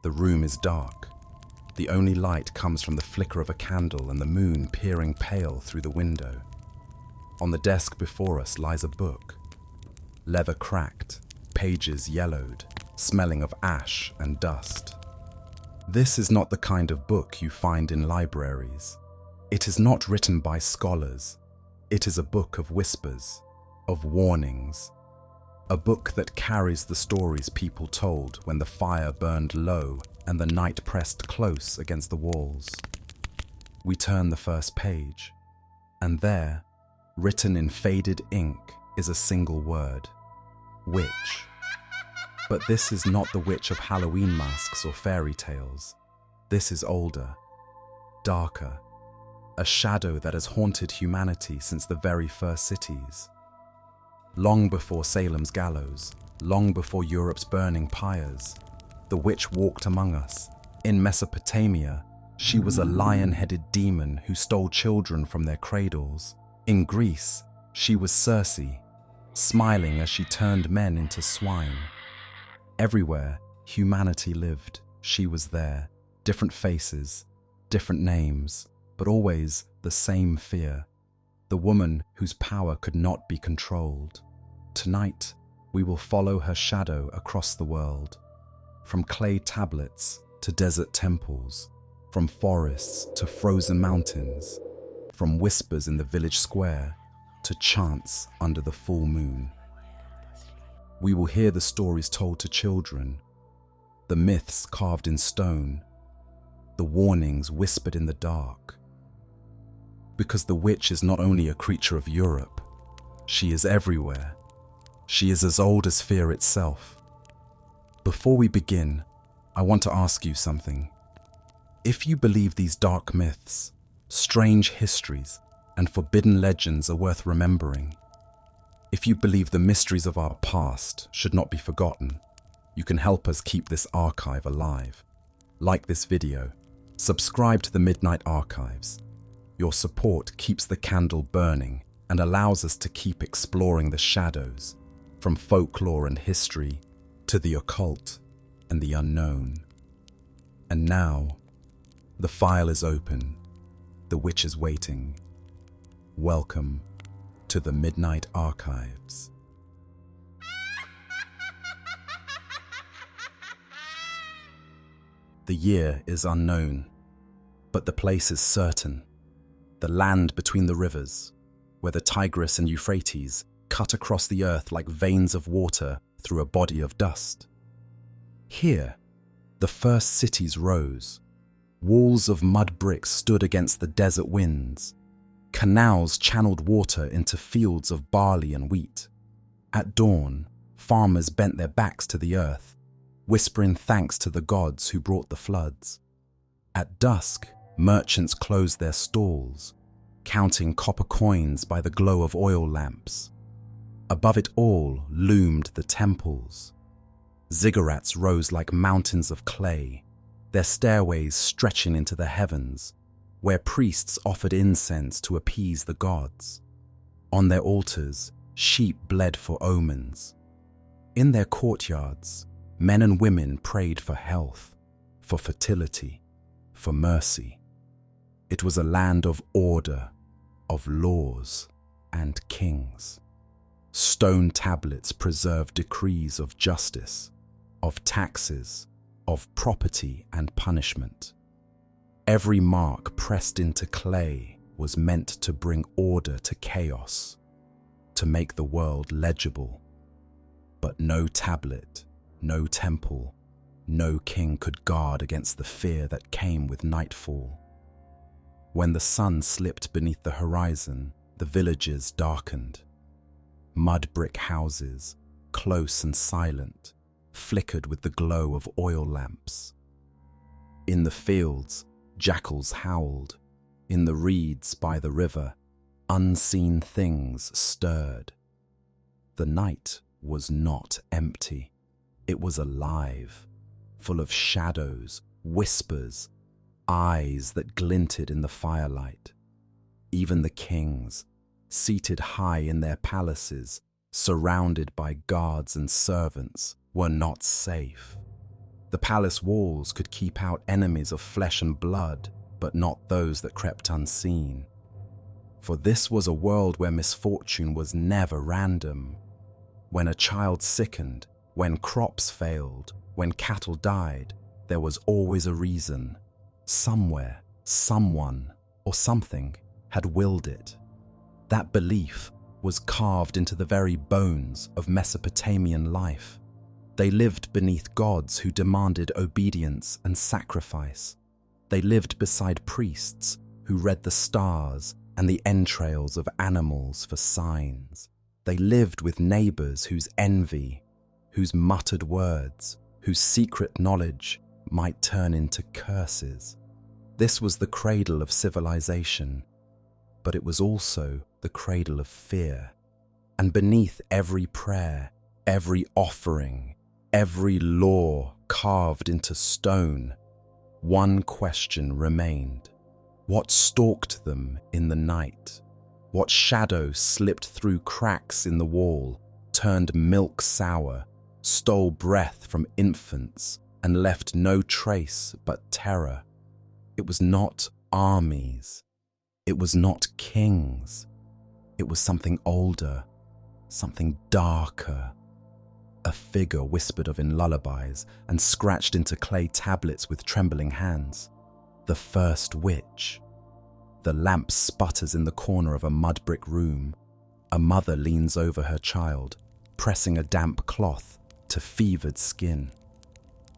The room is dark. The only light comes from the flicker of a candle and the moon peering pale through the window. On the desk before us lies a book. Leather cracked, pages yellowed, smelling of ash and dust. This is not the kind of book you find in libraries. It is not written by scholars. It is a book of whispers, of warnings. A book that carries the stories people told when the fire burned low and the night pressed close against the walls. We turn the first page, and there, written in faded ink, is a single word: witch. But this is not the witch of Halloween masks or fairy tales. This is older, darker, a shadow that has haunted humanity since the very first cities. Long before Salem's gallows, long before Europe's burning pyres, the witch walked among us. In Mesopotamia, she was a lion-headed demon who stole children from their cradles. In Greece, she was Circe, smiling as she turned men into swine. Everywhere humanity lived, she was there. Different faces, different names, but always the same fear. The woman whose power could not be controlled. Tonight, we will follow her shadow across the world. From clay tablets to desert temples, from forests to frozen mountains, from whispers in the village square to chants under the full moon. We will hear the stories told to children, the myths carved in stone, the warnings whispered in the dark. Because the witch is not only a creature of Europe, she is everywhere. She is as old as fear itself. Before we begin, I want to ask you something. If you believe these dark myths, strange histories, and forbidden legends are worth remembering, if you believe the mysteries of our past should not be forgotten, you can help us keep this archive alive. Like this video, subscribe to the Midnight Archives. Your support keeps the candle burning and allows us to keep exploring the shadows, from folklore and history to the occult and the unknown. And now, the file is open. The witch is waiting. Welcome to the Midnight Archives. The year is unknown, but the place is certain. The land between the rivers, where the Tigris and Euphrates cut across the earth like veins of water through a body of dust. Here, the first cities rose. Walls of mud bricks stood against the desert winds. Canals channeled water into fields of barley and wheat. At dawn, farmers bent their backs to the earth, whispering thanks to the gods who brought the floods. At dusk, merchants closed their stalls, counting copper coins by the glow of oil lamps. Above it all loomed the temples. Ziggurats rose like mountains of clay, their stairways stretching into the heavens, where priests offered incense to appease the gods. On their altars, sheep bled for omens. In their courtyards, men and women prayed for health, for fertility, for mercy. It was a land of order, of laws, and kings. Stone tablets preserved decrees of justice, of taxes, of property and punishment. Every mark pressed into clay was meant to bring order to chaos, to make the world legible. But no tablet, no temple, no king could guard against the fear that came with nightfall. When the sun slipped beneath the horizon, the villages darkened. Mud brick houses, close and silent, flickered with the glow of oil lamps. In the fields, jackals howled. In the reeds by the river, unseen things stirred. The night was not empty. It was alive, full of shadows, whispers, eyes that glinted in the firelight. Even the kings, seated high in their palaces, surrounded by guards and servants, were not safe. The palace walls could keep out enemies of flesh and blood, but not those that crept unseen. For this was a world where misfortune was never random. When a child sickened, when crops failed, when cattle died, there was always a reason. Somewhere, someone, or something had willed it. That belief was carved into the very bones of Mesopotamian life. They lived beneath gods who demanded obedience and sacrifice. They lived beside priests who read the stars and the entrails of animals for signs. They lived with neighbours whose envy, whose muttered words, whose secret knowledge might turn into curses. This was the cradle of civilization, but it was also the cradle of fear. And beneath every prayer, every offering, every law carved into stone, one question remained. What stalked them in the night? What shadow slipped through cracks in the wall, turned milk sour, stole breath from infants, and left no trace but terror? It was not armies. It was not kings. It was something older, something darker. A figure whispered of in lullabies and scratched into clay tablets with trembling hands. The first witch. The lamp sputters in the corner of a mud brick room. A mother leans over her child, pressing a damp cloth to fevered skin.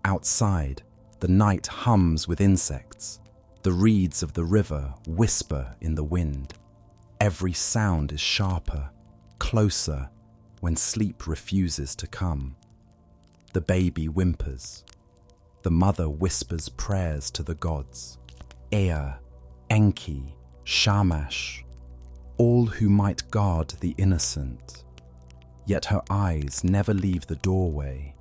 Outside, the night hums with insects. The reeds of the river whisper in the wind. Every sound is sharper, closer, when sleep refuses to come. The baby whimpers. The mother whispers prayers to the gods. Ea, Enki, Shamash, all who might guard the innocent. Yet her eyes never leave the doorway,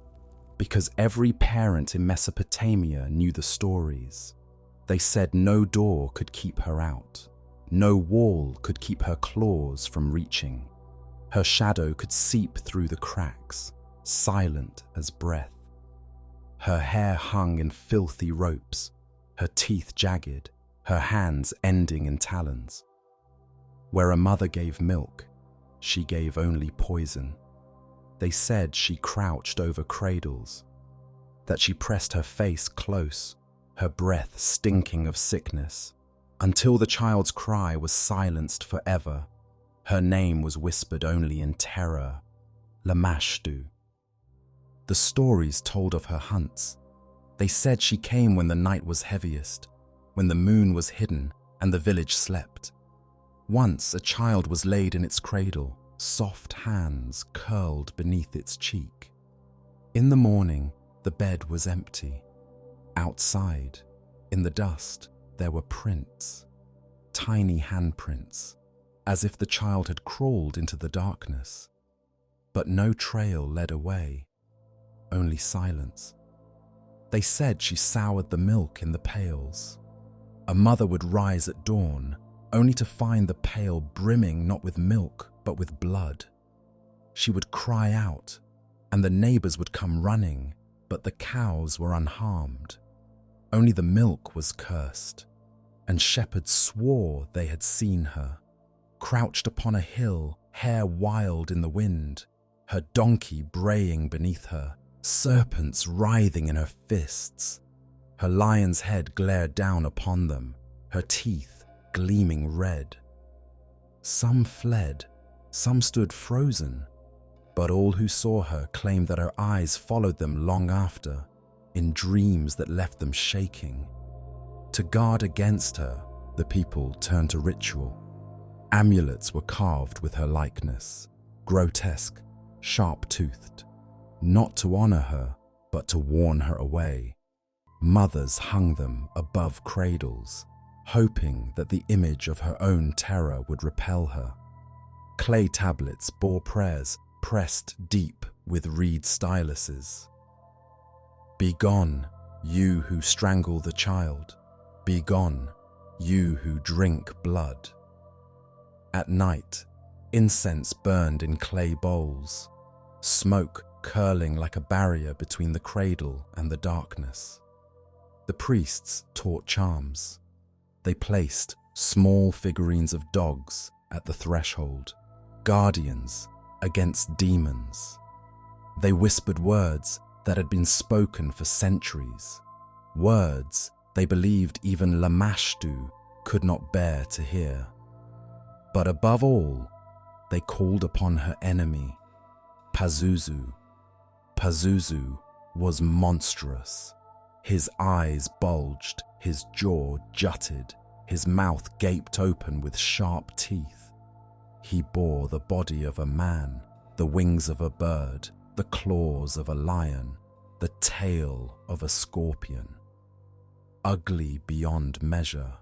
because every parent in Mesopotamia knew the stories. They said no door could keep her out. No wall could keep her claws from reaching. Her shadow could seep through the cracks, silent as breath. Her hair hung in filthy ropes, her teeth jagged, her hands ending in talons. Where a mother gave milk, she gave only poison. They said she crouched over cradles, that she pressed her face close, her breath stinking of sickness, until the child's cry was silenced forever. Her name was whispered only in terror, Lamashtu. The stories told of her hunts. They said she came when the night was heaviest, when the moon was hidden and the village slept. Once a child was laid in its cradle, soft hands curled beneath its cheek. In the morning, the bed was empty. Outside, in the dust, there were prints, tiny handprints, as if the child had crawled into the darkness. But no trail led away, only silence. They said she soured the milk in the pails. A mother would rise at dawn, only to find the pail brimming not with milk, but with blood. She would cry out, and the neighbours would come running, but the cows were unharmed. Only the milk was cursed, and shepherds swore they had seen her, crouched upon a hill, hair wild in the wind, her donkey braying beneath her, serpents writhing in her fists. Her lion's head glared down upon them, her teeth gleaming red. Some fled, some stood frozen, but all who saw her claimed that her eyes followed them long after, in dreams that left them shaking. To guard against her, the people turned to ritual. Amulets were carved with her likeness, grotesque, sharp-toothed, not to honor her, but to warn her away. Mothers hung them above cradles, hoping that the image of her own terror would repel her. Clay tablets bore prayers pressed deep with reed styluses. Be gone, you who strangle the child. Be gone, you who drink blood. At night, incense burned in clay bowls. Smoke curling like a barrier between the cradle and the darkness. The priests taught charms. They placed small figurines of dogs at the threshold, guardians against demons. They whispered words that had been spoken for centuries, words they believed even Lamashtu could not bear to hear. But above all, they called upon her enemy, Pazuzu. Pazuzu was monstrous. His eyes bulged, his jaw jutted, his mouth gaped open with sharp teeth. He bore the body of a man, the wings of a bird, the claws of a lion, the tail of a scorpion. Ugly beyond measure,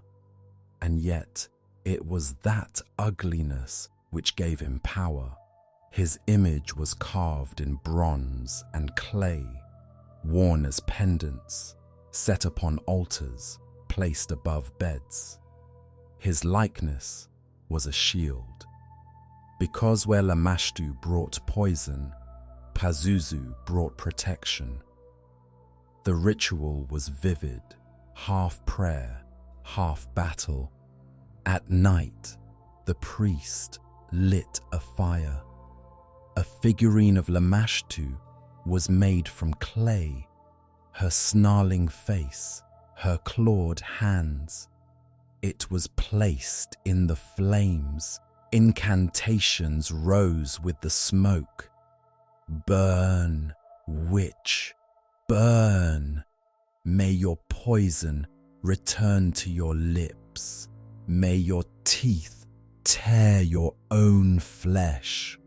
and yet it was that ugliness which gave him power. His image was carved in bronze and clay, worn as pendants, set upon altars, placed above beds. His likeness was a shield. Because where Lamashtu brought poison, Pazuzu brought protection. The ritual was vivid, half prayer, half battle. At night, the priest lit a fire. A figurine of Lamashtu was made from clay, her snarling face, her clawed hands. It was placed in the flames. Incantations rose with the smoke. Burn, witch, burn. May your poison return to your lips. May your teeth tear your own flesh.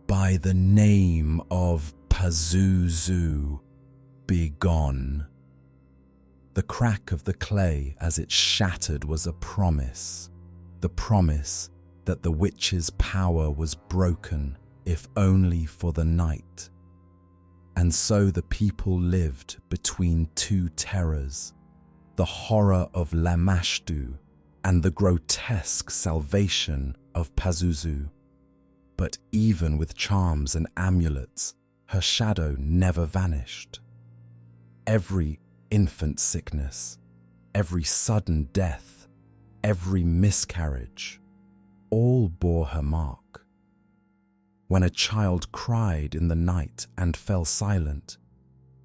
By the name of Pazuzu, begone. The crack of the clay as it shattered was a promise, the promise that the witch's power was broken, if only for the night. And so the people lived between two terrors, the horror of Lamashtu and the grotesque salvation of Pazuzu. But even with charms and amulets, her shadow never vanished. Every infant sickness, every sudden death, every miscarriage, all bore her mark. When a child cried in the night and fell silent,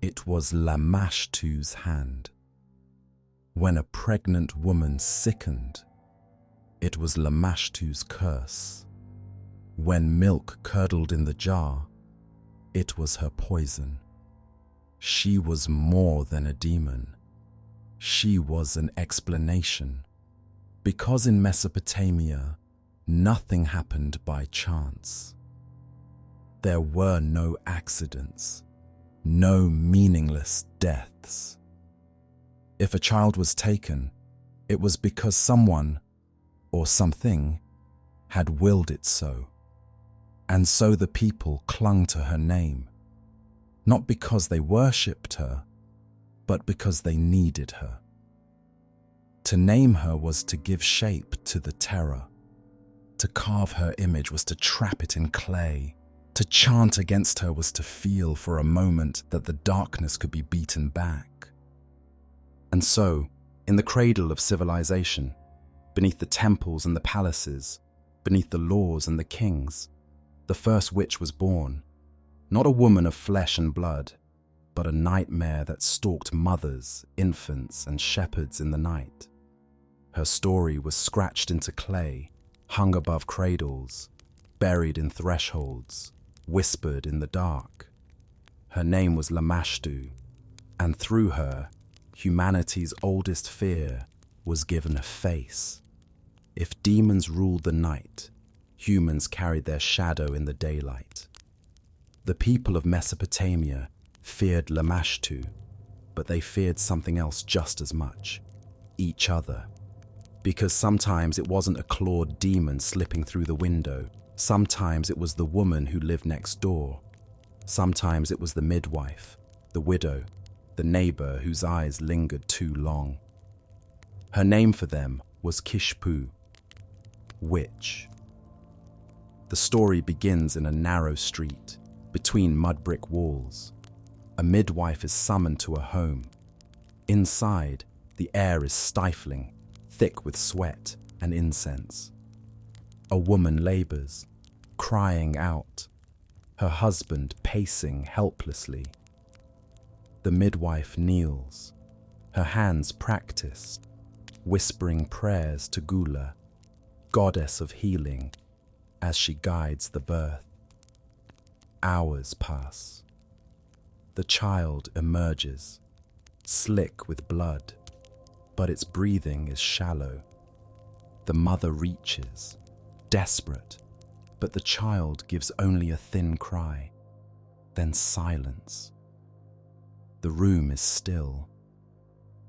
it was Lamashtu's hand. When a pregnant woman sickened, it was Lamashtu's curse. When milk curdled in the jar, it was her poison. She was more than a demon. She was an explanation. Because in Mesopotamia, nothing happened by chance. There were no accidents, no meaningless deaths. If a child was taken, it was because someone or something had willed it so. And so the people clung to her name, not because they worshipped her, but because they needed her. To name her was to give shape to the terror. To carve her image was to trap it in clay. To chant against her was to feel for a moment that the darkness could be beaten back. And so, in the cradle of civilization, beneath the temples and the palaces, beneath the laws and the kings, the first witch was born, not a woman of flesh and blood, but a nightmare that stalked mothers, infants, and shepherds in the night. Her story was scratched into clay, hung above cradles, buried in thresholds, whispered in the dark. Her name was Lamashtu, and through her, humanity's oldest fear was given a face. If demons ruled the night, humans carried their shadow in the daylight. The people of Mesopotamia feared Lamashtu, but they feared something else just as much, each other. Because sometimes it wasn't a clawed demon slipping through the window, sometimes it was the woman who lived next door, sometimes it was the midwife, the widow, the neighbour whose eyes lingered too long. Her name for them was Kishpu, witch. The story begins in a narrow street, between mud brick walls. A midwife is summoned to a home. Inside, the air is stifling, thick with sweat and incense. A woman labours, crying out, her husband pacing helplessly. The midwife kneels, her hands practiced, whispering prayers to Gula, goddess of healing, as she guides the birth. Hours pass. The child emerges, slick with blood, but its breathing is shallow. The mother reaches, desperate, but the child gives only a thin cry, then silence. The room is still.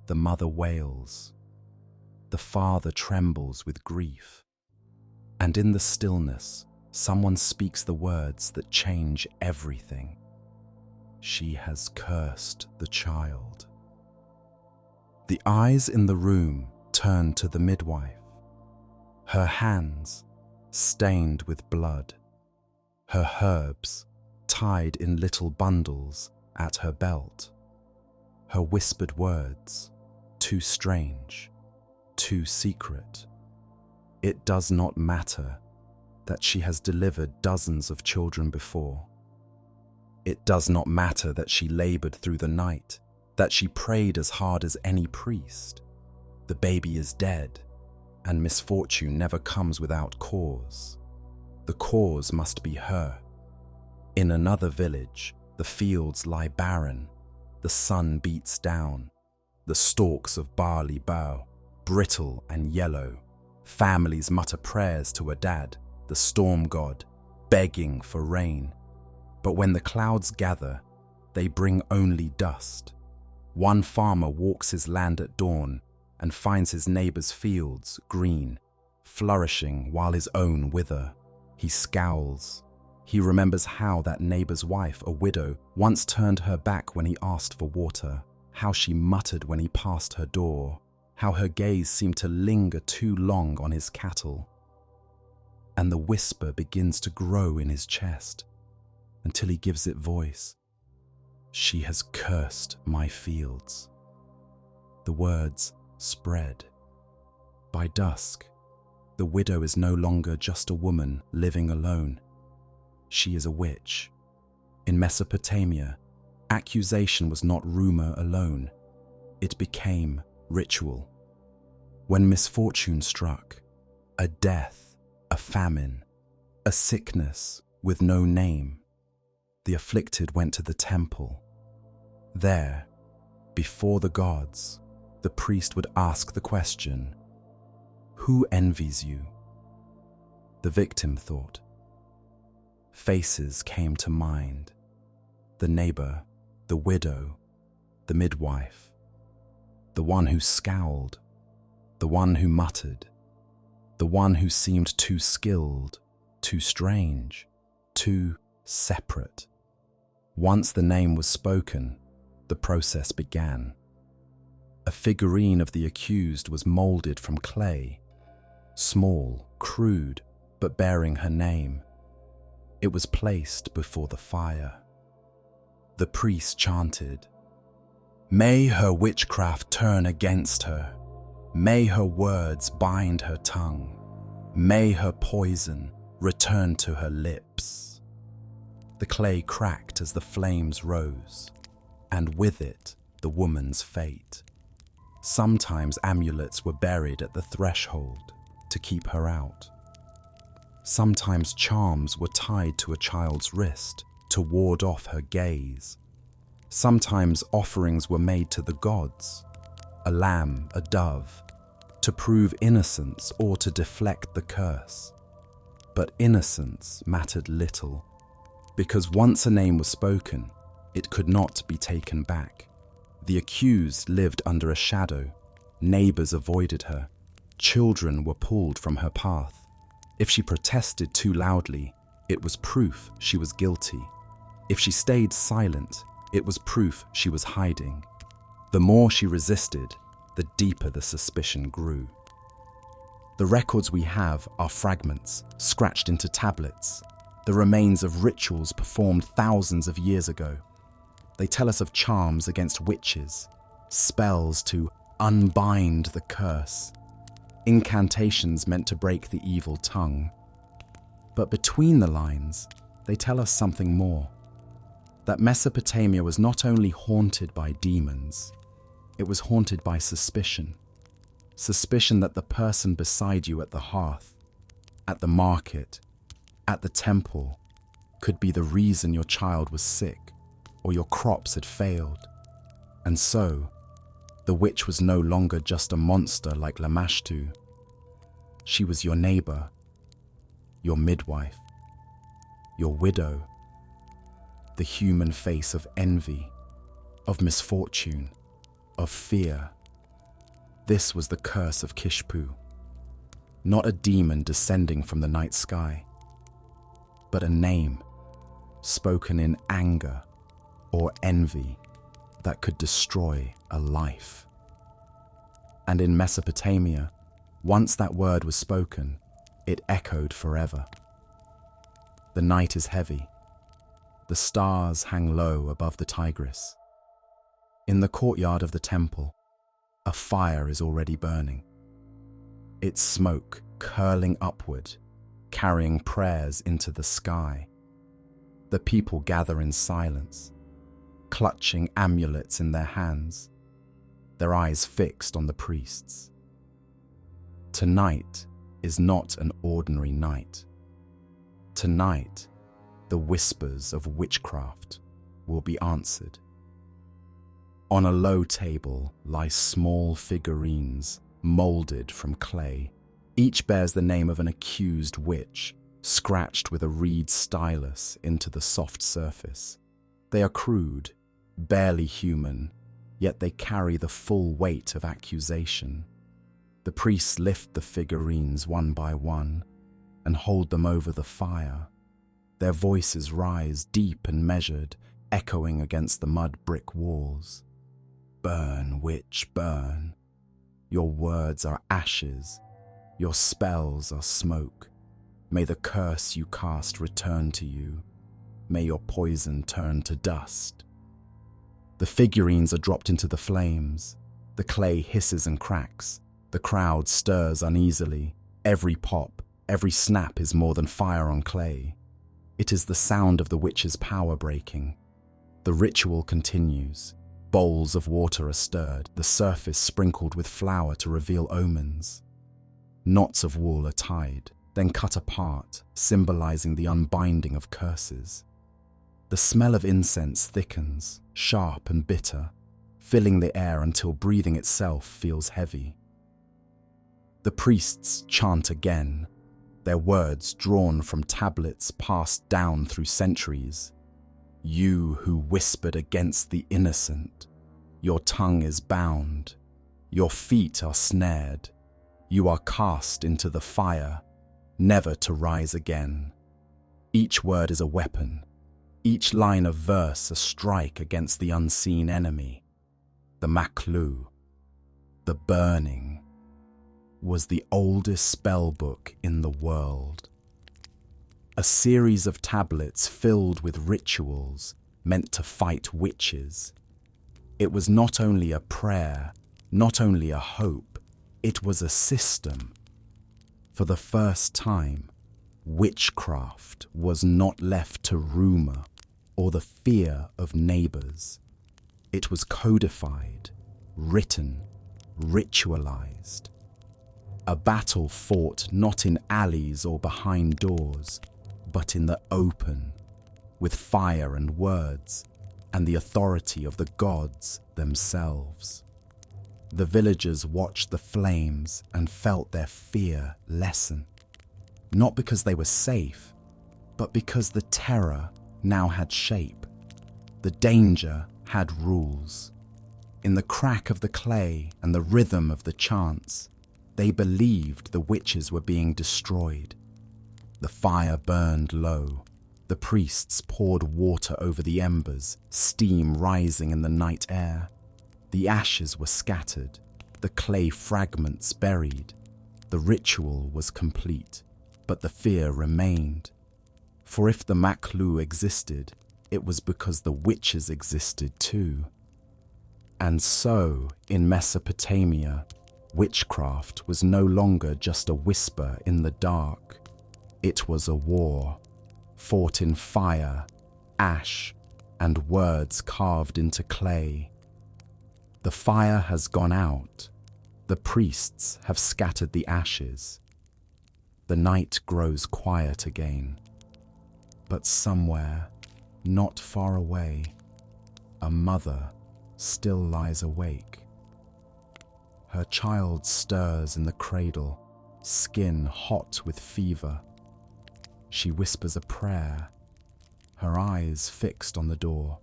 The mother wails. The father trembles with grief. And in the stillness, someone speaks the words that change everything. She has cursed the child. The eyes in the room turn to the midwife. Her hands stained with blood. Her herbs tied in little bundles at her belt. Her whispered words, too strange, too secret. It does not matter that she has delivered dozens of children before. It does not matter that she labored through the night, that she prayed as hard as any priest. The baby is dead, and misfortune never comes without cause. The cause must be her. In another village, the fields lie barren. The sun beats down. The stalks of barley bow, brittle and yellow. Families mutter prayers to Adad, the storm god, begging for rain. But when the clouds gather, they bring only dust. One farmer walks his land at dawn and finds his neighbour's fields green, flourishing while his own wither. He scowls. He remembers how that neighbour's wife, a widow, once turned her back when he asked for water, how she muttered when he passed her door, how her gaze seemed to linger too long on his cattle. And the whisper begins to grow in his chest until he gives it voice. She has cursed my fields. The words spread. By dusk, the widow is no longer just a woman living alone. She is a witch. In Mesopotamia, accusation was not rumor alone. It became ritual. When misfortune struck, a death, a famine, a sickness with no name, the afflicted went to the temple. There, before the gods, the priest would ask the question, "Who envies you?" The victim thought. Faces came to mind. The neighbour, the widow, the midwife, the one who scowled, the one who muttered, the one who seemed too skilled, too strange, too separate. Once the name was spoken, the process began. A figurine of the accused was moulded from clay, small, crude, but bearing her name. It was placed before the fire. The priest chanted, "May her witchcraft turn against her. May her words bind her tongue. May her poison return to her lips." The clay cracked as the flames rose, and with it, the woman's fate. Sometimes amulets were buried at the threshold to keep her out. Sometimes charms were tied to a child's wrist to ward off her gaze. Sometimes offerings were made to the gods, a lamb, a dove, to prove innocence or to deflect the curse. But innocence mattered little, because once a name was spoken, it could not be taken back. The accused lived under a shadow. Neighbours avoided her. Children were pulled from her path. If she protested too loudly, it was proof she was guilty. If she stayed silent, it was proof she was hiding. The more she resisted, the deeper the suspicion grew. The records we have are fragments, scratched into tablets. the remains of rituals performed thousands of years ago. They tell us of charms against witches, spells to unbind the curse, incantations meant to break the evil tongue. But between the lines, they tell us something more. That Mesopotamia was not only haunted by demons, it was haunted by suspicion. Suspicion that the person beside you at the hearth, at the market, at the temple, could be the reason your child was sick or your crops had failed. And so, the witch was no longer just a monster like Lamashtu. She was your neighbour, your midwife, your widow, the human face of envy, of misfortune, of fear. This was the curse of Kishpu, not a demon descending from the night sky, but a name spoken in anger or envy that could destroy a life. And in Mesopotamia, once that word was spoken, it echoed forever. The night is heavy. The stars hang low above the Tigris. In the courtyard of the temple, a fire is already burning. Its smoke curling upward, carrying prayers into the sky. The people gather in silence, clutching amulets in their hands, their eyes fixed on the priests. Tonight is not an ordinary night. Tonight, the whispers of witchcraft will be answered. On a low table lie small figurines moulded from clay. Each bears the name of an accused witch, scratched with a reed stylus into the soft surface. They are crude, barely human, yet they carry the full weight of accusation. The priests lift the figurines one by one and hold them over the fire. Their voices rise deep and measured, echoing against the mud brick walls. Burn, witch, burn. Your words are ashes. Your spells are smoke. May the curse you cast return to you. May your poison turn to dust. The figurines are dropped into the flames. The clay hisses and cracks. The crowd stirs uneasily. Every pop, every snap is more than fire on clay. It is the sound of the witch's power breaking. The ritual continues. Bowls of water are stirred, the surface sprinkled with flour to reveal omens. Knots of wool are tied, then cut apart, symbolizing the unbinding of curses. The smell of incense thickens, sharp and bitter, filling the air until breathing itself feels heavy. The priests chant again, their words drawn from tablets passed down through centuries. You who whispered against the innocent, your tongue is bound, your feet are snared, you are cast into the fire, never to rise again. Each word is a weapon, each line of verse a strike against the unseen enemy. The Maklu, the burning, was the oldest spell book in the world. A series of tablets filled with rituals meant to fight witches. It was not only a prayer, not only a hope, it was a system. For the first time, witchcraft was not left to rumor or the fear of neighbours. It was codified, written, ritualized. A battle fought not in alleys or behind doors, but in the open, with fire and words, and the authority of the gods themselves. The villagers watched the flames and felt their fear lessen, not because they were safe, but because the terror now had shape. The danger had rules. In the crack of the clay and the rhythm of the chants, they believed the witches were being destroyed. The fire burned low. The priests poured water over the embers, steam rising in the night air. The ashes were scattered, the clay fragments buried. The ritual was complete, but the fear remained. For if the Maklu existed, it was because the witches existed too. And so, in Mesopotamia, witchcraft was no longer just a whisper in the dark. It was a war, fought in fire, ash, and words carved into clay. The fire has gone out. The priests have scattered the ashes. The night grows quiet again. But somewhere, not far away, a mother still lies awake. Her child stirs in the cradle, skin hot with fever. She whispers a prayer, her eyes fixed on the door.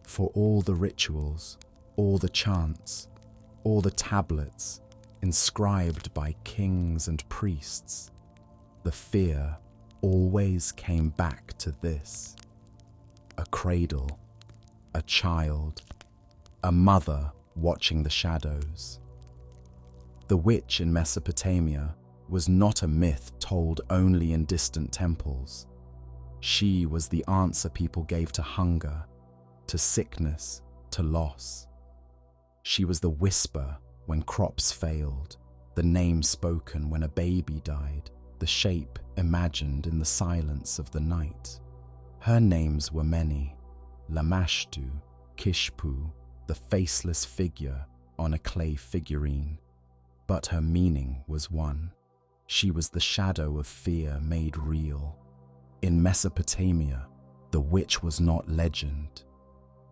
For all the rituals, all the chants, all the tablets inscribed by kings and priests, the fear always came back to this: a cradle, a child, a mother watching the shadows. The witch in Mesopotamia was not a myth told only in distant temples. She was the answer people gave to hunger, to sickness, to loss. She was the whisper when crops failed, the name spoken when a baby died, the shape imagined in the silence of the night. Her names were many: Lamashtu, Kishpu, the faceless figure on a clay figurine. But her meaning was one. She was the shadow of fear made real. In Mesopotamia, the witch was not legend.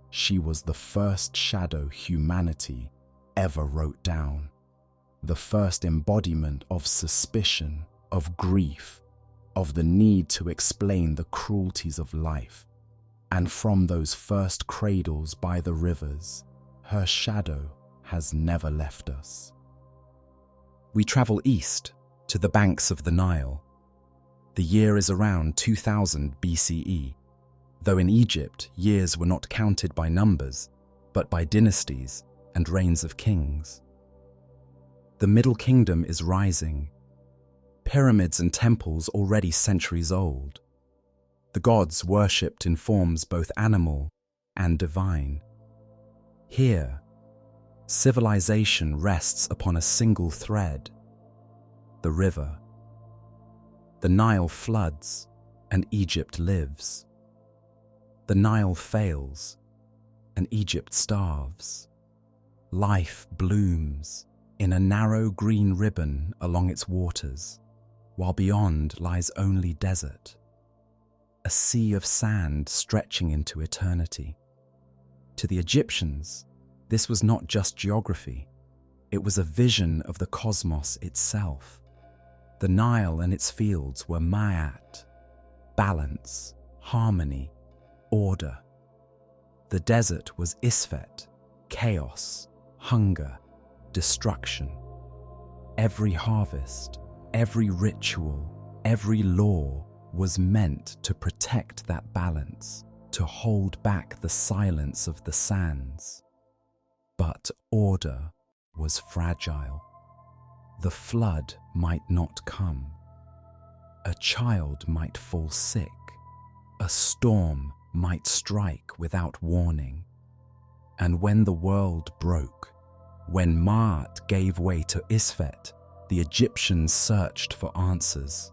She was the first shadow humanity ever wrote down, the first embodiment of suspicion, of grief, of the need to explain the cruelties of life. And from those first cradles by the rivers, her shadow has never left us. We travel east to the banks of the Nile. The year is around 2000 BCE, though in Egypt years were not counted by numbers, but by dynasties and reigns of kings. The Middle Kingdom is rising. Pyramids and temples already centuries old. The gods worshipped in forms both animal and divine. Here, civilization rests upon a single thread: the river. The Nile floods, and Egypt lives. The Nile fails, and Egypt starves. Life blooms in a narrow green ribbon along its waters, while beyond lies only desert, a sea of sand stretching into eternity. To the Egyptians, this was not just geography, it was a vision of the cosmos itself. The Nile and its fields were Ma'at, balance, harmony, order. The desert was Isfet, chaos, hunger, destruction. Every harvest, every ritual, every law was meant to protect that balance, to hold back the silence of the sands. But order was fragile. The flood might not come. A child might fall sick. A storm might strike without warning. And when the world broke, when Ma'at gave way to Isfet, the Egyptians searched for answers.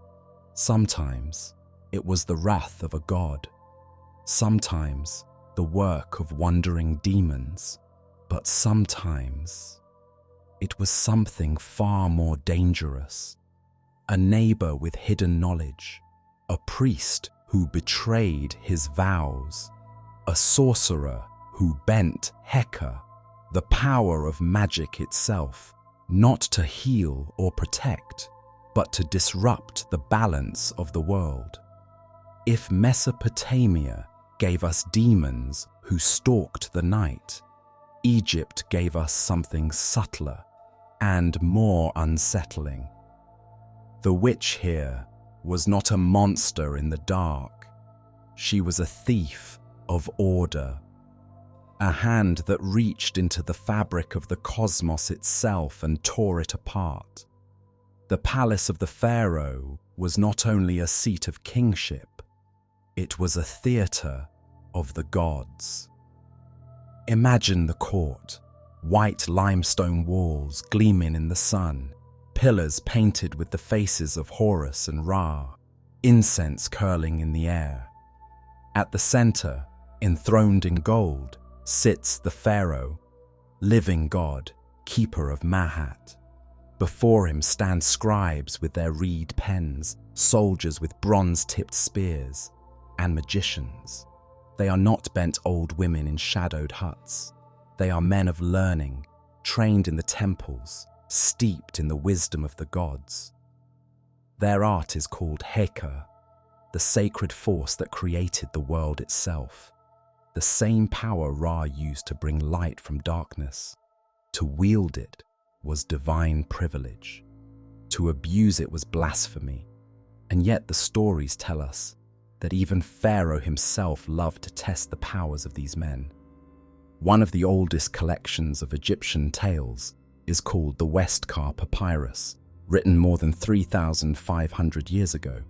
Sometimes it was the wrath of a god. Sometimes the work of wandering demons. But sometimes it was something far more dangerous. A neighbour with hidden knowledge. A priest who betrayed his vows. A sorcerer who bent Heka, the power of magic itself, not to heal or protect, but to disrupt the balance of the world. If Mesopotamia gave us demons who stalked the night, Egypt gave us something subtler and more unsettling. The witch here was not a monster in the dark. She was a thief of order, a hand that reached into the fabric of the cosmos itself and tore it apart. The palace of the pharaoh was not only a seat of kingship, it was a theatre of the gods. Imagine the court, white limestone walls gleaming in the sun, pillars painted with the faces of Horus and Ra, incense curling in the air. At the center, enthroned in gold, sits the pharaoh, living god, keeper of Mahat. Before him stand scribes with their reed pens, soldiers with bronze-tipped spears, and magicians. They are not bent old women in shadowed huts. They are men of learning, trained in the temples, steeped in the wisdom of the gods. Their art is called Heka, the sacred force that created the world itself. The same power Ra used to bring light from darkness. To wield it was divine privilege. To abuse it was blasphemy. And yet the stories tell us that even Pharaoh himself loved to test the powers of these men. One of the oldest collections of Egyptian tales is called the Westcar Papyrus, written more than 3,500 years ago.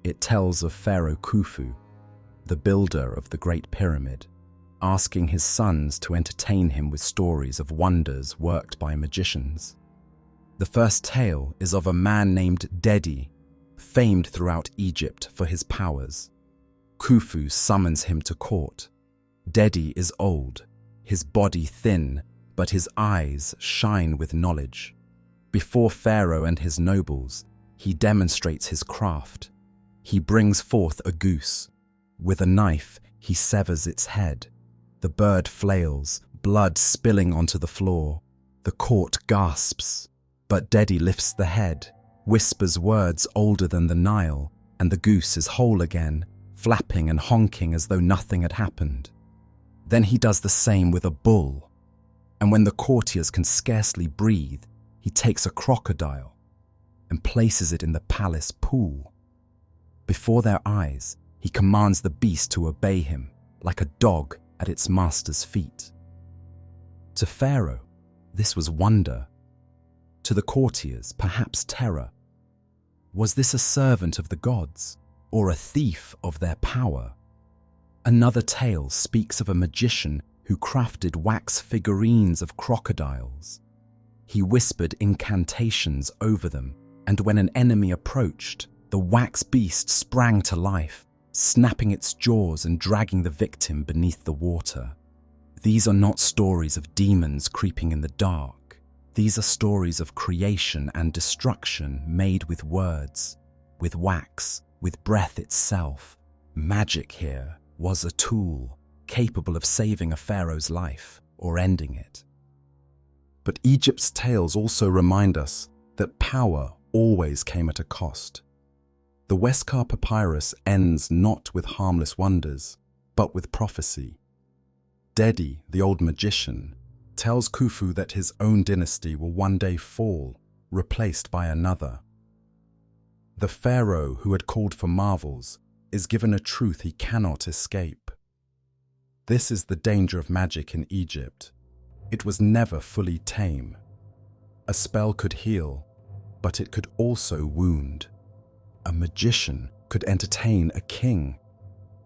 It tells of Pharaoh Khufu, the builder of the Great Pyramid, asking his sons to entertain him with stories of wonders worked by magicians. The first tale is of a man named Dedi, famed throughout Egypt for his powers. Khufu summons him to court. Dedi is old, his body thin, but his eyes shine with knowledge. Before Pharaoh and his nobles, he demonstrates his craft. He brings forth a goose. With a knife, he severs its head. The bird flails, blood spilling onto the floor. The court gasps, but Dedi lifts the head, whispers words older than the Nile, and the goose is whole again, flapping and honking as though nothing had happened. Then he does the same with a bull, and when the courtiers can scarcely breathe, he takes a crocodile and places it in the palace pool. Before their eyes, he commands the beast to obey him, like a dog at its master's feet. To Pharaoh, this was wonder. To the courtiers, perhaps terror. Was this a servant of the gods, or a thief of their power? Another tale speaks of a magician who crafted wax figurines of crocodiles. He whispered incantations over them, and when an enemy approached, the wax beast sprang to life, snapping its jaws and dragging the victim beneath the water. These are not stories of demons creeping in the dark. These are stories of creation and destruction made with words, with wax, with breath itself. Magic here was a tool capable of saving a pharaoh's life or ending it. But Egypt's tales also remind us that power always came at a cost. The Westcar Papyrus ends not with harmless wonders, but with prophecy. Dedi, the old magician, tells Khufu that his own dynasty will one day fall, replaced by another. The pharaoh who had called for marvels is given a truth he cannot escape. This is the danger of magic in Egypt. It was never fully tame. A spell could heal, but it could also wound. A magician could entertain a king,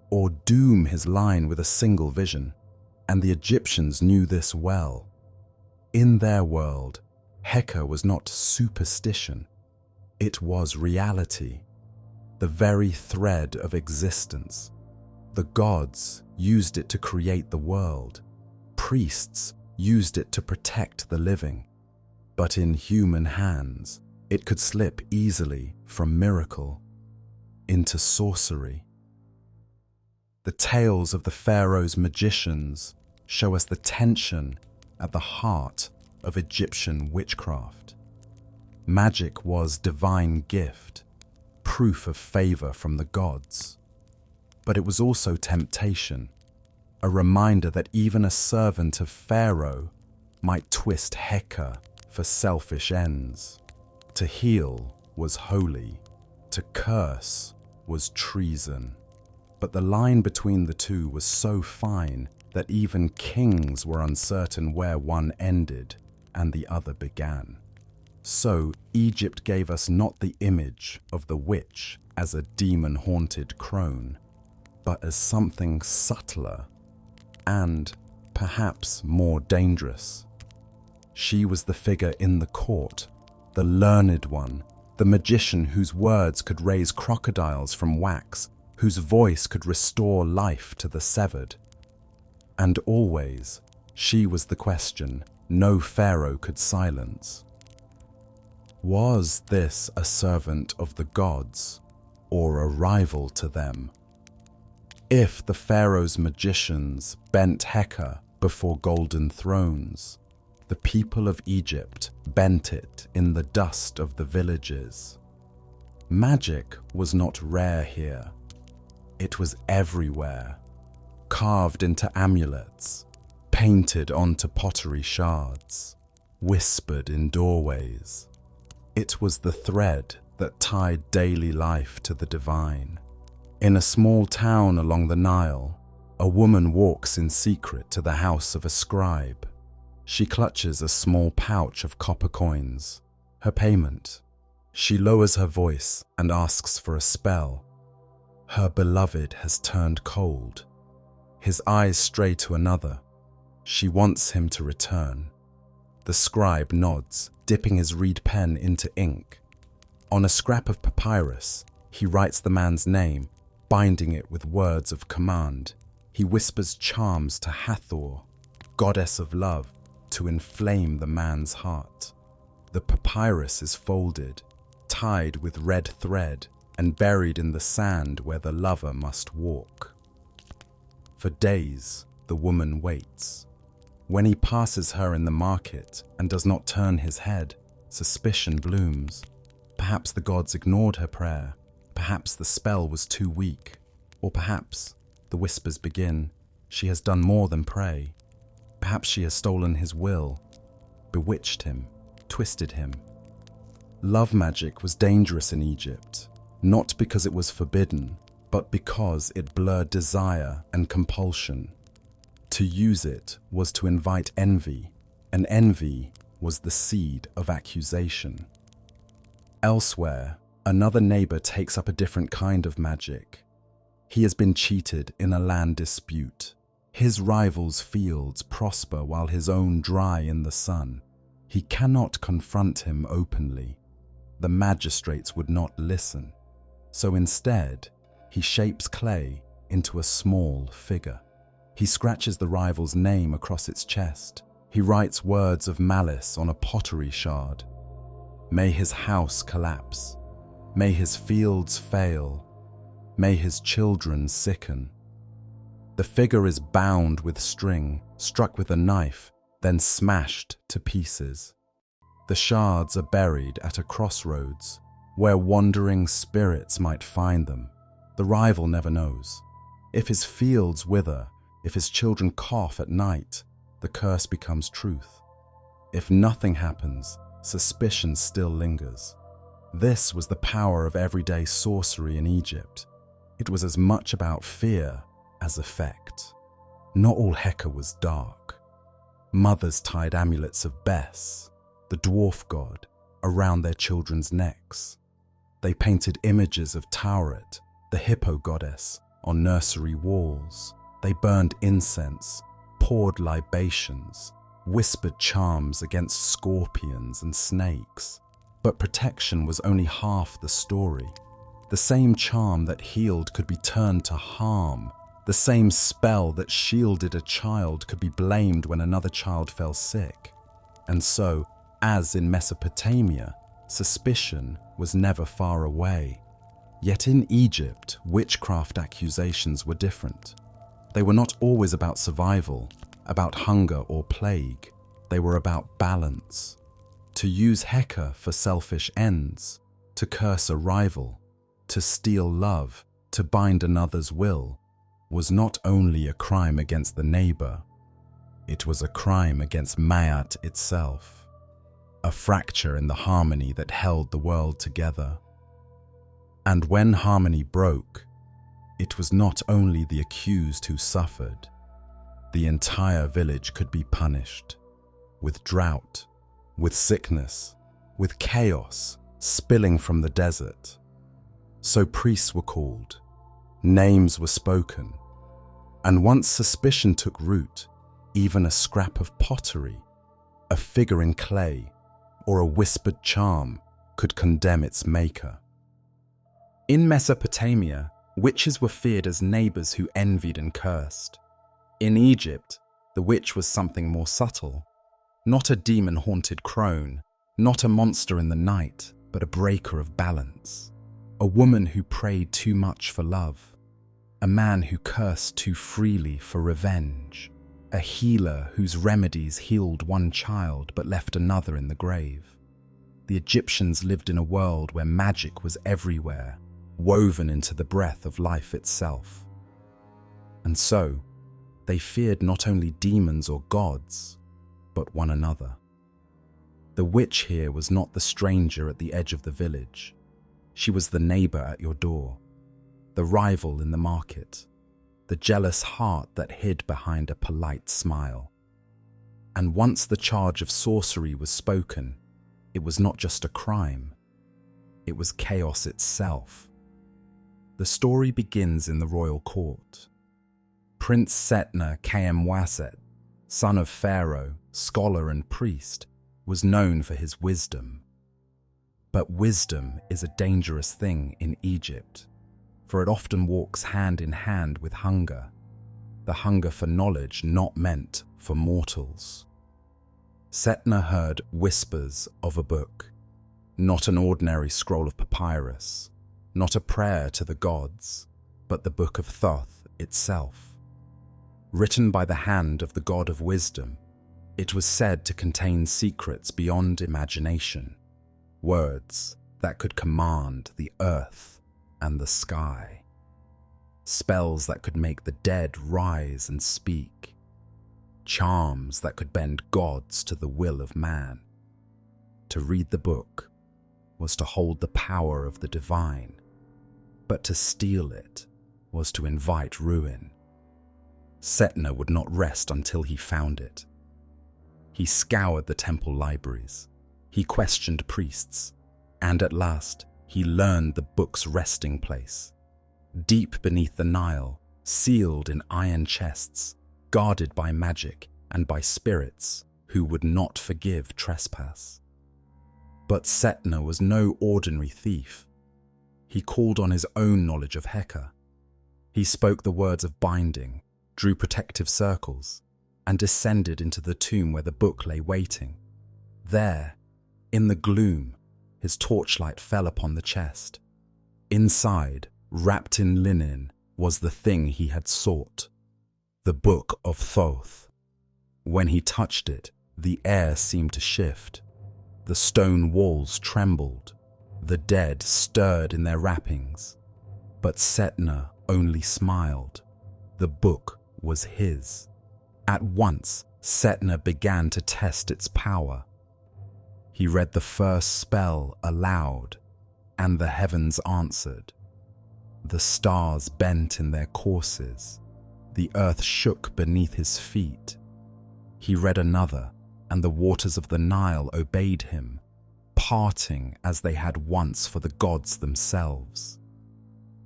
or doom his line with a single vision, and the Egyptians knew this well. In their world, Heka was not superstition, it was reality, the very thread of existence. The gods used it to create the world, priests used it to protect the living, but in human hands, it could slip easily from miracle into sorcery. The tales of the pharaoh's magicians show us the tension at the heart of Egyptian witchcraft. Magic was divine gift, proof of favor from the gods. But it was also temptation, a reminder that even a servant of Pharaoh might twist Heka for selfish ends. To heal was holy, to curse was treason. But the line between the two was so fine that even kings were uncertain where one ended and the other began. So Egypt gave us not the image of the witch as a demon-haunted crone, but as something subtler and perhaps more dangerous. She was the figure in the court, the learned one, the magician whose words could raise crocodiles from wax, whose voice could restore life to the severed. And always, she was the question no pharaoh could silence. Was this a servant of the gods, or a rival to them? If the pharaoh's magicians bent Heka before golden thrones, the people of Egypt bent it in the dust of the villages. Magic was not rare here. It was everywhere, carved into amulets, painted onto pottery shards, whispered in doorways. It was the thread that tied daily life to the divine. In a small town along the Nile, a woman walks in secret to the house of a scribe. She clutches a small pouch of copper coins, her payment. She lowers her voice and asks for a spell. Her beloved has turned cold. His eyes stray to another. She wants him to return. The scribe nods, dipping his reed pen into ink. On a scrap of papyrus, he writes the man's name, binding it with words of command. He whispers charms to Hathor, goddess of love, to inflame the man's heart. The papyrus is folded, tied with red thread, and buried in the sand where the lover must walk. For days, the woman waits. When he passes her in the market and does not turn his head, suspicion blooms. Perhaps the gods ignored her prayer. Perhaps the spell was too weak. Or perhaps, the whispers begin, she has done more than pray. Perhaps she has stolen his will, bewitched him, twisted him. Love magic was dangerous in Egypt, not because it was forbidden, but because it blurred desire and compulsion. To use it was to invite envy, and envy was the seed of accusation. Elsewhere, another neighbour takes up a different kind of magic. He has been cheated in a land dispute. His rival's fields prosper while his own dry in the sun. He cannot confront him openly. The magistrates would not listen. So instead, he shapes clay into a small figure. He scratches the rival's name across its chest. He writes words of malice on a pottery shard. May his house collapse. May his fields fail. May his children sicken. The figure is bound with string, struck with a knife, then smashed to pieces. The shards are buried at a crossroads, where wandering spirits might find them. The rival never knows. If his fields wither, if his children cough at night, the curse becomes truth. If nothing happens, suspicion still lingers. This was the power of everyday sorcery in Egypt. It was as much about fear as effect. Not all Heka was dark. Mothers tied amulets of Bes, the dwarf god, around their children's necks. They painted images of Tauret, the hippo goddess, on nursery walls. They burned incense, poured libations, whispered charms against scorpions and snakes. But protection was only half the story. The same charm that healed could be turned to harm. The same spell that shielded a child could be blamed when another child fell sick. And so, as in Mesopotamia, suspicion was never far away. Yet in Egypt, witchcraft accusations were different. They were not always about survival, about hunger or plague. They were about balance. To use Heka for selfish ends, to curse a rival, to steal love, to bind another's will, was not only a crime against the neighbour, it was a crime against Ma'at itself, a fracture in the harmony that held the world together. And when harmony broke, it was not only the accused who suffered. The entire village could be punished, with drought, with sickness, with chaos spilling from the desert. So priests were called, names were spoken, and once suspicion took root, even a scrap of pottery, a figure in clay, or a whispered charm could condemn its maker. In Mesopotamia, witches were feared as neighbours who envied and cursed. In Egypt, the witch was something more subtle, not a demon-haunted crone, not a monster in the night, but a breaker of balance, a woman who prayed too much for love, a man who cursed too freely for revenge, a healer whose remedies healed one child but left another in the grave. The Egyptians lived in a world where magic was everywhere, woven into the breath of life itself. And so, they feared not only demons or gods, but one another. The witch here was not the stranger at the edge of the village. She was the neighbour at your door, the rival in the market, the jealous heart that hid behind a polite smile. And once the charge of sorcery was spoken, it was not just a crime, it was chaos itself. The story begins in the royal court. Prince Setna Kmwaset, son of Pharaoh, scholar and priest, was known for his wisdom. But wisdom is a dangerous thing in Egypt, for it often walks hand in hand with hunger, the hunger for knowledge not meant for mortals. Setna heard whispers of a book, not an ordinary scroll of papyrus, not a prayer to the gods, but the Book of Thoth itself. Written by the hand of the god of wisdom, it was said to contain secrets beyond imagination, words that could command the earth and the sky, spells that could make the dead rise and speak, charms that could bend gods to the will of man. To read the book was to hold the power of the divine, but to steal it was to invite ruin. Setna would not rest until he found it. He scoured the temple libraries, he questioned priests, and at last he learned the book's resting place. Deep beneath the Nile, sealed in iron chests, guarded by magic and by spirits who would not forgive trespass. But Setna was no ordinary thief. He called on his own knowledge of Heka. He spoke the words of binding, drew protective circles, and descended into the tomb where the book lay waiting. There, in the gloom, his torchlight fell upon the chest. Inside, wrapped in linen, was the thing he had sought, the Book of Thoth. When he touched it, the air seemed to shift. The stone walls trembled. The dead stirred in their wrappings. But Setna only smiled. The book was his. At once, Setna began to test its power. He read the first spell aloud, and the heavens answered. The stars bent in their courses. The earth shook beneath his feet. He read another, and the waters of the Nile obeyed him, parting as they had once for the gods themselves.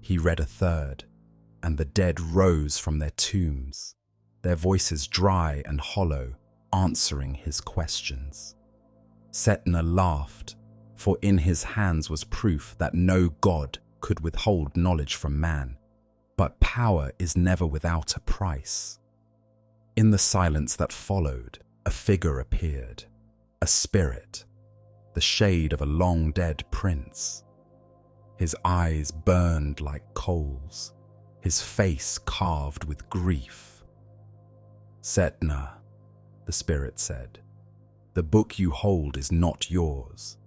He read a third, and the dead rose from their tombs, their voices dry and hollow, answering his questions. Setna laughed, for in his hands was proof that no god could withhold knowledge from man, but power is never without a price. In the silence that followed, a figure appeared, a spirit, the shade of a long-dead prince. His eyes burned like coals, his face carved with grief. Setna, the spirit said, the book you hold is not yours.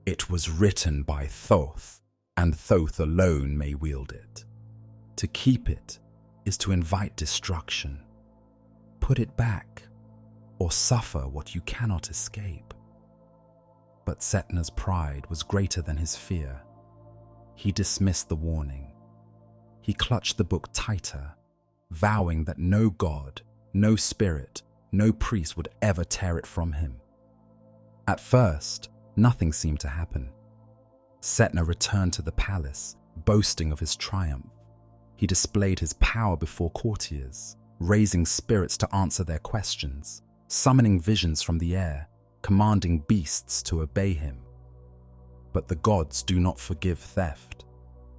It was written by Thoth, and Thoth alone may wield it. To keep it is to invite destruction. Put it back, or suffer what you cannot escape. But Setna's pride was greater than his fear. He dismissed the warning. He clutched the book tighter, vowing that no god, no spirit, no priest would ever tear it from him. At first, Nothing seemed to happen. Setna returned to the palace, boasting of his triumph. He displayed his power before courtiers, raising spirits to answer their questions, summoning visions from the air, commanding beasts to obey him. But the gods do not forgive theft,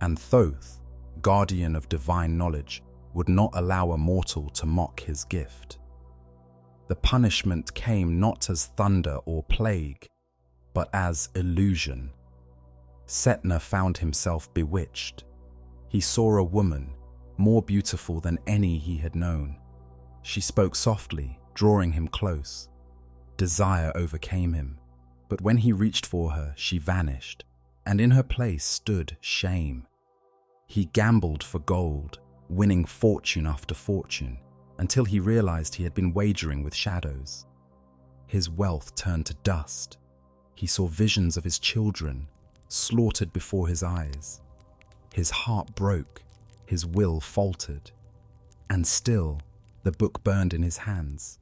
and Thoth, guardian of divine knowledge, would not allow a mortal to mock his gift. The punishment came not as thunder or plague, but as illusion. Setna found himself bewitched. He saw a woman, more beautiful than any he had known. She spoke softly, drawing him close. Desire overcame him, but when he reached for her, she vanished, and in her place stood shame. He gambled for gold, winning fortune after fortune, until he realized he had been wagering with shadows. His wealth turned to dust. He saw visions of his children, slaughtered before his eyes. His heart broke, his will faltered, and still the book burned in his hands,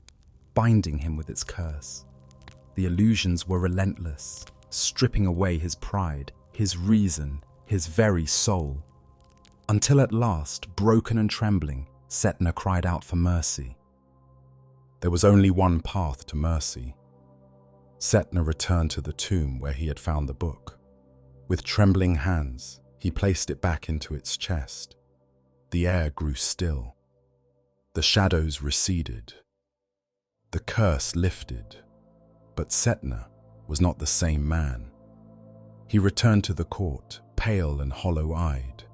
binding him with its curse. The illusions were relentless, stripping away his pride, his reason, his very soul. Until at last, broken and trembling, Setna cried out for mercy. There was only one path to mercy. Setna returned to the tomb where he had found the book. With trembling hands, he placed it back into its chest. The air grew still. The shadows receded. The curse lifted. But Setna was not the same man. He returned to the court, pale and hollow-eyed,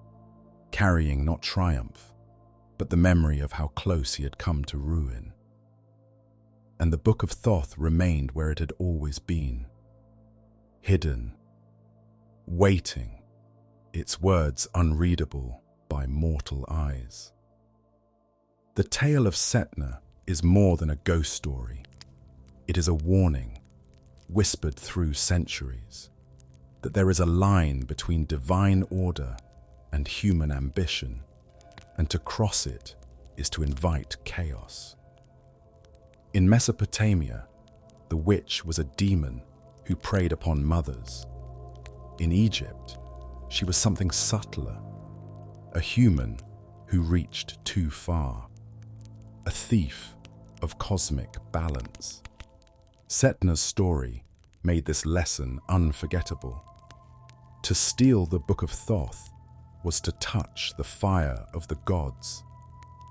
carrying not triumph, but the memory of how close he had come to ruin. And the Book of Thoth remained where it had always been, hidden, waiting, its words unreadable by mortal eyes. The tale of Setna is more than a ghost story. It is a warning, whispered through centuries, that there is a line between divine order and human ambition, and to cross it is to invite chaos. In Mesopotamia, the witch was a demon who preyed upon mothers. In Egypt, she was something subtler, a human who reached too far, a thief of cosmic balance. Setna's story made this lesson unforgettable. To steal the Book of Thoth was to touch the fire of the gods,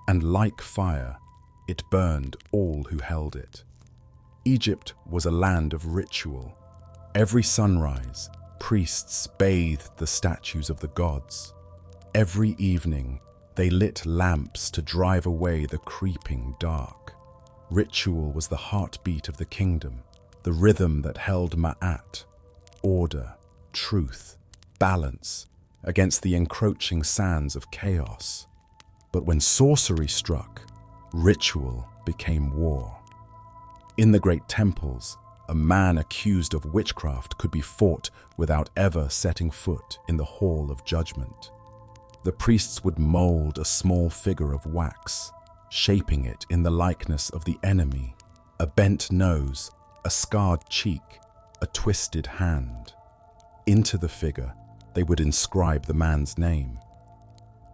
and like fire, it burned all who held it. Egypt was a land of ritual. Every sunrise, priests bathed the statues of the gods. Every evening, they lit lamps to drive away the creeping dark. Ritual was the heartbeat of the kingdom, the rhythm that held Ma'at, order, truth, balance, against the encroaching sands of chaos. But when sorcery struck, ritual became war. In the great temples, a man accused of witchcraft could be fought without ever setting foot in the hall of judgment. The priests would mold a small figure of wax, shaping it in the likeness of the enemy, a bent nose, a scarred cheek, a twisted hand. Into the figure, they would inscribe the man's name.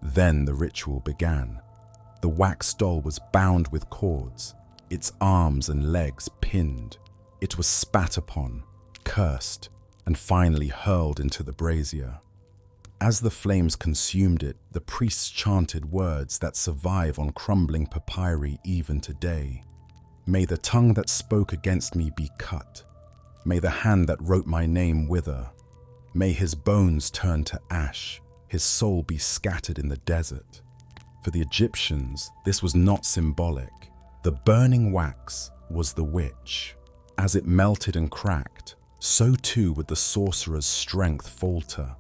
Then the ritual began. The wax doll was bound with cords, its arms and legs pinned. It was spat upon, cursed, and finally hurled into the brazier. As the flames consumed it, the priests chanted words that survive on crumbling papyri even today. May the tongue that spoke against me be cut. May the hand that wrote my name wither. May his bones turn to ash, his soul be scattered in the desert. For the Egyptians, this was not symbolic. The burning wax was the witch. As it melted and cracked, so too would the sorcerer's strength falter.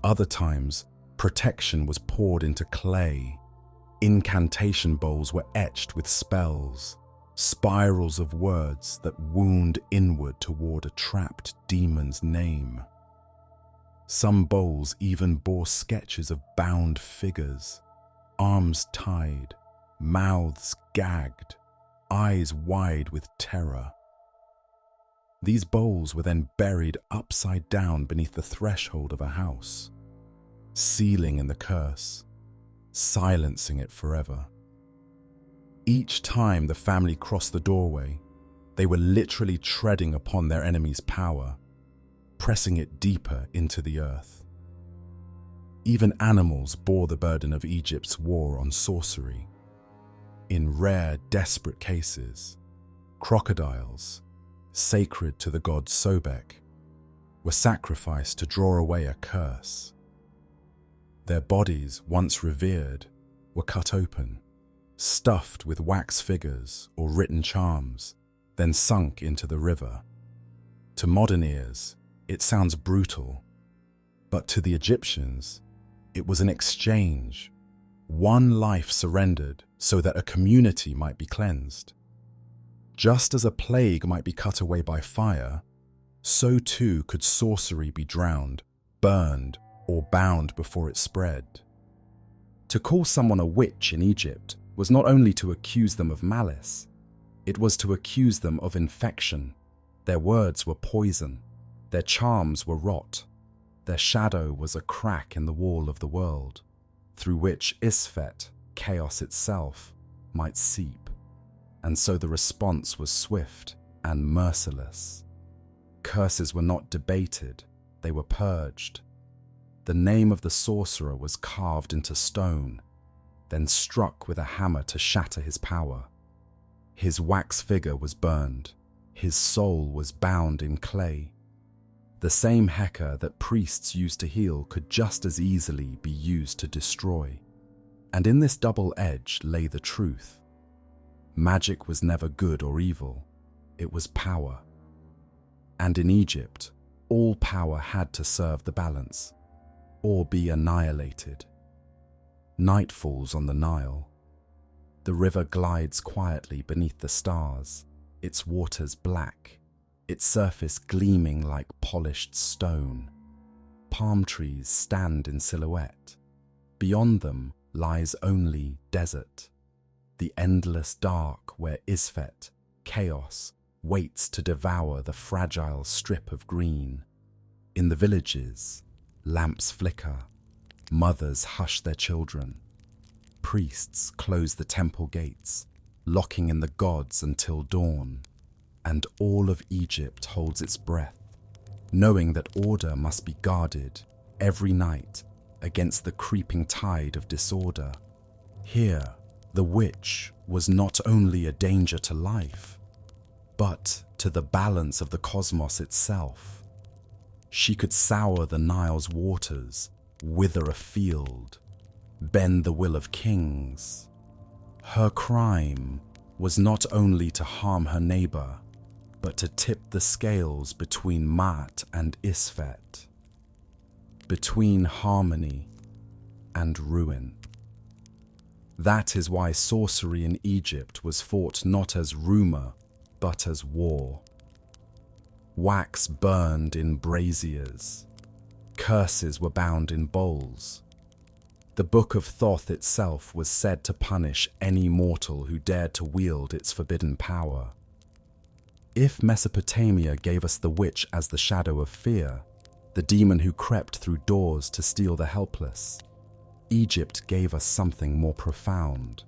Other times, protection was poured into clay. Incantation bowls were etched with spells, spirals of words that wound inward toward a trapped demon's name. Some bowls even bore sketches of bound figures, arms tied, mouths gagged, eyes wide with terror. These bowls were then buried upside down beneath the threshold of a house, sealing in the curse, silencing it forever. Each time the family crossed the doorway, they were literally treading upon their enemy's power, pressing it deeper into the earth. Even animals bore the burden of Egypt's war on sorcery. In rare, desperate cases, crocodiles, sacred to the god Sobek, were sacrificed to draw away a curse. Their bodies, once revered, were cut open, stuffed with wax figures or written charms, then sunk into the river. To modern ears, it sounds brutal, but to the Egyptians, it was an exchange. One life surrendered so that a community might be cleansed. Just as a plague might be cut away by fire, so too could sorcery be drowned, burned, or bound before it spread. To call someone a witch in Egypt was not only to accuse them of malice, it was to accuse them of infection. Their words were poison, their charms were rot, their shadow was a crack in the wall of the world, through which Isfet, chaos itself, might seep. And so the response was swift and merciless. Curses were not debated, they were purged. The name of the sorcerer was carved into stone, then struck with a hammer to shatter his power. His wax figure was burned, his soul was bound in clay. The same Heka that priests used to heal could just as easily be used to destroy. And in this double edge lay the truth. Magic was never good or evil, it was power. And in Egypt, all power had to serve the balance, or be annihilated. Night falls on the Nile. The river glides quietly beneath the stars, its waters black, its surface gleaming like polished stone. Palm trees stand in silhouette. Beyond them lies only desert, the endless dark where Isfet, chaos, waits to devour the fragile strip of green. In the villages, lamps flicker, mothers hush their children. Priests close the temple gates, locking in the gods until dawn. And all of Egypt holds its breath, knowing that order must be guarded every night against the creeping tide of disorder. Here, the witch was not only a danger to life, but to the balance of the cosmos itself. She could sour the Nile's waters, wither a field, bend the will of kings. Her crime was not only to harm her neighbor, but to tip the scales between Maat and Isfet, between harmony and ruin. That is why sorcery in Egypt was fought not as rumor, but as war. Wax burned in braziers. Curses were bound in bowls. The Book of Thoth itself was said to punish any mortal who dared to wield its forbidden power. If Mesopotamia gave us the witch as the shadow of fear, the demon who crept through doors to steal the helpless, Egypt gave us something more profound.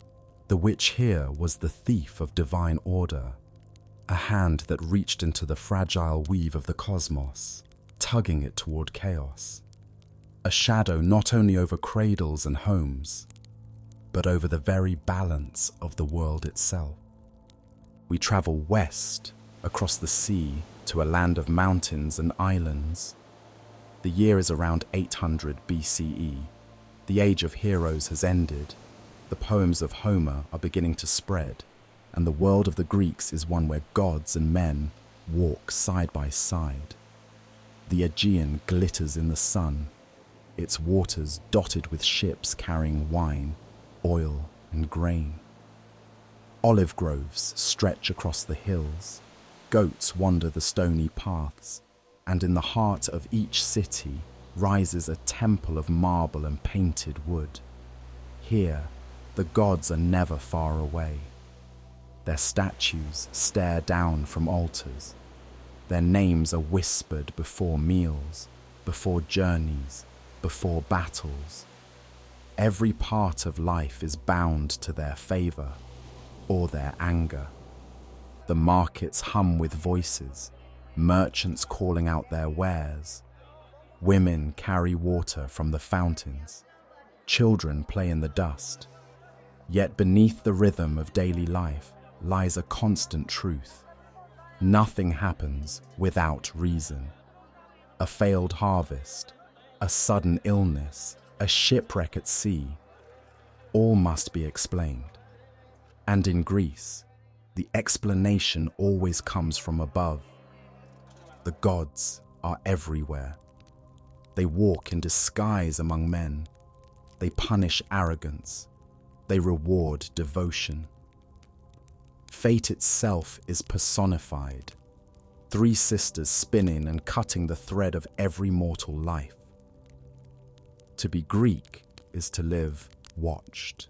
The witch here was the thief of divine order, a hand that reached into the fragile weave of the cosmos, tugging it toward chaos. A shadow not only over cradles and homes, but over the very balance of the world itself. We travel west, across the sea, to a land of mountains and islands. The year is around 800 BCE. The age of heroes has ended. The poems of Homer are beginning to spread, and the world of the Greeks is one where gods and men walk side by side. The Aegean glitters in the sun, its waters dotted with ships carrying wine, oil, and grain. Olive groves stretch across the hills, goats wander the stony paths, and in the heart of each city rises a temple of marble and painted wood. Here, the gods are never far away. Their statues stare down from altars, Their names are whispered before meals, before journeys, before battles. Every part of life is bound to their favor or their anger. The markets hum with voices, merchants calling out their wares. Women carry water from the fountains. Children play in the dust. Yet beneath the rhythm of daily life lies a constant truth. Nothing happens without reason. A failed harvest, a sudden illness, a shipwreck at sea, all must be explained. And in Greece, the explanation always comes from above. The gods are everywhere. They walk in disguise among men. They punish arrogance. They reward devotion. Fate itself is personified. Three sisters spinning and cutting the thread of every mortal life. To be Greek is to live watched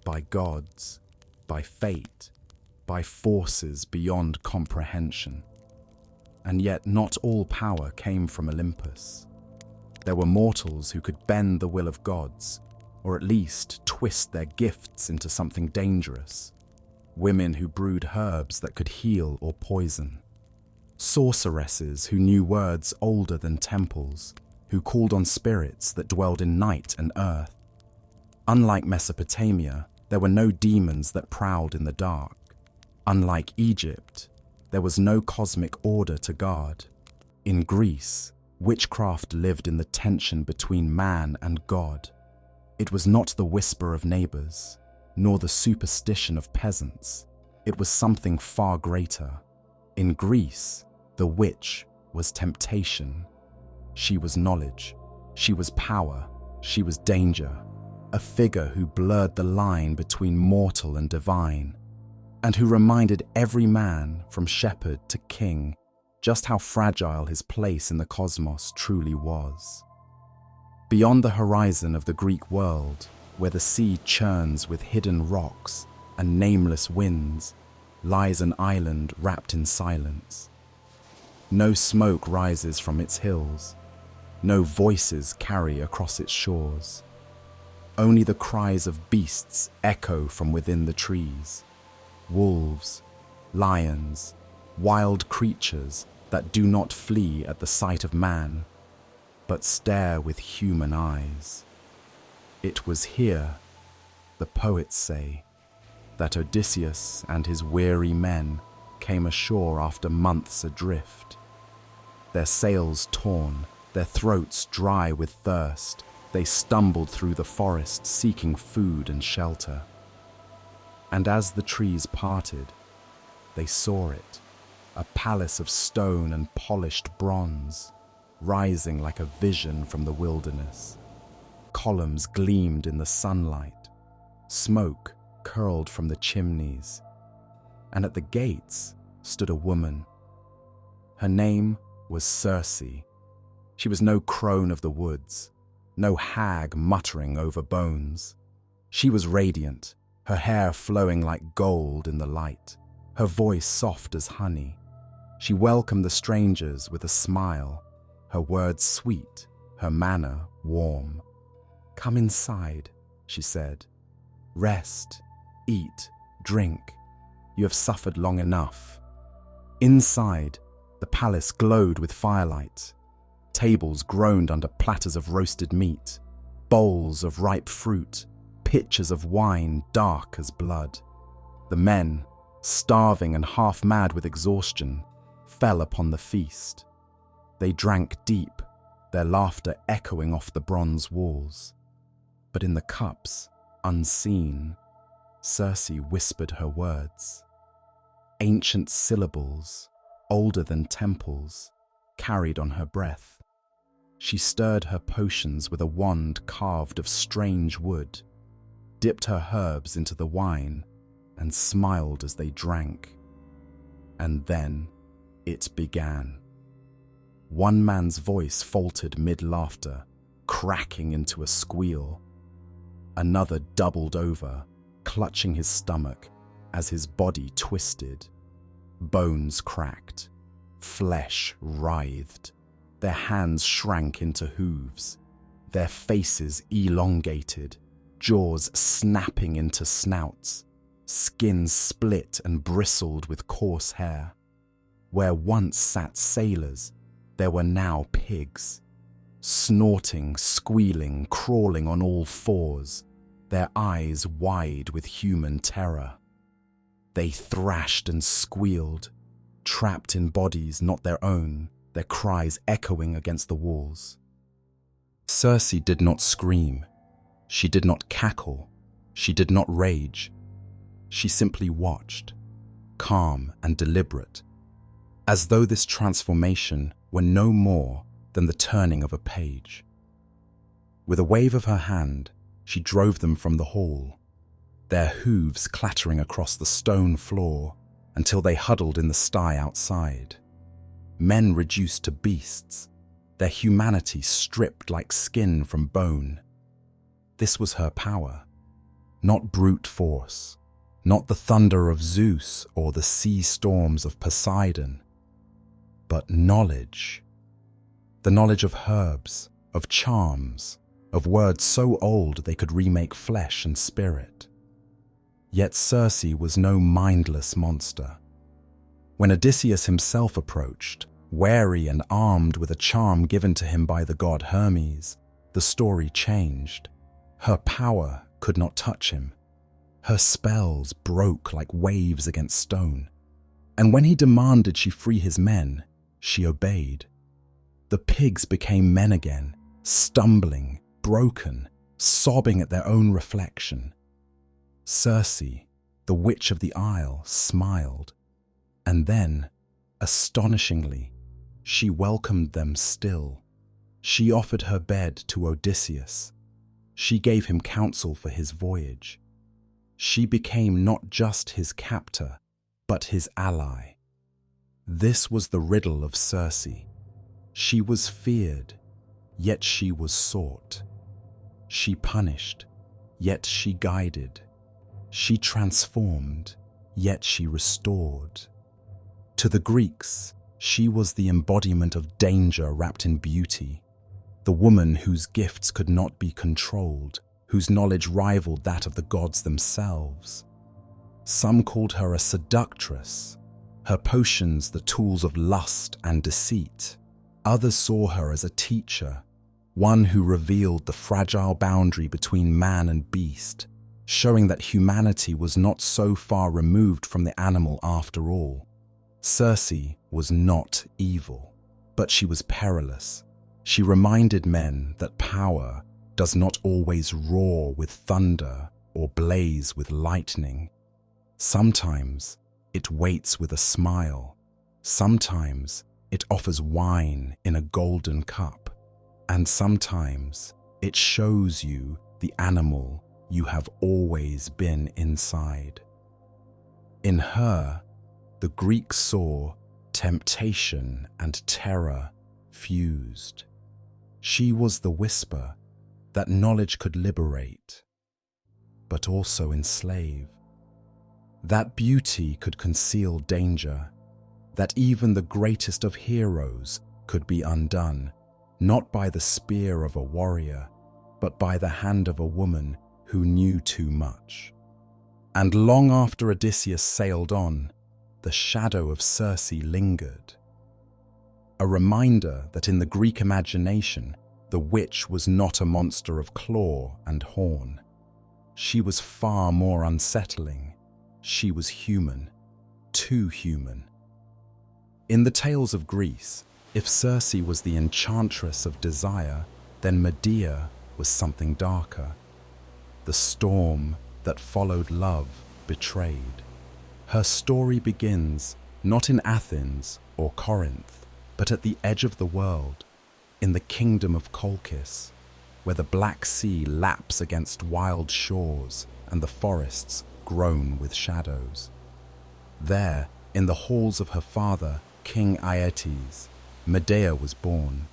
by gods, by fate, by forces beyond comprehension. And yet not all power came from Olympus. There were mortals who could bend the will of gods, or at least twist their gifts into something dangerous. Women who brewed herbs that could heal or poison. Sorceresses who knew words older than temples, who called on spirits that dwelled in night and earth. Unlike Mesopotamia, there were no demons that prowled in the dark. Unlike Egypt, there was no cosmic order to guard. In Greece, witchcraft lived in the tension between man and God. It was not the whisper of neighbours, nor the superstition of peasants. It was something far greater. In Greece, the witch was temptation. She was knowledge. She was power. She was danger. A figure who blurred the line between mortal and divine, and who reminded every man, from shepherd to king, just how fragile his place in the cosmos truly was. Beyond the horizon of the Greek world, where the sea churns with hidden rocks and nameless winds, lies an island wrapped in silence. No smoke rises from its hills. No voices carry across its shores. Only the cries of beasts echo from within the trees. Wolves, lions, wild creatures that do not flee at the sight of man, but stare with human eyes. It was here, the poets say, that Odysseus and his weary men came ashore after months adrift. Their sails torn, their throats dry with thirst, they stumbled through the forest seeking food and shelter. And as the trees parted, they saw it, a palace of stone and polished bronze, rising like a vision from the wilderness. Columns gleamed in the sunlight, smoke curled from the chimneys, and at the gates stood a woman. Her name was Circe. She was no crone of the woods, no hag muttering over bones. She was radiant, her hair flowing like gold in the light, her voice soft as honey. She welcomed the strangers with a smile, her words sweet, her manner warm. "Come inside," she said. "Rest, eat, drink. You have suffered long enough." Inside, the palace glowed with firelight. Tables groaned under platters of roasted meat, bowls of ripe fruit, pitchers of wine dark as blood. The men, starving and half mad with exhaustion, fell upon the feast. They drank deep, their laughter echoing off the bronze walls. But in the cups, unseen, Circe whispered her words. Ancient syllables, older than temples, carried on her breath. She stirred her potions with a wand carved of strange wood, dipped her herbs into the wine, and smiled as they drank. And then it began. One man's voice faltered mid-laughter, cracking into a squeal. Another doubled over, clutching his stomach as his body twisted. Bones cracked, Flesh writhed. Their hands shrank into hooves. Their faces elongated, jaws snapping into snouts. Skin split and bristled with coarse hair. Where once sat sailors, there were now pigs. Snorting, squealing, crawling on all fours, their eyes wide with human terror. They thrashed and squealed, trapped in bodies not their own, their cries echoing against the walls. Circe did not scream. She did not cackle. She did not rage. She simply watched, calm and deliberate, as though this transformation were no more than the turning of a page. With a wave of her hand, she drove them from the hall, their hooves clattering across the stone floor until they huddled in the sty outside. Men reduced to beasts, their humanity stripped like skin from bone. This was her power, not brute force, not the thunder of Zeus or the sea storms of Poseidon, but knowledge. The knowledge of herbs, of charms, of words so old they could remake flesh and spirit. Yet Circe was no mindless monster. When Odysseus himself approached, wary and armed with a charm given to him by the god Hermes, the story changed. Her power could not touch him. Her spells broke like waves against stone. And when he demanded she free his men, she obeyed. The pigs became men again, stumbling, broken, sobbing at their own reflection. Circe, the witch of the isle, smiled, and then, astonishingly, she welcomed them still. She offered her bed to Odysseus. She gave him counsel for his voyage. She became not just his captor, but his ally. This was the riddle of Circe. She was feared, yet she was sought. She punished, yet she guided. She transformed, yet she restored. To the Greeks, she was the embodiment of danger wrapped in beauty, the woman whose gifts could not be controlled, whose knowledge rivaled that of the gods themselves. Some called her a seductress, her potions the tools of lust and deceit. Others saw her as a teacher, one who revealed the fragile boundary between man and beast, showing that humanity was not so far removed from the animal after all. Circe was not evil, but she was perilous. She reminded men that power does not always roar with thunder or blaze with lightning. Sometimes it waits with a smile. Sometimes it offers wine in a golden cup. And sometimes it shows you the animal you have always been inside. In her, the Greeks saw temptation and terror fused. She was the whisper that knowledge could liberate, but also enslave. That beauty could conceal danger, that even the greatest of heroes could be undone, not by the spear of a warrior, but by the hand of a woman who knew too much. And long after Odysseus sailed on, the shadow of Circe lingered. A reminder that in the Greek imagination, the witch was not a monster of claw and horn. She was far more unsettling. She was human, too human. In the tales of Greece, if Circe was the enchantress of desire, then Medea was something darker. The storm that followed love betrayed. Her story begins not in Athens or Corinth, but at the edge of the world, in the kingdom of Colchis, where the Black Sea laps against wild shores and the forests groan with shadows. There, in the halls of her father, King Aeetes, Medea was born.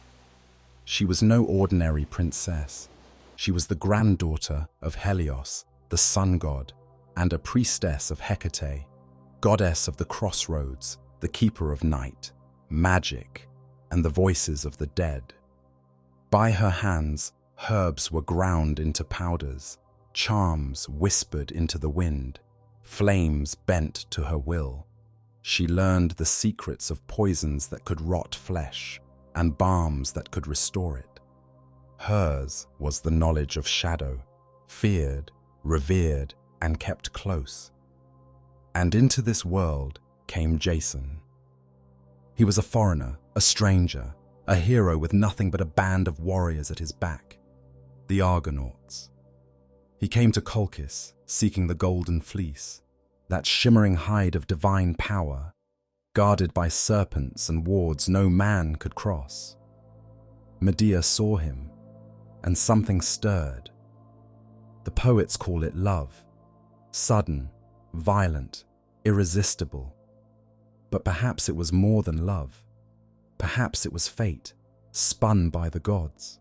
She was no ordinary princess. She was the granddaughter of Helios, the sun god, and a priestess of Hecate, goddess of the crossroads, the keeper of night. magic, and the voices of the dead. By her hands, herbs were ground into powders, charms whispered into the wind, flames bent to her will. She learned the secrets of poisons that could rot flesh and balms that could restore it. Hers was the knowledge of shadow, feared, revered, and kept close. And into this world came Jason. He was a foreigner, a stranger, a hero with nothing but a band of warriors at his back, the Argonauts. He came to Colchis, seeking the golden fleece, that shimmering hide of divine power, guarded by serpents and wards no man could cross. Medea saw him, and something stirred. The poets call it love, sudden, violent, irresistible. But perhaps it was more than love. Perhaps it was fate, spun by the gods.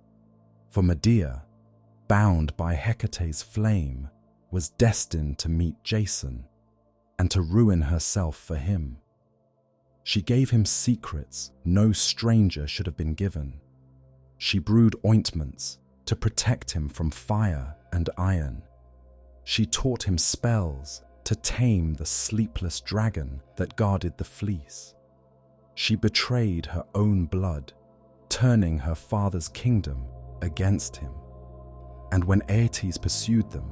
For Medea, bound by Hecate's flame, was destined to meet Jason and to ruin herself for him. She gave him secrets no stranger should have been given. She brewed ointments to protect him from fire and iron. She taught him spells to tame the sleepless dragon that guarded the fleece. She betrayed her own blood, turning her father's kingdom against him. And when Aeetes pursued them,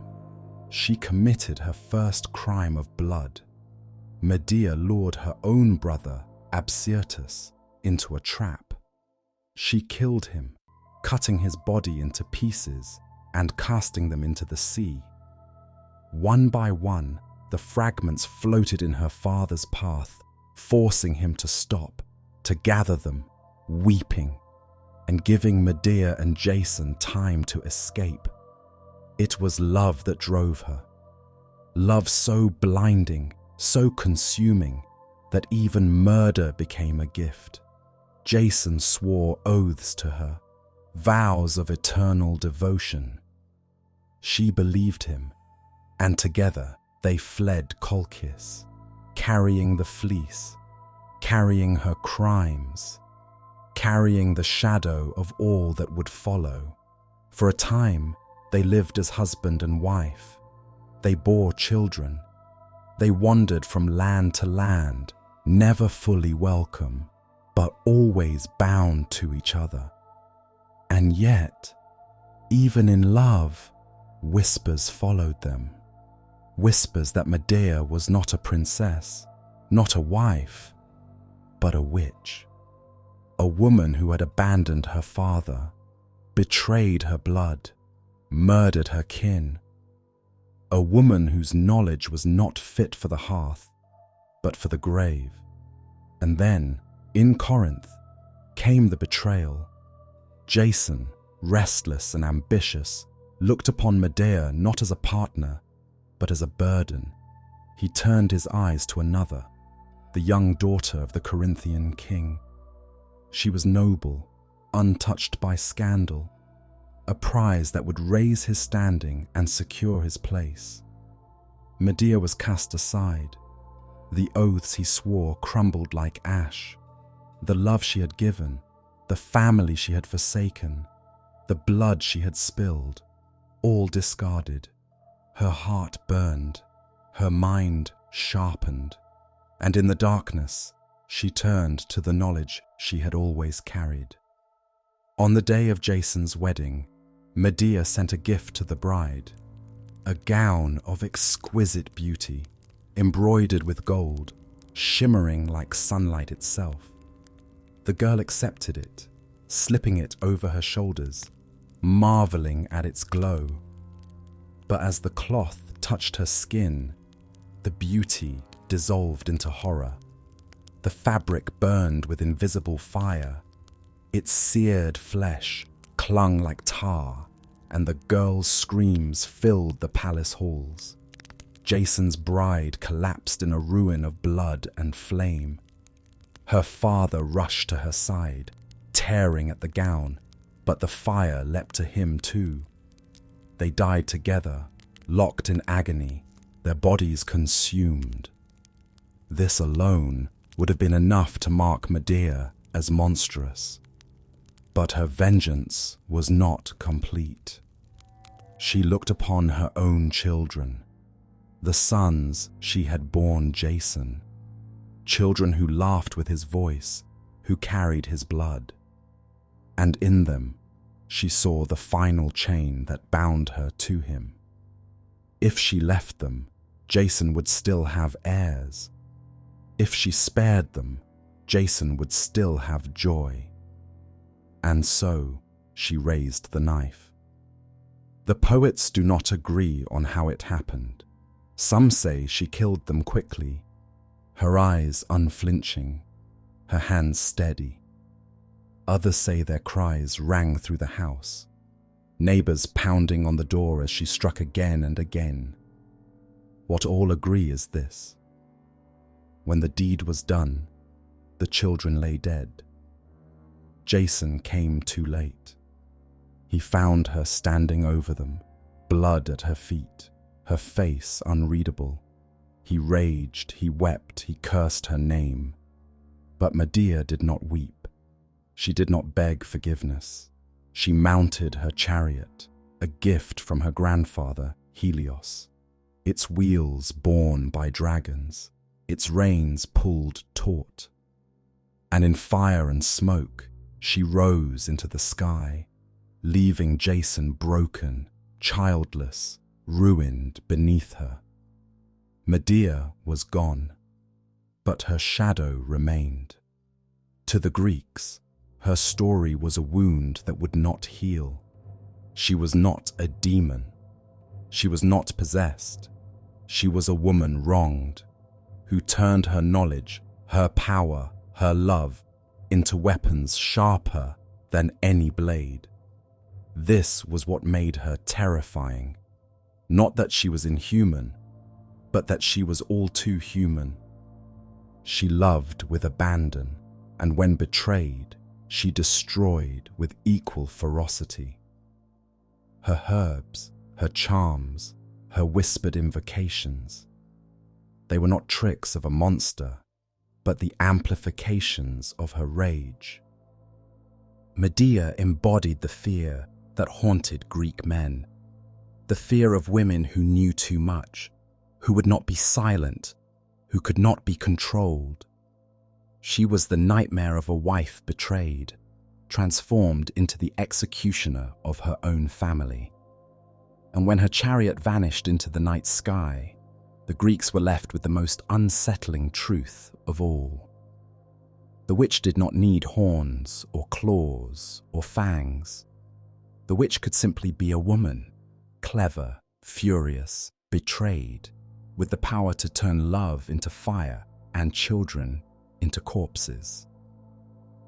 she committed her first crime of blood. Medea lured her own brother, Absyrtus, into a trap. She killed him, cutting his body into pieces and casting them into the sea. One by one, the fragments floated in her father's path, forcing him to stop, to gather them, weeping, and giving Medea and Jason time to escape. It was love that drove her. Love so blinding, so consuming, that even murder became a gift. Jason swore oaths to her, vows of eternal devotion. She believed him, and together they fled Colchis, carrying the fleece, carrying her crimes, carrying the shadow of all that would follow. For a time, they lived as husband and wife. They bore children. They wandered from land to land, never fully welcome, but always bound to each other. And yet, even in love, whispers followed them. Whispers that Medea was not a princess, not a wife, but a witch. A woman who had abandoned her father, betrayed her blood, murdered her kin. A woman whose knowledge was not fit for the hearth, but for the grave. And then, in Corinth, came the betrayal. Jason, restless and ambitious, looked upon Medea not as a partner, but as a burden. He turned his eyes to another, the young daughter of the Corinthian king. She was noble, untouched by scandal, a prize that would raise his standing and secure his place. Medea was cast aside. The oaths he swore crumbled like ash. The love she had given, the family she had forsaken, the blood she had spilled, all discarded. Her heart burned, her mind sharpened, and in the darkness, she turned to the knowledge she had always carried. On the day of Jason's wedding, Medea sent a gift to the bride, a gown of exquisite beauty, embroidered with gold, shimmering like sunlight itself. The girl accepted it, slipping it over her shoulders, marveling at its glow. But as the cloth touched her skin, the beauty dissolved into horror. The fabric burned with invisible fire. Its seared flesh clung like tar, and the girl's screams filled the palace halls. Jason's bride collapsed in a ruin of blood and flame. Her father rushed to her side, tearing at the gown, but the fire leapt to him too. They died together, locked in agony, their bodies consumed. This alone would have been enough to mark Medea as monstrous. But her vengeance was not complete. She looked upon her own children, the sons she had borne Jason, children who laughed with his voice, who carried his blood. And in them, she saw the final chain that bound her to him. If she left them, Jason would still have heirs. If she spared them, Jason would still have joy. And so she raised the knife. The poets do not agree on how it happened. Some say she killed them quickly, her eyes unflinching, her hands steady. Others say their cries rang through the house, neighbours pounding on the door as she struck again and again. What all agree is this: when the deed was done, the children lay dead. Jason came too late. He found her standing over them, blood at her feet, her face unreadable. He raged, he wept, he cursed her name. But Medea did not weep. She did not beg forgiveness. She mounted her chariot, a gift from her grandfather, Helios, its wheels borne by dragons, its reins pulled taut. And in fire and smoke, she rose into the sky, leaving Jason broken, childless, ruined beneath her. Medea was gone, but her shadow remained. To the Greeks, her story was a wound that would not heal. She was not a demon. She was not possessed. She was a woman wronged, who turned her knowledge, her power, her love, into weapons sharper than any blade. This was what made her terrifying. Not that she was inhuman, but that she was all too human. She loved with abandon, and when betrayed, she destroyed with equal ferocity. Her herbs, her charms, her whispered invocations, they were not tricks of a monster, but the amplifications of her rage. Medea embodied the fear that haunted Greek men, the fear of women who knew too much, who would not be silent, who could not be controlled. She was the nightmare of a wife betrayed, transformed into the executioner of her own family. And when her chariot vanished into the night sky, the Greeks were left with the most unsettling truth of all. The witch did not need horns or claws or fangs. The witch could simply be a woman, clever, furious, betrayed, with the power to turn love into fire and children into corpses.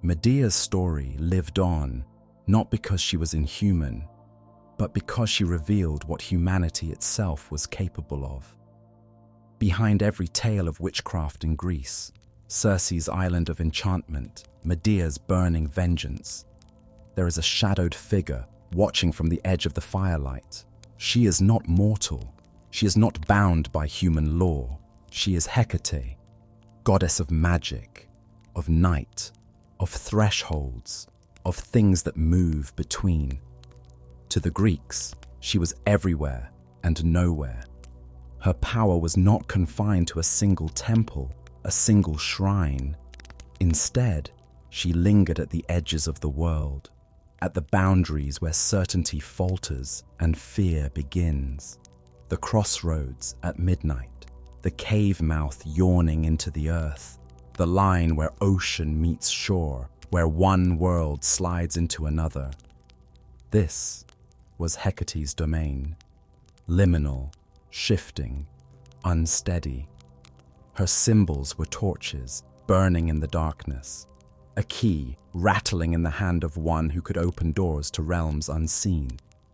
Medea's story lived on, not because she was inhuman, but because she revealed what humanity itself was capable of. Behind every tale of witchcraft in Greece, Circe's island of enchantment, Medea's burning vengeance, there is a shadowed figure watching from the edge of the firelight. She is not mortal. She is not bound by human law. She is Hecate, goddess of magic, of night, of thresholds, of things that move between. To the Greeks, she was everywhere and nowhere. Her power was not confined to a single temple, a single shrine. Instead, she lingered at the edges of the world, at the boundaries where certainty falters and fear begins. The crossroads at midnight, the cave mouth yawning into the earth, the line where ocean meets shore, where one world slides into another. This was Hecate's domain, liminal, shifting, unsteady. Her symbols were torches burning in the darkness, a key rattling in the hand of one who could open doors to realms unseen,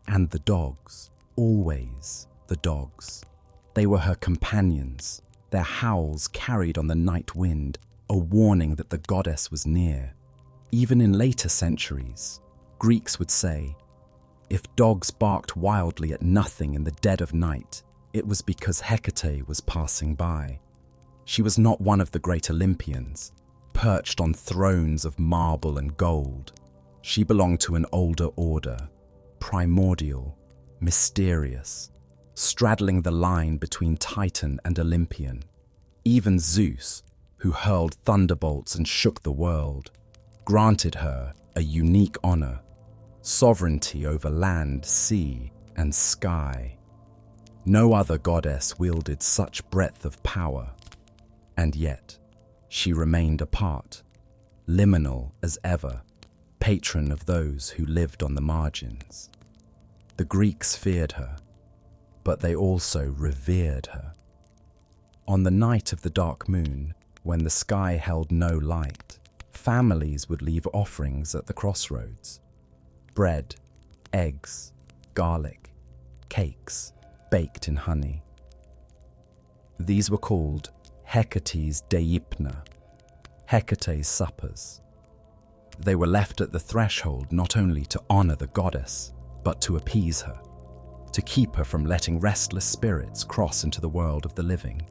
and the dogs, always the dogs. They were her companions, their howls carried on the night wind, a warning that the goddess was near. Even in later centuries, Greeks would say, if dogs barked wildly at nothing in the dead of night, it was because Hecate was passing by. She was not one of the great Olympians, perched on thrones of marble and gold. She belonged to an older order, primordial, mysterious, straddling the line between Titan and Olympian. Even Zeus, who hurled thunderbolts and shook the world, granted her a unique honor, sovereignty over land, sea, and sky. No other goddess wielded such breadth of power, and yet she remained apart, liminal as ever, patron of those who lived on the margins. The Greeks feared her, but they also revered her. On the night of the dark moon, when the sky held no light, families would leave offerings at the crossroads. Bread, eggs, garlic, cakes baked in honey. These were called Hecate's deipna, Hecate's suppers. They were left at the threshold not only to honor the goddess, but to appease her, to keep her from letting restless spirits cross into the world of the living.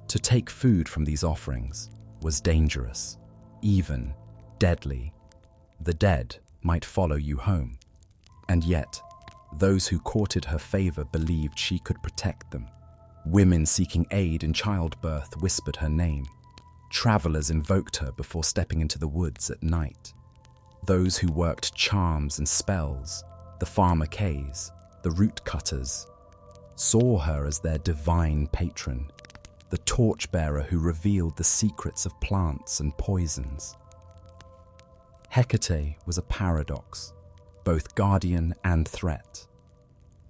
To take food from these offerings was dangerous, even deadly. The dead might follow you home, and yet those who courted her favor believed she could protect them. Women seeking aid in childbirth whispered her name. Travelers invoked her before stepping into the woods at night. Those who worked charms and spells, the pharmakees, the root cutters, saw her as their divine patron, the torchbearer who revealed the secrets of plants and poisons. Hecate was a paradox, both guardian and threat.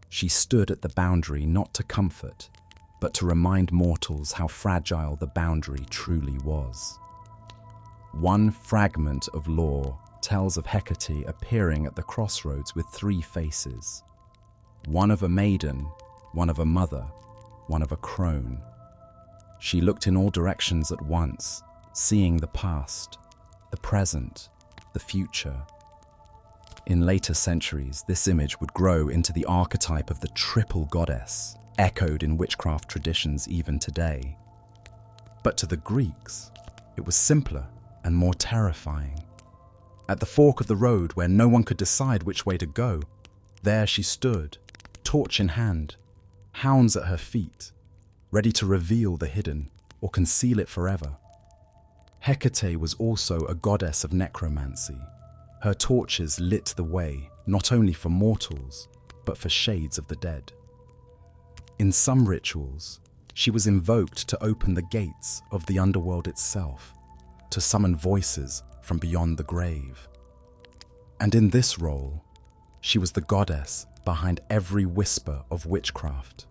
She stood at the boundary not to comfort, but to remind mortals how fragile the boundary truly was. One fragment of lore tells of Hecate appearing at the crossroads with 3 faces: one of a maiden, one of a mother, one of a crone. She looked in all directions at once, seeing the past, the present, the future. In later centuries, this image would grow into the archetype of the triple goddess, echoed in witchcraft traditions even today. But to the Greeks, it was simpler and more terrifying. At the fork of the road where no one could decide which way to go, there she stood, torch in hand, hounds at her feet, ready to reveal the hidden or conceal it forever. Hecate was also a goddess of necromancy. Her torches lit the way not only for mortals, but for shades of the dead. In some rituals, she was invoked to open the gates of the underworld itself, to summon voices from beyond the grave. And in this role, she was the goddess behind every whisper of witchcraft.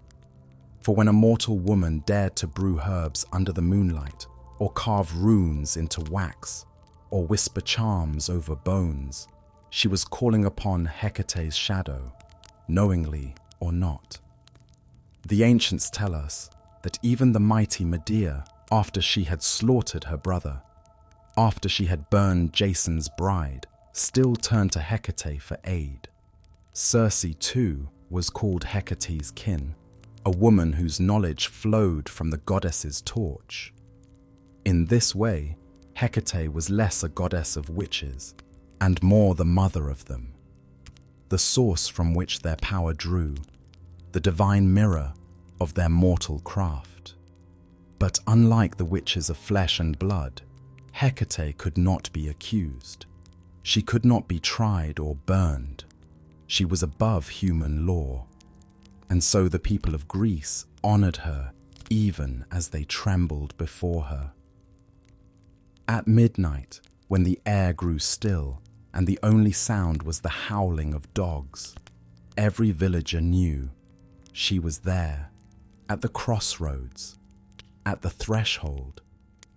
For when a mortal woman dared to brew herbs under the moonlight, or carve runes into wax, or whisper charms over bones, she was calling upon Hecate's shadow, knowingly or not. The ancients tell us that even the mighty Medea, after she had slaughtered her brother, after she had burned Jason's bride, still turned to Hecate for aid. Circe, too, was called Hecate's kin, a woman whose knowledge flowed from the goddess's torch. In this way, Hecate was less a goddess of witches and more the mother of them, the source from which their power drew, the divine mirror of their mortal craft. But unlike the witches of flesh and blood, Hecate could not be accused. She could not be tried or burned. She was above human law. And so the people of Greece honored her even as they trembled before her. At midnight, when the air grew still and the only sound was the howling of dogs, every villager knew she was there, at the crossroads, at the threshold,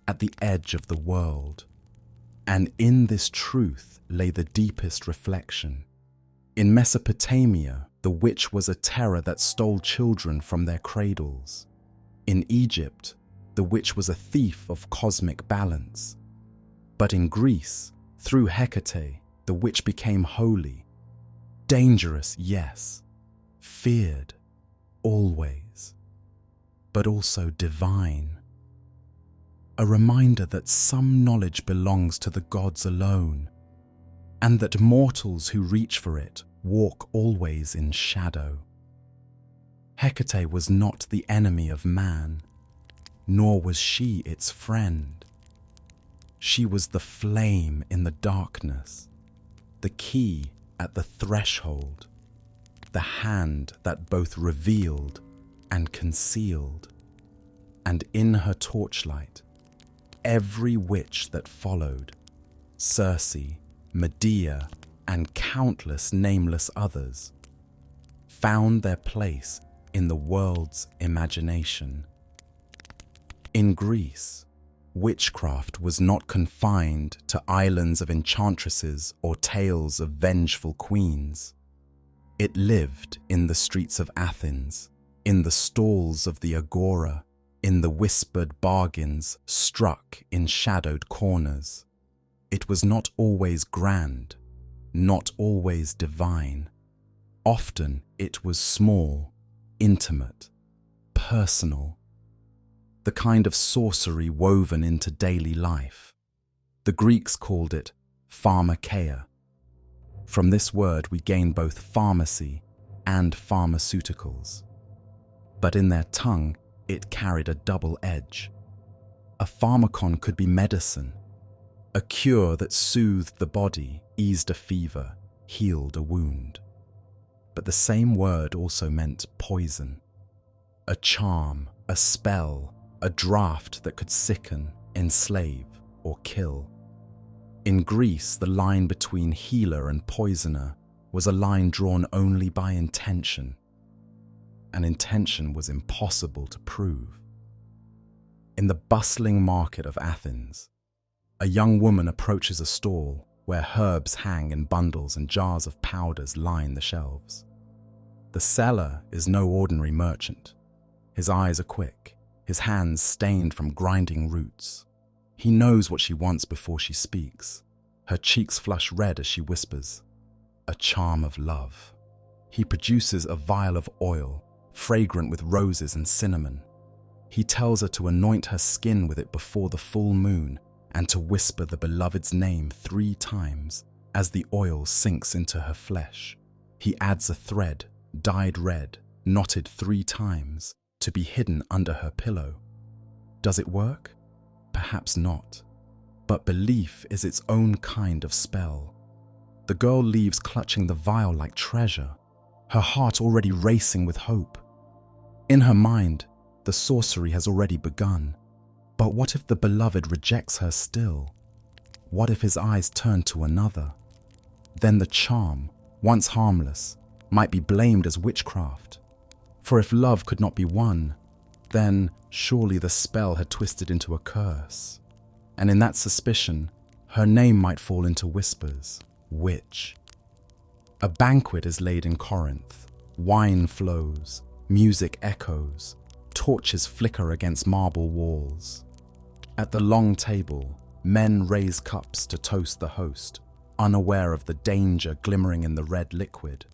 at the edge of the world. And in this truth lay the deepest reflection. In Mesopotamia, the witch was a terror that stole children from their cradles. In Egypt, the witch was a thief of cosmic balance. But in Greece, through Hecate, the witch became holy. Dangerous, yes. Feared, always. But also divine. a reminder that some knowledge belongs to the gods alone, and that mortals who reach for it walk always in shadow. Hecate was not the enemy of man, nor was she its friend. She was the flame in the darkness, the key at the threshold, the hand that both revealed and concealed. And in her torchlight, every witch that followed, Circe, Medea, and countless nameless others, found their place in the world's imagination. In Greece, witchcraft was not confined to islands of enchantresses or tales of vengeful queens. It lived in the streets of Athens, in the stalls of the agora, in the whispered bargains struck in shadowed corners. It was not always grand, not always divine. Often it was small, intimate, personal. The kind of sorcery woven into daily life. The Greeks called it pharmakeia. From this word we gain both pharmacy and pharmaceuticals. But in their tongue, it carried a double edge. A pharmakon could be medicine, a cure that soothed the body, eased a fever, healed a wound. But the same word also meant poison, a charm, a spell, a draught that could sicken, enslave, or kill. In Greece, the line between healer and poisoner was a line drawn only by intention. And intention was impossible to prove. In the bustling market of Athens, a young woman approaches a stall where herbs hang in bundles and jars of powders line the shelves. The seller is no ordinary merchant. His eyes are quick, his hands stained from grinding roots. He knows what she wants before she speaks. Her cheeks flush red as she whispers, "A charm of love." He produces a vial of oil, fragrant with roses and cinnamon. He tells her to anoint her skin with it before the full moon and to whisper the beloved's name 3 times as the oil sinks into her flesh. He adds a thread, dyed red, knotted 3 times, to be hidden under her pillow. Does it work? Perhaps not. But belief is its own kind of spell. The girl leaves clutching the vial like treasure, her heart already racing with hope. In her mind, the sorcery has already begun. But what if the beloved rejects her still? What if his eyes turn to another? Then the charm, once harmless, might be blamed as witchcraft. For if love could not be won, then surely the spell had twisted into a curse. And in that suspicion, her name might fall into whispers, witch. A banquet is laid in Corinth, wine flows, music echoes, torches flicker against marble walls. At the long table, men raise cups to toast the host, unaware of the danger glimmering in the red liquid.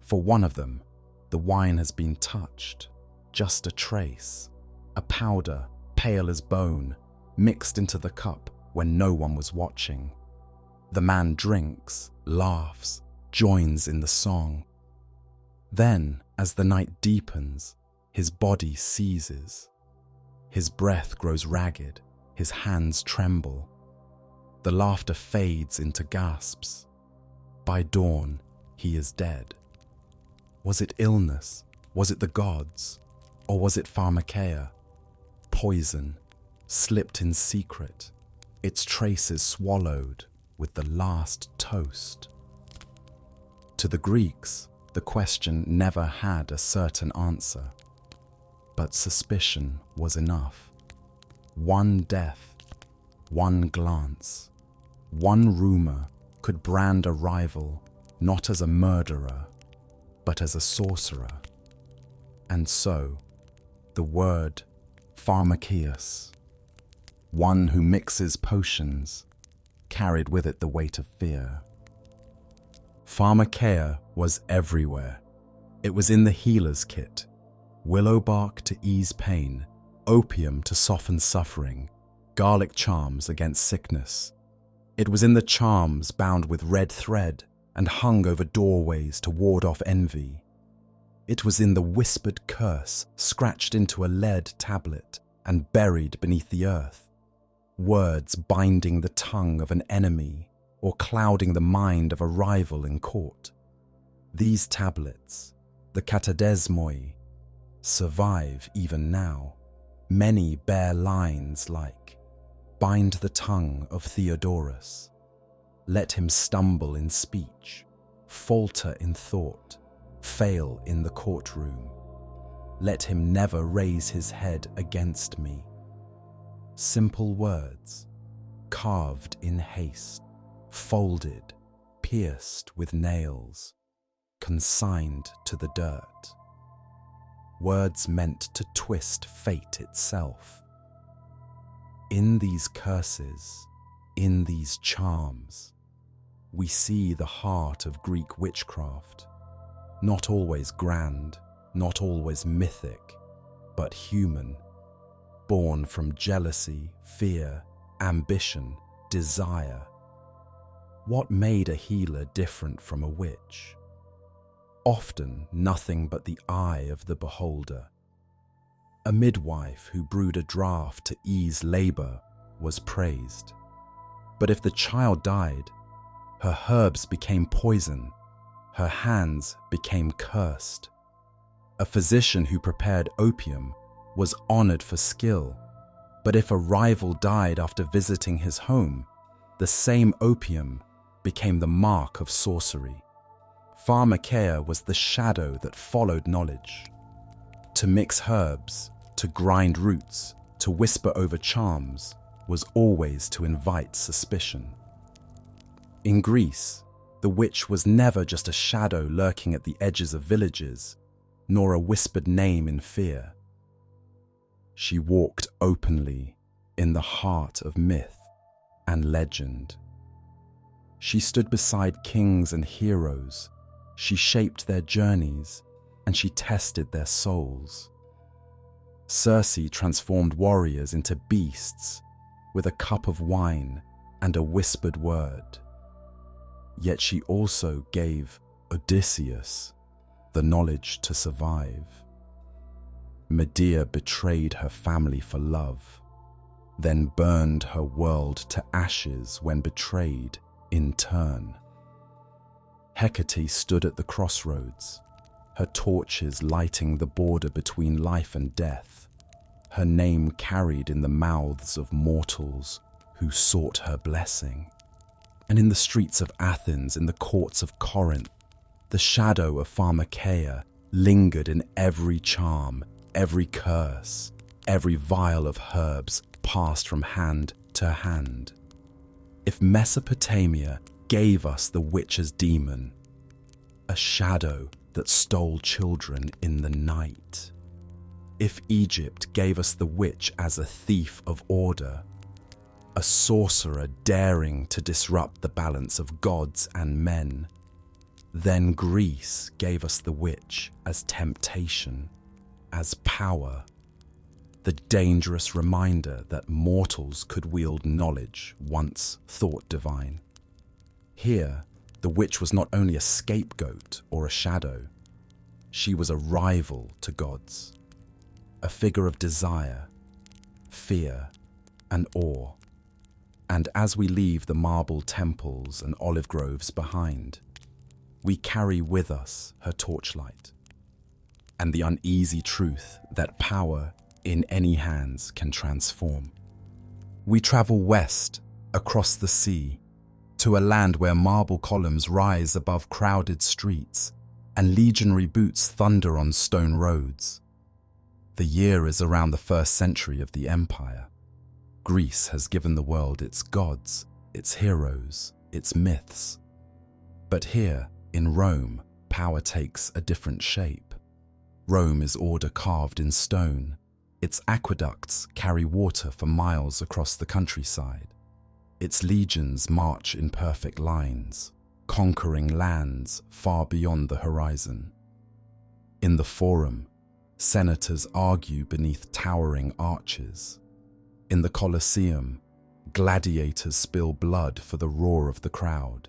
For one of them, the wine has been touched, just a trace, a powder, pale as bone, mixed into the cup when no one was watching. The man drinks, laughs, joins in the song. Then, as the night deepens, his body seizes. His breath grows ragged, his hands tremble. The laughter fades into gasps. By dawn, he is dead. Was it illness? Was it the gods? Or was it pharmakeia? Poison, slipped in secret, its traces swallowed with the last toast. To the Greeks, the question never had a certain answer. But suspicion was enough. One death, one glance, one rumor could brand a rival not as a murderer, but as a sorcerer. And so, the word pharmakeus, one who mixes potions, carried with it the weight of fear. Pharmakeia was everywhere. It was in the healer's kit, willow bark to ease pain, opium to soften suffering, garlic charms against sickness. It was in the charms bound with red thread and hung over doorways to ward off envy. It was in the whispered curse scratched into a lead tablet and buried beneath the earth, words binding the tongue of an enemy or clouding the mind of a rival in court. These tablets, the katadesmoi, survive even now. Many bear lines like, "Bind the tongue of Theodorus. Let him stumble in speech, falter in thought, fail in the courtroom. Let him never raise his head against me." Simple words, carved in haste, folded, pierced with nails, consigned to the dirt. Words meant to twist fate itself. In these curses, in these charms, we see the heart of Greek witchcraft, not always grand, not always mythic, but human, born from jealousy, fear, ambition, desire. What made a healer different from a witch? Often nothing but the eye of the beholder. A midwife who brewed a draught to ease labor was praised. But if the child died, her herbs became poison, her hands became cursed. A physician who prepared opium was honored for skill, but if a rival died after visiting his home, the same opium became the mark of sorcery. Pharmakeia was the shadow that followed knowledge. To mix herbs, to grind roots, to whisper over charms was always to invite suspicion. In Greece, the witch was never just a shadow lurking at the edges of villages, nor a whispered name in fear. She walked openly in the heart of myth and legend. She stood beside kings and heroes. She shaped their journeys, and she tested their souls. Circe transformed warriors into beasts with a cup of wine and a whispered word. Yet she also gave Odysseus the knowledge to survive. Medea betrayed her family for love, then burned her world to ashes when betrayed in turn. Hecate stood at the crossroads, her torches lighting the border between life and death, her name carried in the mouths of mortals who sought her blessing. And in the streets of Athens, in the courts of Corinth, the shadow of Pharmakeia lingered in every charm, every curse, every vial of herbs passed from hand to hand. If Mesopotamia gave us the witch's demon, a shadow that stole children in the night, if Egypt gave us the witch as a thief of order, a sorcerer daring to disrupt the balance of gods and men, then Greece gave us the witch as temptation, as power, the dangerous reminder that mortals could wield knowledge once thought divine. Here, the witch was not only a scapegoat or a shadow, she was a rival to gods, a figure of desire, fear, and awe. And as we leave the marble temples and olive groves behind, we carry with us her torchlight and the uneasy truth that power in any hands can transform. We travel west, across the sea, to a land where marble columns rise above crowded streets and legionary boots thunder on stone roads. The year is around the 1st century of the empire. Greece has given the world its gods, its heroes, its myths. But here, in Rome, power takes a different shape. Rome is order carved in stone. Its aqueducts carry water for miles across the countryside. Its legions march in perfect lines, conquering lands far beyond the horizon. In the Forum, senators argue beneath towering arches. In the Colosseum, gladiators spill blood for the roar of the crowd.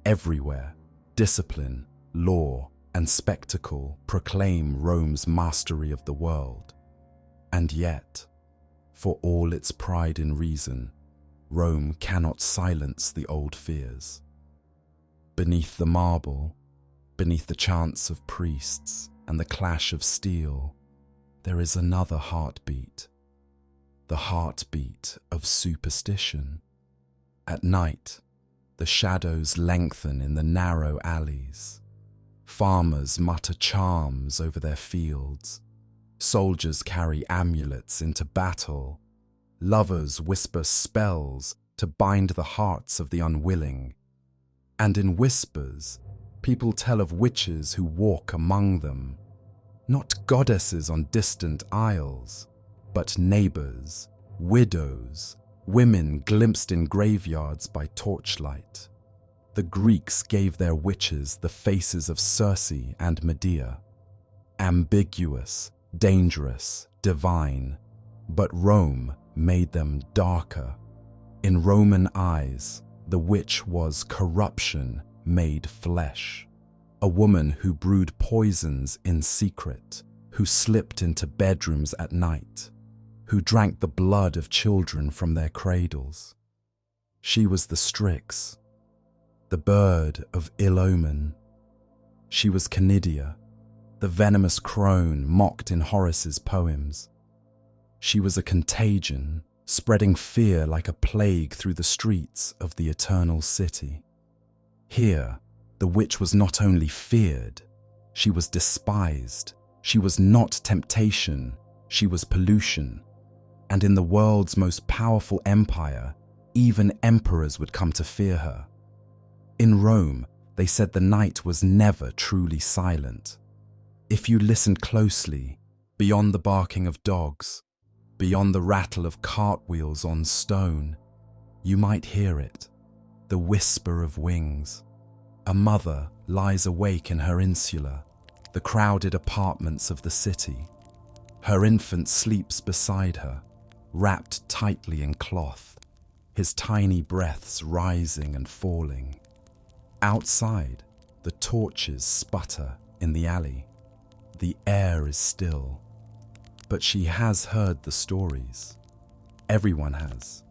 Everywhere, discipline, law, and spectacle proclaim Rome's mastery of the world. And yet, for all its pride in reason, Rome cannot silence the old fears. Beneath the marble, beneath the chants of priests and the clash of steel, there is another heartbeat, the heartbeat of superstition. At night, the shadows lengthen in the narrow alleys. Farmers mutter charms over their fields. Soldiers carry amulets into battle. Lovers whisper spells to bind the hearts of the unwilling. And in whispers, people tell of witches who walk among them. Not goddesses on distant isles, but neighbours, widows, women glimpsed in graveyards by torchlight. The Greeks gave their witches the faces of Circe and Medea. Ambiguous, dangerous, divine, but Rome made them darker. In Roman eyes, the witch was corruption made flesh. A woman who brewed poisons in secret, who slipped into bedrooms at night, who drank the blood of children from their cradles. She was the Strix, the bird of ill omen. She was Canidia, the venomous crone mocked in Horace's poems. She was a contagion, spreading fear like a plague through the streets of the eternal city. Here, the witch was not only feared, she was despised. She was not temptation, she was pollution. And in the world's most powerful empire, even emperors would come to fear her. In Rome, they said the night was never truly silent. If you listened closely, beyond the barking of dogs, beyond the rattle of cartwheels on stone, you might hear it, the whisper of wings. A mother lies awake in her insula, the crowded apartments of the city. Her infant sleeps beside her, wrapped tightly in cloth, his tiny breaths rising and falling. Outside, the torches sputter in the alley. The air is still. But she has heard the stories. Everyone has.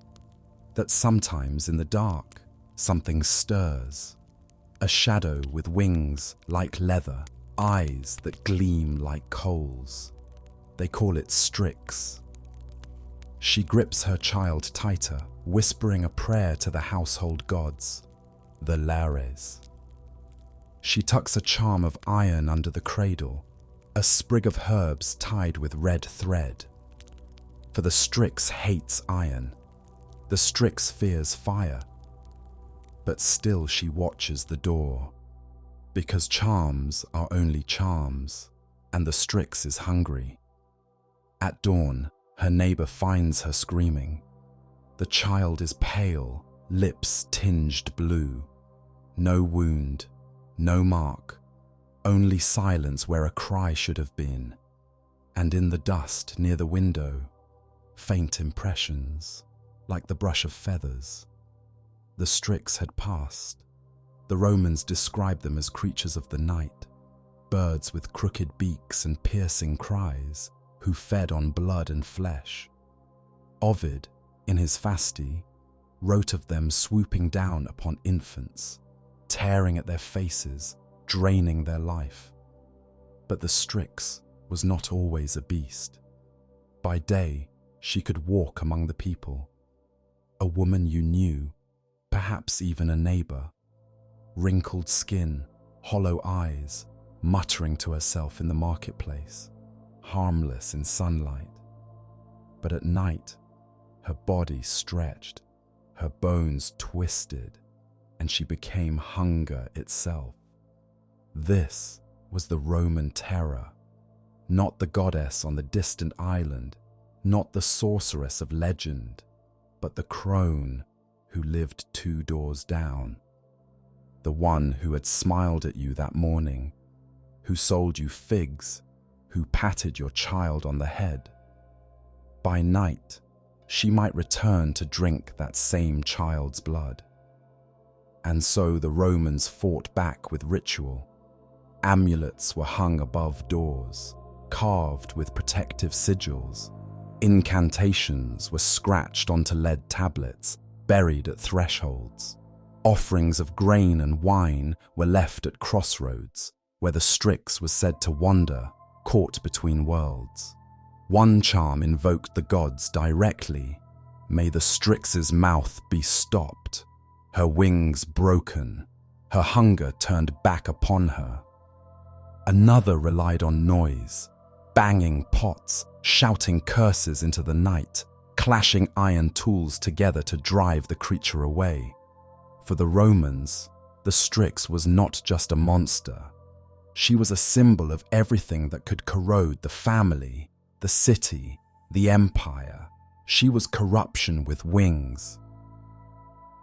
That sometimes in the dark, something stirs. A shadow with wings like leather, eyes that gleam like coals. They call it Strix. She grips her child tighter, whispering a prayer to the household gods, the Lares. She tucks a charm of iron under the cradle, a sprig of herbs tied with red thread. For the Strix hates iron. The Strix fears fire. But still she watches the door, because charms are only charms, and the Strix is hungry. At dawn, her neighbour finds her screaming. The child is pale, lips tinged blue. No wound, no mark, only silence where a cry should have been. And in the dust near the window, faint impressions, like the brush of feathers. The Strix had passed. The Romans described them as creatures of the night, birds with crooked beaks and piercing cries, who fed on blood and flesh. Ovid, in his Fasti, wrote of them swooping down upon infants, tearing at their faces, draining their life. But the Strix was not always a beast. By day, she could walk among the people. A woman you knew, perhaps even a neighbour. Wrinkled skin, hollow eyes, muttering to herself in the marketplace, harmless in sunlight. But at night, her body stretched, her bones twisted, and she became hunger itself. This was the Roman terror, not the goddess on the distant island, not the sorceress of legend, but the crone who lived 2 doors down. The one who had smiled at you that morning, who sold you figs, who patted your child on the head. By night, she might return to drink that same child's blood. And so the Romans fought back with ritual. Amulets were hung above doors, carved with protective sigils. Incantations were scratched onto lead tablets, buried at thresholds. Offerings of grain and wine were left at crossroads, where the Strix was said to wander, caught between worlds. One charm invoked the gods directly. May the Strix's mouth be stopped, her wings broken, her hunger turned back upon her. Another relied on noise, banging pots, shouting curses into the night, clashing iron tools together to drive the creature away. For the Romans, the Strix was not just a monster. She was a symbol of everything that could corrode the family, the city, the empire. She was corruption with wings.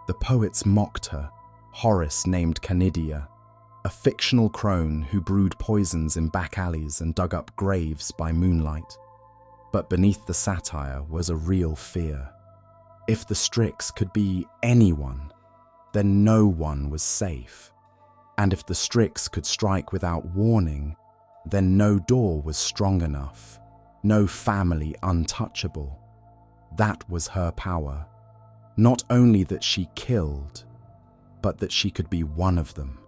The poets mocked her. Horace named Canidia, a fictional crone who brewed poisons in back alleys and dug up graves by moonlight. But beneath the satire was a real fear. If the Strix could be anyone, then no one was safe. And if the Strix could strike without warning, then no door was strong enough, no family untouchable. That was her power. Not only that she killed, but that she could be one of them.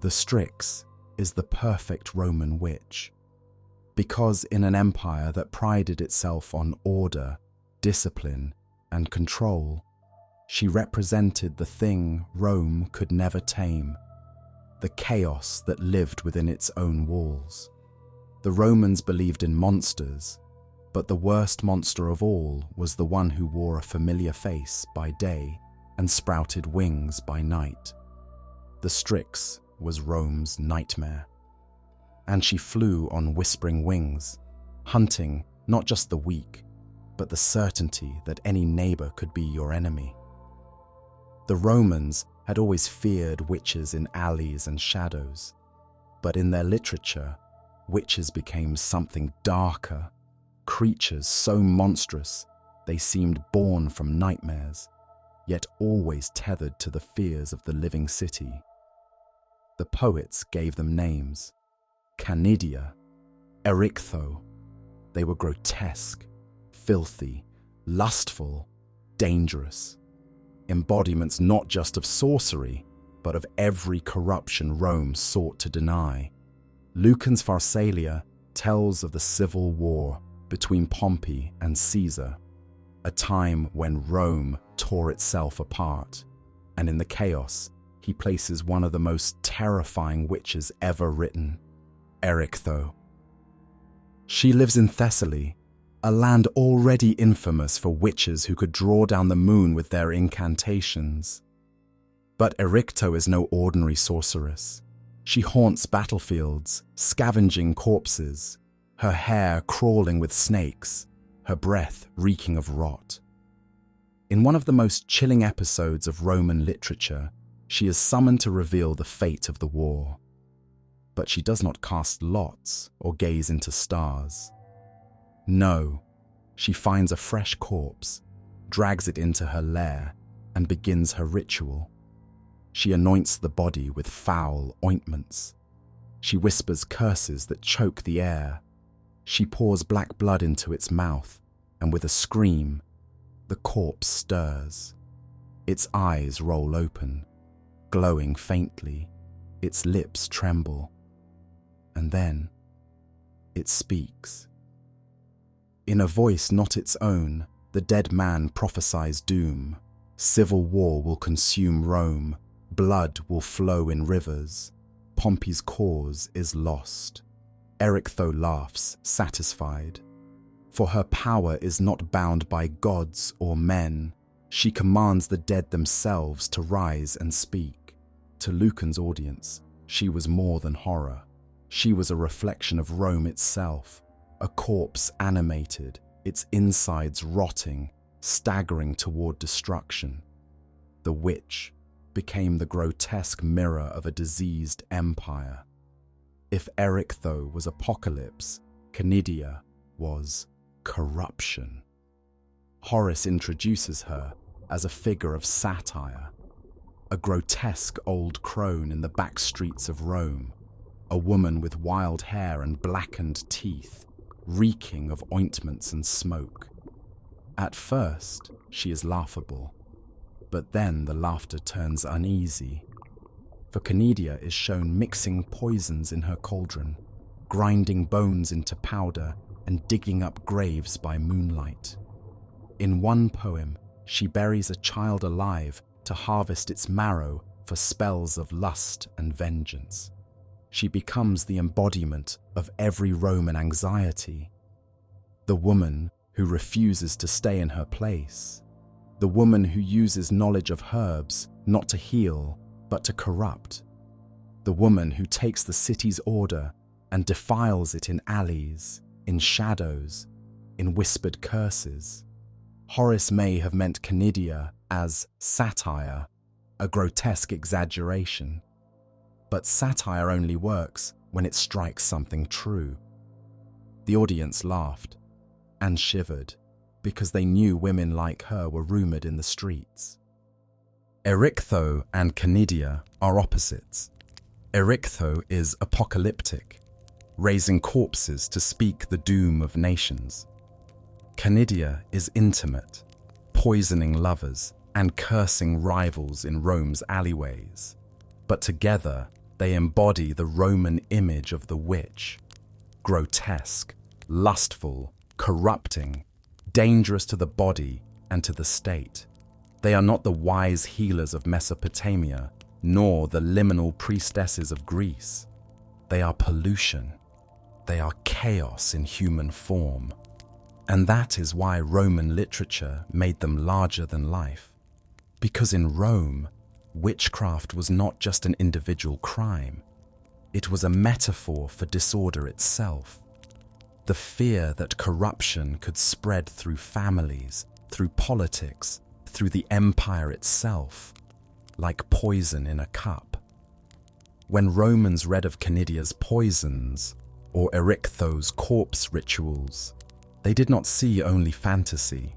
The Strix is the perfect Roman witch, because in an empire that prided itself on order, discipline, and control, she represented the thing Rome could never tame, the chaos that lived within its own walls. The Romans believed in monsters, but the worst monster of all was the one who wore a familiar face by day and sprouted wings by night. The Strix was Rome's nightmare. And she flew on whispering wings, hunting not just the weak, but the certainty that any neighbour could be your enemy. The Romans had always feared witches in alleys and shadows, but in their literature, witches became something darker, creatures so monstrous they seemed born from nightmares, yet always tethered to the fears of the living city. The poets gave them names: Canidia, Erichtho. They were grotesque, filthy, lustful, dangerous. Embodiments not just of sorcery, but of every corruption Rome sought to deny. Lucan's Pharsalia tells of the civil war between Pompey and Caesar, a time when Rome tore itself apart, and in the chaos, he places one of the most terrifying witches ever written, Erichtho. She lives in Thessaly, a land already infamous for witches who could draw down the moon with their incantations. But Erichtho is no ordinary sorceress. She haunts battlefields, scavenging corpses, her hair crawling with snakes, her breath reeking of rot. In one of the most chilling episodes of Roman literature, she is summoned to reveal the fate of the war. But she does not cast lots or gaze into stars. No, she finds a fresh corpse, drags it into her lair, and begins her ritual. She anoints the body with foul ointments. She whispers curses that choke the air. She pours black blood into its mouth, and with a scream, the corpse stirs. Its eyes roll open, glowing faintly. Its lips tremble. And then, it speaks. In a voice not its own, the dead man prophesies doom. Civil war will consume Rome. Blood will flow in rivers. Pompey's cause is lost. Erichtho laughs, satisfied. For her power is not bound by gods or men. She commands the dead themselves to rise and speak. To Lucan's audience, she was more than horror. She was a reflection of Rome itself, a corpse animated, its insides rotting, staggering toward destruction. The witch became the grotesque mirror of a diseased empire. If Erichtho was apocalypse, Canidia was corruption. Horace introduces her as a figure of satire, a grotesque old crone in the back streets of Rome, a woman with wild hair and blackened teeth, reeking of ointments and smoke. At first, she is laughable, but then the laughter turns uneasy, for Canidia is shown mixing poisons in her cauldron, grinding bones into powder and digging up graves by moonlight. In one poem, she buries a child alive to harvest its marrow for spells of lust and vengeance. She becomes the embodiment of every Roman anxiety. The woman who refuses to stay in her place. The woman who uses knowledge of herbs not to heal, but to corrupt. The woman who takes the city's order and defiles it in alleys, in shadows, in whispered curses. Horace may have meant Canidia as satire, a grotesque exaggeration. But satire only works when it strikes something true. The audience laughed and shivered because they knew women like her were rumoured in the streets. Erichtho and Canidia are opposites. Erichtho is apocalyptic, raising corpses to speak the doom of nations. Canidia is intimate, poisoning lovers and cursing rivals in Rome's alleyways. But together, they embody the Roman image of the witch, grotesque, lustful, corrupting, dangerous to the body and to the state. They are not the wise healers of Mesopotamia, nor the liminal priestesses of Greece. They are pollution. They are chaos in human form. And that is why Roman literature made them larger than life. Because in Rome, witchcraft was not just an individual crime. It was a metaphor for disorder itself. The fear that corruption could spread through families, through politics, through the empire itself, like poison in a cup. When Romans read of Canidia's poisons, or Erichtho's corpse rituals, they did not see only fantasy.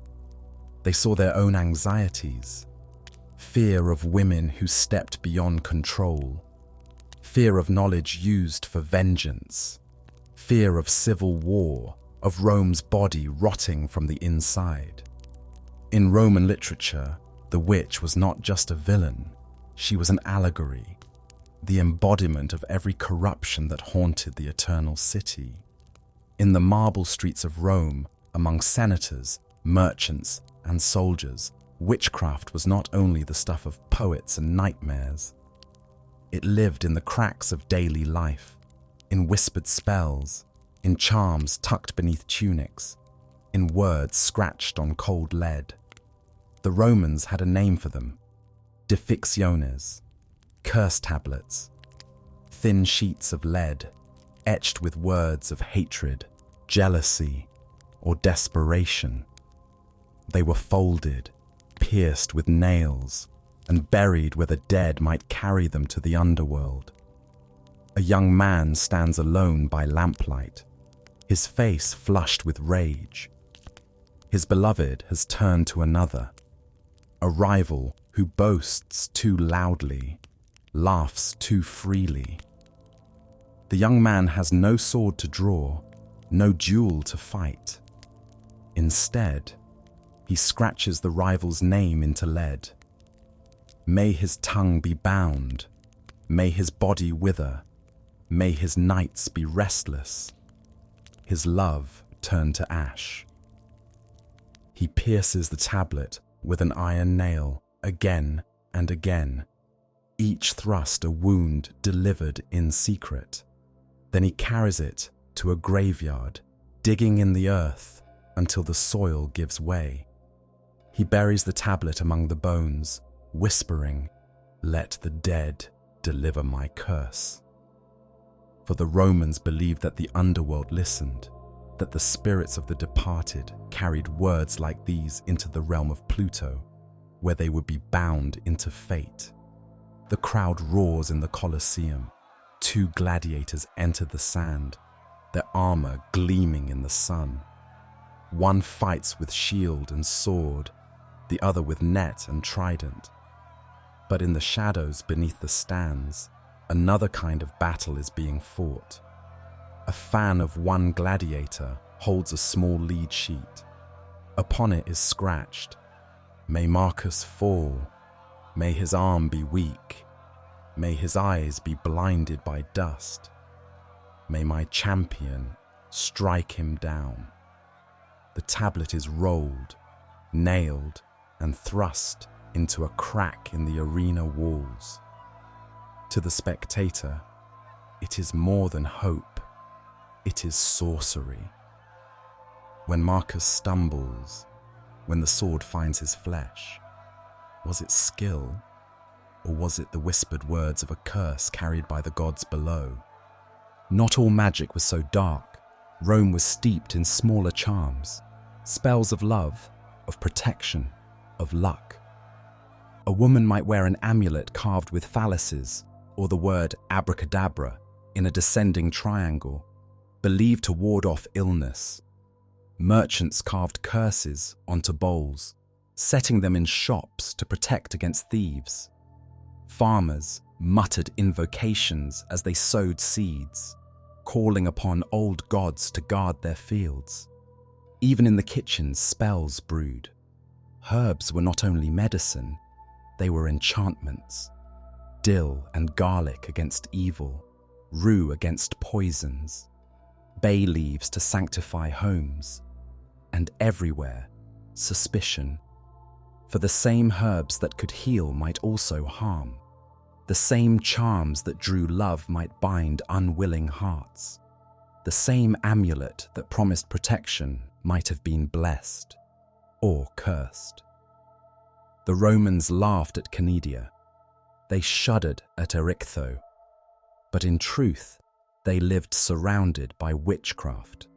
They saw their own anxieties. Fear of women who stepped beyond control. Fear of knowledge used for vengeance. Fear of civil war, of Rome's body rotting from the inside. In Roman literature, the witch was not just a villain. She was an allegory, the embodiment of every corruption that haunted the eternal city. In the marble streets of Rome, among senators, merchants, and soldiers, witchcraft was not only the stuff of poets and nightmares. It lived in the cracks of daily life, in whispered spells, in charms tucked beneath tunics, in words scratched on cold lead. The Romans had a name for them: defictiones, curse tablets, thin sheets of lead, etched with words of hatred, jealousy, or desperation. They were folded, pierced with nails, and buried where the dead might carry them to the underworld. A young man stands alone by lamplight, his face flushed with rage. His beloved has turned to another, a rival who boasts too loudly, laughs too freely. The young man has no sword to draw, no duel to fight. Instead, he scratches the rival's name into lead. May his tongue be bound, may his body wither, may his nights be restless, his love turn to ash. He pierces the tablet with an iron nail again and again, each thrust a wound delivered in secret. Then he carries it to a graveyard, digging in the earth until the soil gives way. He buries the tablet among the bones, whispering, "Let the dead deliver my curse." For the Romans believed that the underworld listened, that the spirits of the departed carried words like these into the realm of Pluto, where they would be bound into fate. The crowd roars in the Colosseum. 2 gladiators enter the sand, their armor gleaming in the sun. One fights with shield and sword, the other with net and trident. But in the shadows beneath the stands, another kind of battle is being fought. A fan of one gladiator holds a small lead sheet. Upon it is scratched, "May Marcus fall, may his arm be weak, may his eyes be blinded by dust, may my champion strike him down." The tablet is rolled, nailed, and thrust into a crack in the arena walls. To the spectator, it is more than hope, it is sorcery. When Marcus stumbles, when the sword finds his flesh, was it skill, or was it the whispered words of a curse carried by the gods below? Not all magic was so dark. Rome was steeped in smaller charms, spells of love, of protection, of luck. A woman might wear an amulet carved with phalluses or the word abracadabra in a descending triangle, believed to ward off illness. Merchants carved curses onto bowls, setting them in shops to protect against thieves. Farmers muttered invocations as they sowed seeds, calling upon old gods to guard their fields. Even in the kitchens, spells brewed. Herbs were not only medicine, they were enchantments. Dill and garlic against evil, rue against poisons, bay leaves to sanctify homes, and everywhere, suspicion. For the same herbs that could heal might also harm. The same charms that drew love might bind unwilling hearts. The same amulet that promised protection might have been blessed or cursed. The Romans laughed at Canidia. They shuddered at Erichtho. But in truth, they lived surrounded by witchcraft.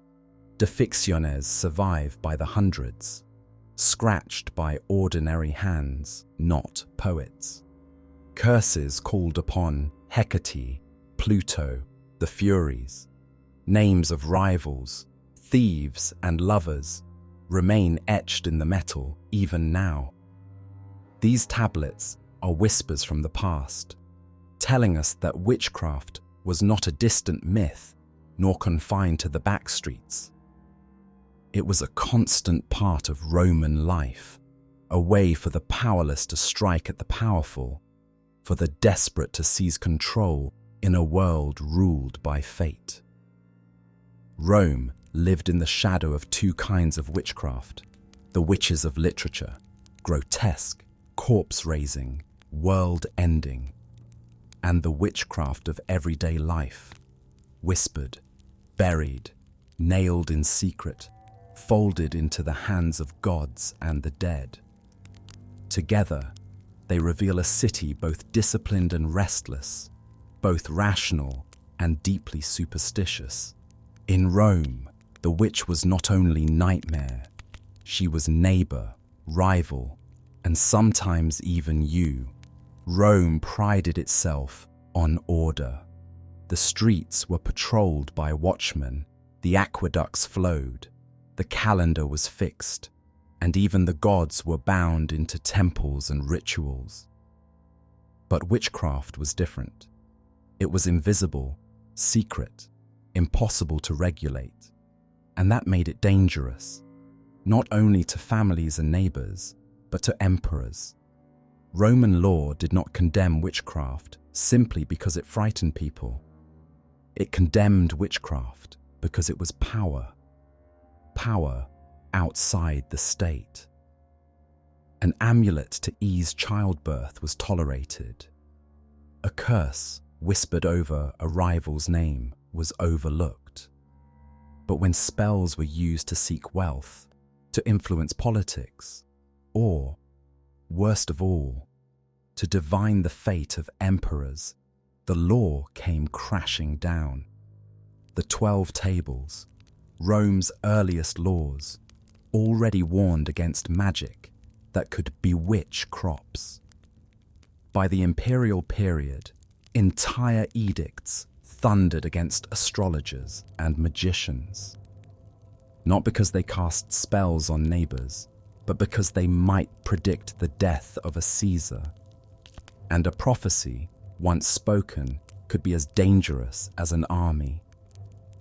Deficciones survive by the hundreds, scratched by ordinary hands, not poets. Curses called upon Hecate, Pluto, the Furies. Names of rivals, thieves and lovers remain etched in the metal even now. These tablets are whispers from the past, telling us that witchcraft was not a distant myth nor confined to the back streets. It was a constant part of Roman life, a way for the powerless to strike at the powerful, for the desperate to seize control in a world ruled by fate. Rome lived in the shadow of two kinds of witchcraft: the witches of literature, grotesque, corpse-raising, world-ending, and the witchcraft of everyday life, whispered, buried, nailed in secret, folded into the hands of gods and the dead. Together, they reveal a city both disciplined and restless, both rational and deeply superstitious. In Rome, the witch was not only nightmare, she was neighbour, rival, and sometimes even you. Rome prided itself on order. The streets were patrolled by watchmen, the aqueducts flowed, the calendar was fixed, and even the gods were bound into temples and rituals. But witchcraft was different. It was invisible, secret, impossible to regulate, and that made it dangerous, not only to families and neighbours, but to emperors. Roman law did not condemn witchcraft simply because it frightened people. It condemned witchcraft because it was power. Power outside the state. An amulet to ease childbirth was tolerated. A curse whispered over a rival's name was overlooked. But when spells were used to seek wealth, to influence politics, or, worst of all, to divine the fate of emperors, the law came crashing down. The 12 Tables, Rome's earliest laws, already warned against magic that could bewitch crops. By the imperial period, entire edicts thundered against astrologers and magicians. not because they cast spells on neighbours, but because they might predict the death of a Caesar. And a prophecy, once spoken, could be as dangerous as an army.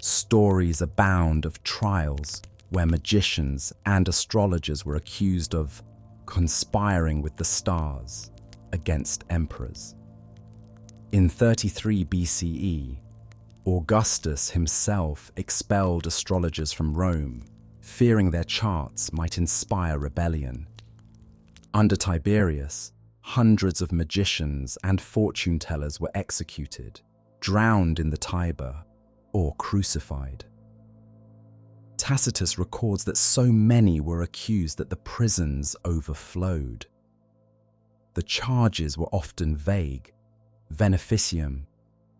Stories abound of trials where magicians and astrologers were accused of conspiring with the stars against emperors. In 33 BCE, Augustus himself expelled astrologers from Rome, fearing their charts might inspire rebellion. Under Tiberius, hundreds of magicians and fortune-tellers were executed, drowned in the Tiber, or crucified. Tacitus records that so many were accused that the prisons overflowed. The charges were often vague: beneficium,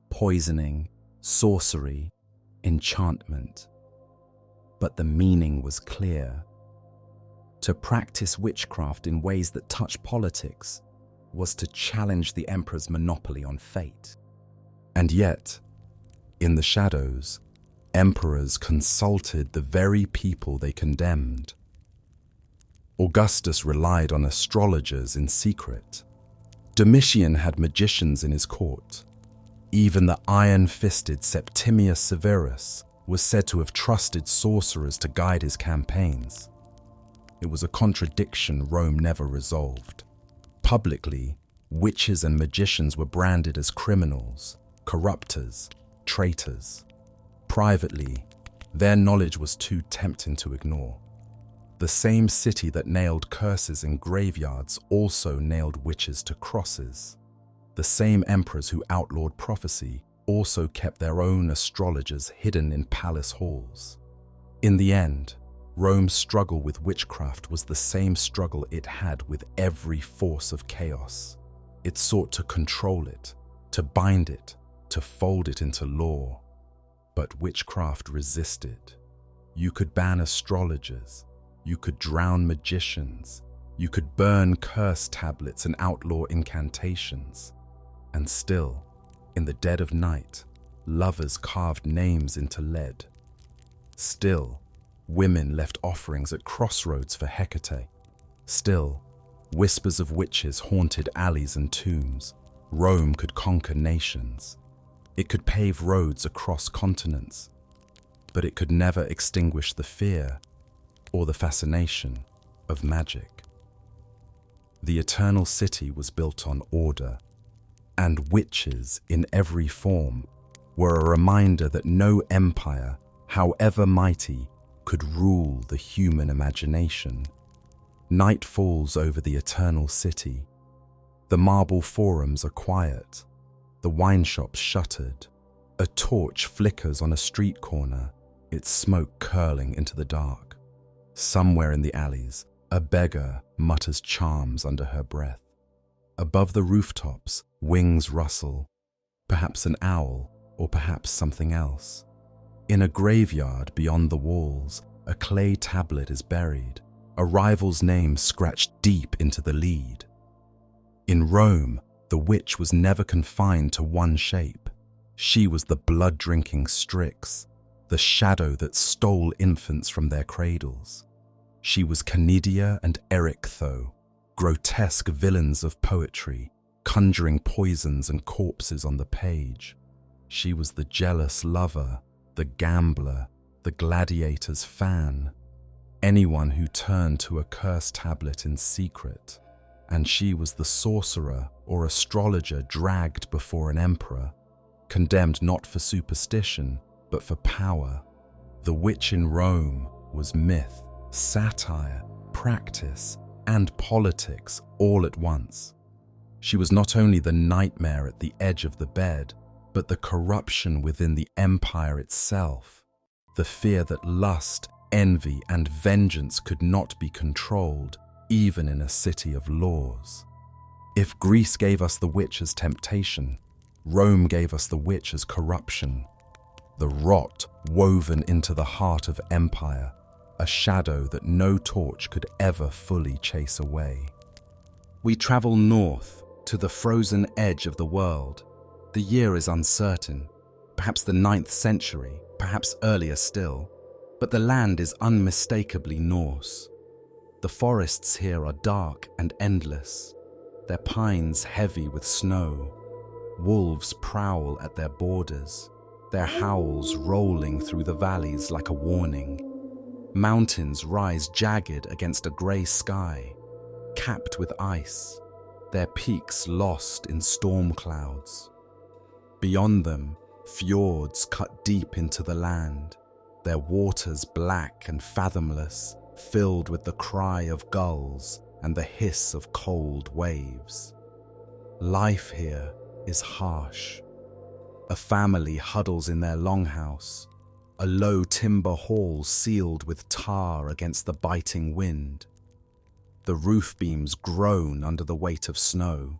poisoning, sorcery, enchantment. But the meaning was clear. To practice witchcraft in ways that touch politics was to challenge the emperor's monopoly on fate. And yet, in the shadows, emperors consulted the very people they condemned. Augustus relied on astrologers in secret. Domitian had magicians in his court. Even the iron-fisted Septimius Severus was said to have trusted sorcerers to guide his campaigns. It was a contradiction Rome never resolved. Publicly, witches and magicians were branded as criminals, corruptors, traitors. Privately, their knowledge was too tempting to ignore. The same city that nailed curses in graveyards also nailed witches to crosses. The same emperors who outlawed prophecy also kept their own astrologers hidden in palace halls. In the end, Rome's struggle with witchcraft was the same struggle it had with every force of chaos. It sought to control it, to bind it, to fold it into law. But witchcraft resisted. You could ban astrologers, you could drown magicians, you could burn curse tablets and outlaw incantations. And still, in the dead of night, lovers carved names into lead. Still, women left offerings at crossroads for Hecate. Still, whispers of witches haunted alleys and tombs. Rome could conquer nations. It could pave roads across continents. But it could never extinguish the fear or the fascination of magic. The eternal city was built on order, and witches in every form were a reminder that no empire, however mighty, could rule the human imagination. Night falls over the eternal city. The marble forums are quiet, the wine shops shuttered. A torch flickers on a street corner, its smoke curling into the dark. Somewhere in the alleys, a beggar mutters charms under her breath. Above the rooftops, wings rustle, perhaps an owl or perhaps something else. In a graveyard beyond the walls, a clay tablet is buried, a rival's name scratched deep into the lead. In Rome, the witch was never confined to one shape. She was the blood-drinking Strix, the shadow that stole infants from their cradles. She was Canidia and Erichtho, grotesque villains of poetry, conjuring poisons and corpses on the page. She was the jealous lover, the gambler, the gladiator's fan, anyone who turned to a curse tablet in secret. And she was the sorcerer or astrologer dragged before an emperor, condemned not for superstition, but for power. The witch in Rome was myth, satire, practice, and politics all at once. She was not only the nightmare at the edge of the bed, but the corruption within the empire itself, the fear that lust, envy, and vengeance could not be controlled, even in a city of laws. If Greece gave us the witch as temptation, Rome gave us the witch as corruption, the rot woven into the heart of empire, a shadow that no torch could ever fully chase away. We travel north to the frozen edge of the world. The year is uncertain, perhaps the 9th century, perhaps earlier still, But the land is unmistakably Norse. The forests here are dark and endless, their pines heavy with snow. Wolves prowl at their borders, their howls rolling through the valleys like a warning. Mountains rise jagged against a grey sky, capped with ice, their peaks lost in storm clouds. Beyond them, fjords cut deep into the land, their waters black and fathomless, filled with the cry of gulls and the hiss of cold waves. Life here is harsh. A family huddles in their longhouse, a low timber hall sealed with tar against the biting wind. The roof beams groan under the weight of snow.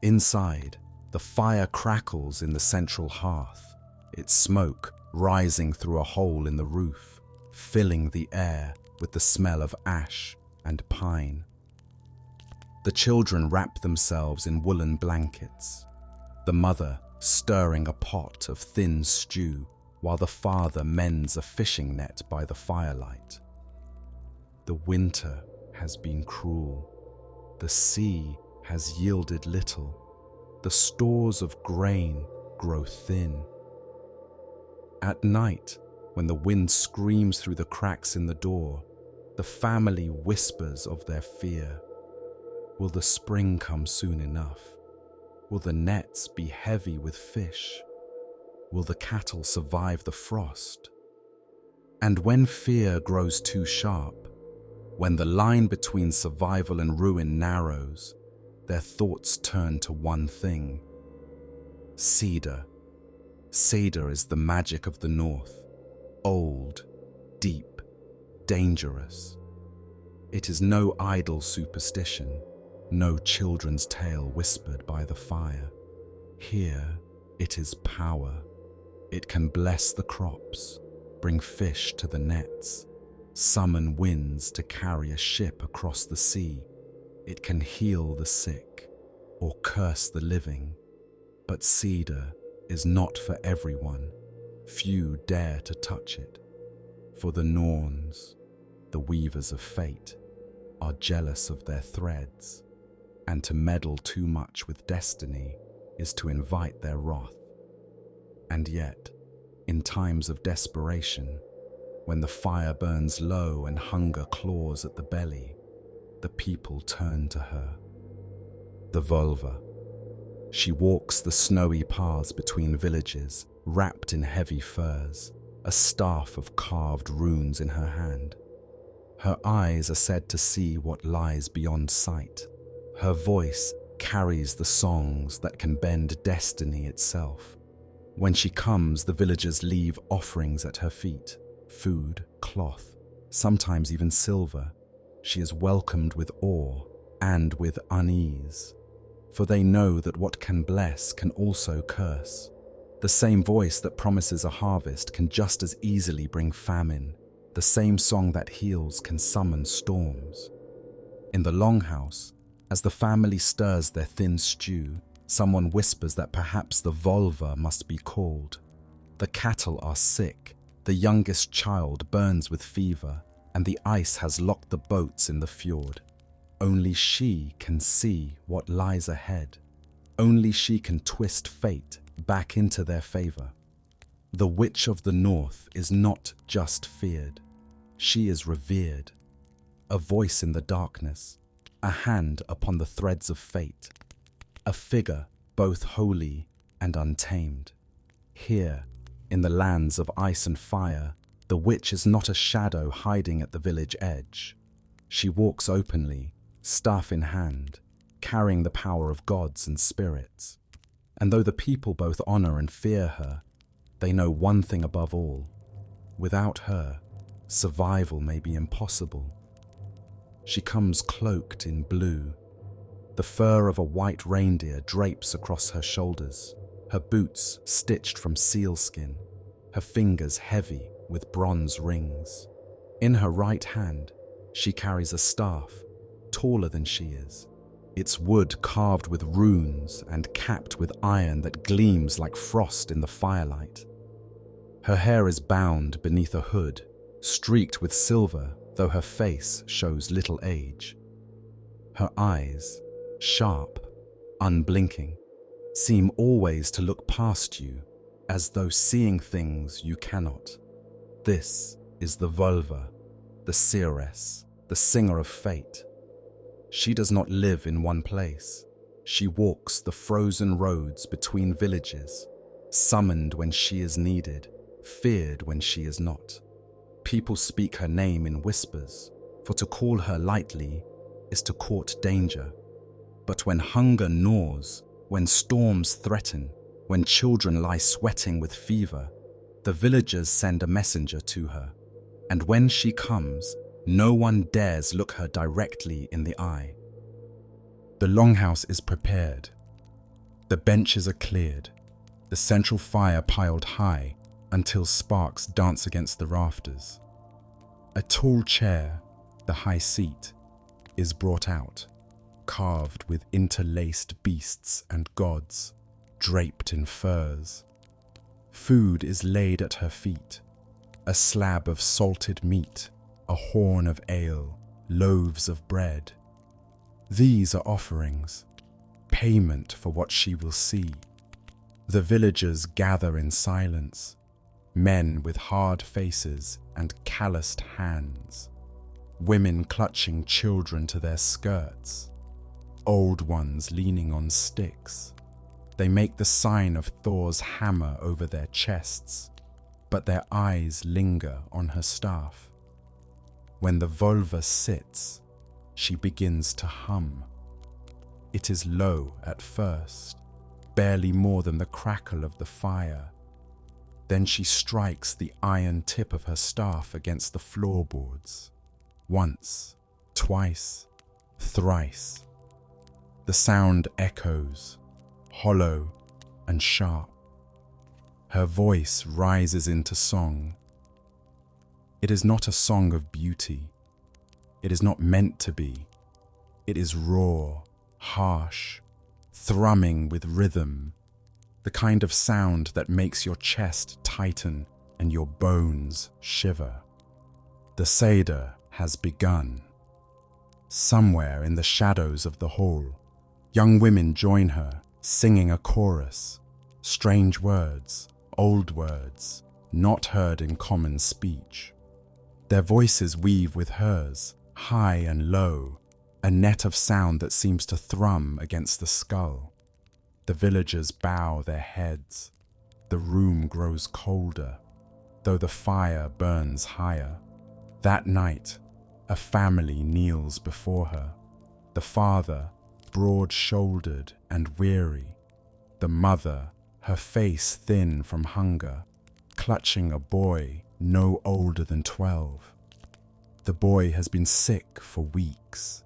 Inside, the fire crackles in the central hearth, its smoke rising through a hole in the roof, filling the air with the smell of ash and pine. The children wrap themselves in woolen blankets, the mother stirring a pot of thin stew while the father mends a fishing net by the firelight. The winter has been cruel. The sea has yielded little. The stores of grain grow thin. At night, when the wind screams through the cracks in the door, the family whispers of their fear. Will the spring come soon enough? Will the nets be heavy with fish? Will the cattle survive the frost? And when fear grows too sharp, when the line between survival and ruin narrows, their thoughts turn to one thing: cedar. Cedar is the magic of the north, old, deep, dangerous. It is no idle superstition, no children's tale whispered by the fire. Here, it is power. It can bless the crops, bring fish to the nets, summon winds to carry a ship across the sea. It can heal the sick or curse the living. But cedar is not for everyone. Few dare to touch it. For the Norns, the weavers of fate, are jealous of their threads, and to meddle too much with destiny is to invite their wrath. And yet, in times of desperation, when the fire burns low and hunger claws at the belly, the people turn to her. The Volva. She walks the snowy paths between villages, wrapped in heavy furs, a staff of carved runes in her hand. Her eyes are said to see what lies beyond sight. Her voice carries the songs that can bend destiny itself. When she comes, the villagers leave offerings at her feet, food, cloth, sometimes even silver. She is welcomed with awe and with unease, for they know that what can bless can also curse. The same voice that promises a harvest can just as easily bring famine. The same song that heals can summon storms. In the longhouse, as the family stirs their thin stew, someone whispers that perhaps the Volva must be called. The cattle are sick, the youngest child burns with fever, and the ice has locked the boats in the fjord. Only she can see what lies ahead. Only she can twist fate back into their favor. The Witch of the North is not just feared. She is revered. A voice in the darkness, a hand upon the threads of fate, a figure both holy and untamed. Here, in the lands of ice and fire, the witch is not a shadow hiding at the village edge. She walks openly, staff in hand, carrying the power of gods and spirits. And though the people both honor and fear her, they know one thing above all: without her, survival may be impossible. She comes cloaked in blue. The fur of a white reindeer drapes across her shoulders, her boots stitched from sealskin, her fingers heavy with bronze rings. In her right hand, she carries a staff, taller than she is, its wood carved with runes and capped with iron that gleams like frost in the firelight. Her hair is bound beneath a hood, streaked with silver, though her face shows little age. Her eyes, sharp, unblinking, seem always to look past you, as though seeing things you cannot. This is the vulva, the seeress, the singer of fate. She does not live in one place. She walks the frozen roads between villages, summoned when she is needed, feared when she is not. People speak her name in whispers, for to call her lightly is to court danger. But when hunger gnaws, when storms threaten, when children lie sweating with fever, the villagers send a messenger to her. And when she comes, no one dares look her directly in the eye. The longhouse is prepared. The benches are cleared, the central fire piled high until sparks dance against the rafters. A tall chair, the high seat, is brought out, carved with interlaced beasts and gods, draped in furs. Food is laid at her feet, a slab of salted meat, a horn of ale, loaves of bread. These are offerings, payment for what she will see. The villagers gather in silence, men with hard faces and calloused hands, women clutching children to their skirts, old ones leaning on sticks. They make the sign of Thor's hammer over their chests, but their eyes linger on her staff. When the vulva sits, she begins to hum. It is low at first, barely more than the crackle of the fire. Then she strikes the iron tip of her staff against the floorboards. Once, twice, thrice. The sound echoes, hollow and sharp. Her voice rises into song. It is not a song of beauty. It is not meant to be. It is raw, harsh, thrumming with rhythm, the kind of sound that makes your chest tighten and your bones shiver. The Seder has begun. Somewhere in the shadows of the hall, young women join her, singing a chorus, strange words, old words, not heard in common speech. Their voices weave with hers, high and low, a net of sound that seems to thrum against the skull. The villagers bow their heads. The room grows colder, though the fire burns higher. That night, a family kneels before her. The father, broad-shouldered and weary. The mother, her face thin from hunger, clutching a boy no older than 12. The boy has been sick for weeks.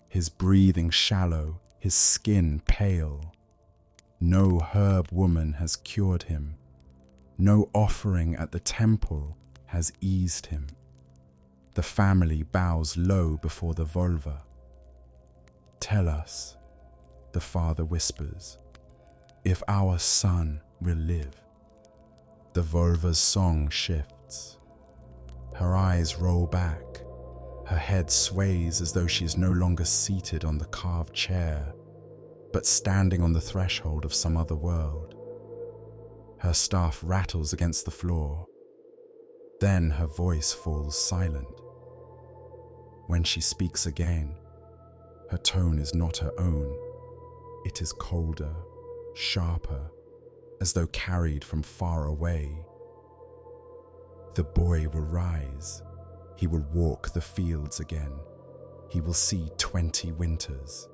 His breathing shallow, his skin pale. No herb woman has cured him. No offering at the temple has eased him. The family bows low before the vulva. "Tell us," the father whispers, "if our son will live." The vulva's song shifts. Her eyes roll back. Her head sways as though she is no longer seated on the carved chair, but standing on the threshold of some other world. Her staff rattles against the floor. Then her voice falls silent. When she speaks again, her tone is not her own. It is colder, sharper, as though carried from far away. The boy will rise. He will walk the fields again. He will see 20 winters.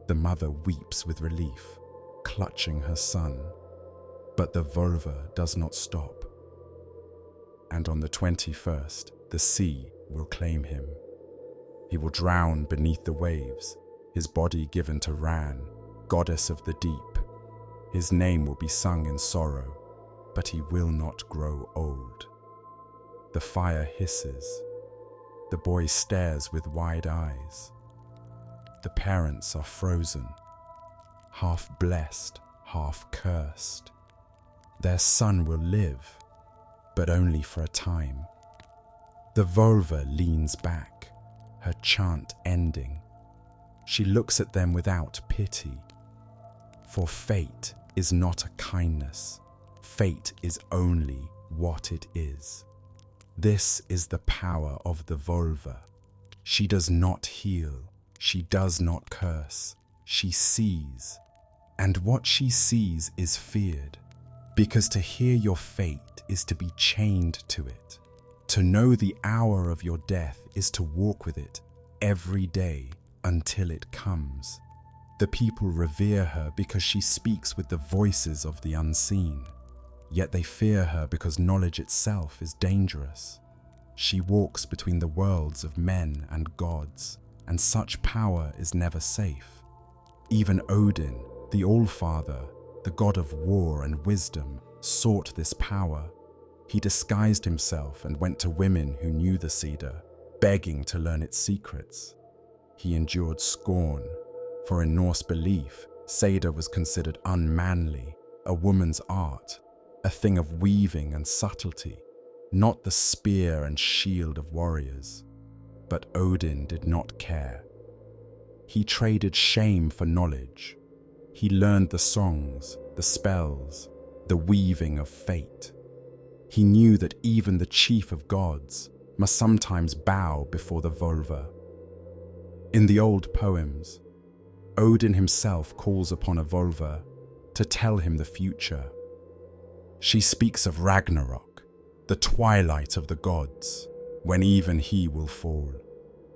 The mother weeps with relief, clutching her son. But the vulva does not stop. And on the 21st, the sea will claim him. He will drown beneath the waves, his body given to Ran, goddess of the deep. His name will be sung in sorrow, but he will not grow old. The fire hisses. The boy stares with wide eyes. The parents are frozen, half blessed, half cursed. Their son will live, but only for a time. The Volva leans back, her chant ending. She looks at them without pity. For fate is not a kindness. Fate is only what it is. This is the power of the Volva. She does not heal. She does not curse. She sees. And what she sees is feared. Because to hear your fate is to be chained to it. To know the hour of your death is to walk with it every day until it comes. The people revere her because she speaks with the voices of the unseen. Yet they fear her because knowledge itself is dangerous. She walks between the worlds of men and gods, and such power is never safe. Even Odin, the Allfather, the god of war and wisdom, sought this power. He disguised himself and went to women who knew the cedar, begging to learn its secrets. He endured scorn, for in Norse belief, cedar was considered unmanly, a woman's art, a thing of weaving and subtlety, not the spear and shield of warriors. But Odin did not care. He traded shame for knowledge. He learned the songs, the spells, the weaving of fate. He knew that even the chief of gods must sometimes bow before the Volva. In the old poems, Odin himself calls upon a Volva to tell him the future. She speaks of Ragnarok, the twilight of the gods, when even he will fall.